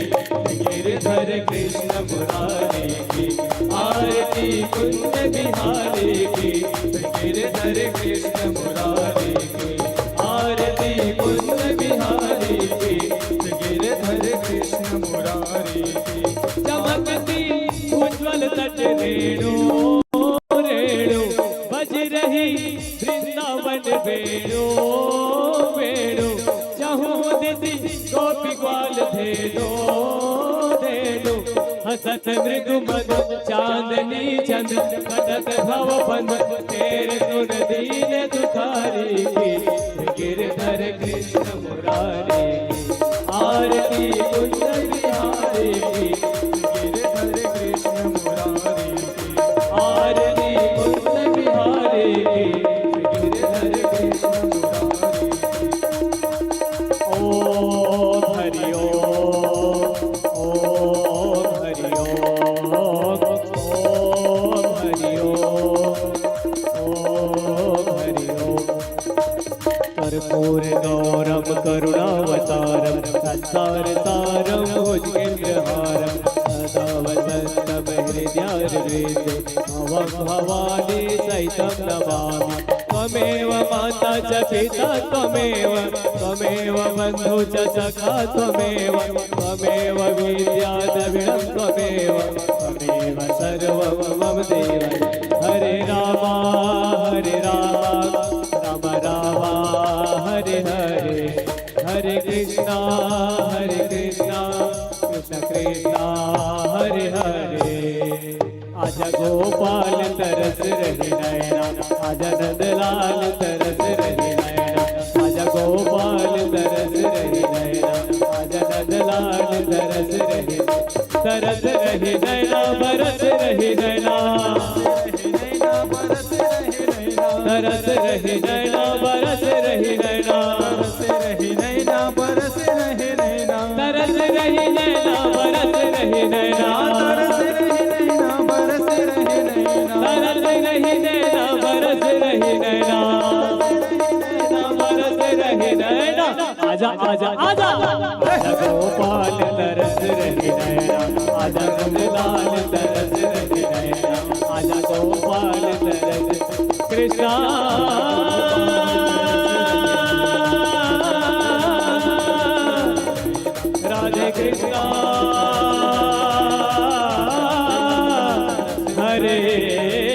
गिरधर कृष्ण मुरारी की आरती कुंज बिहारी की गिरधर कृष्ण मुरारी की आरती कुंज बिहारी की गिरधर कृष्ण मुरारी की चमकती उज्ज्वल तट रेणु रेणु बज रही वृंदावन वेणु वेणु चहु दिशि गोपी ग्वाल धेनु धेनु हसत मृदु मधु चांदनी चंद कटक भव बंध तेरे सुन दीन दुखारी की गिरधर कृष्ण मुरारी की आरती कुंज बिहारी की गिरधर कृष्ण मुरारी की आरती कुंज बिहारी की गिरधर कृष्ण मुरारी की ओम हरि ओम हरि ओम हरि ओम हरि ओम कर्पूर गौरम करुणावतारम संसार सारम भुजगेन्द्रहारम सदा वसन्तम हृदयारविन्दे भवानी सहितं नमामि त्वमेव माता च पिता त्वमेव बन्धु च सखा त्वमेव विद्या द्रविणं त्वमेव सर्वं मम देव हरे राम राम राम हरे हरे हरे कृष्णा कृष्ण कृष्ण हरे हरे आजा गोपाल तरस रही नैना आजा नंदलाल तरस रही नैना आजा गोपाल तरस रही नैना आजा नंदलाल तरस रही नैना बरस रही नैना तरस रही नैना बरस रही नैना बरस रही नैना तरस रही नैना बरस रही नैना तरस रही नैना बरस रही नैना बरस रही नैना आजा आजा आजा गोपाल तरस रही नैना आजा नंदलाल तरस रही नैना आजा गोपाल तरस कृष्णा राधे कृष्णा हरे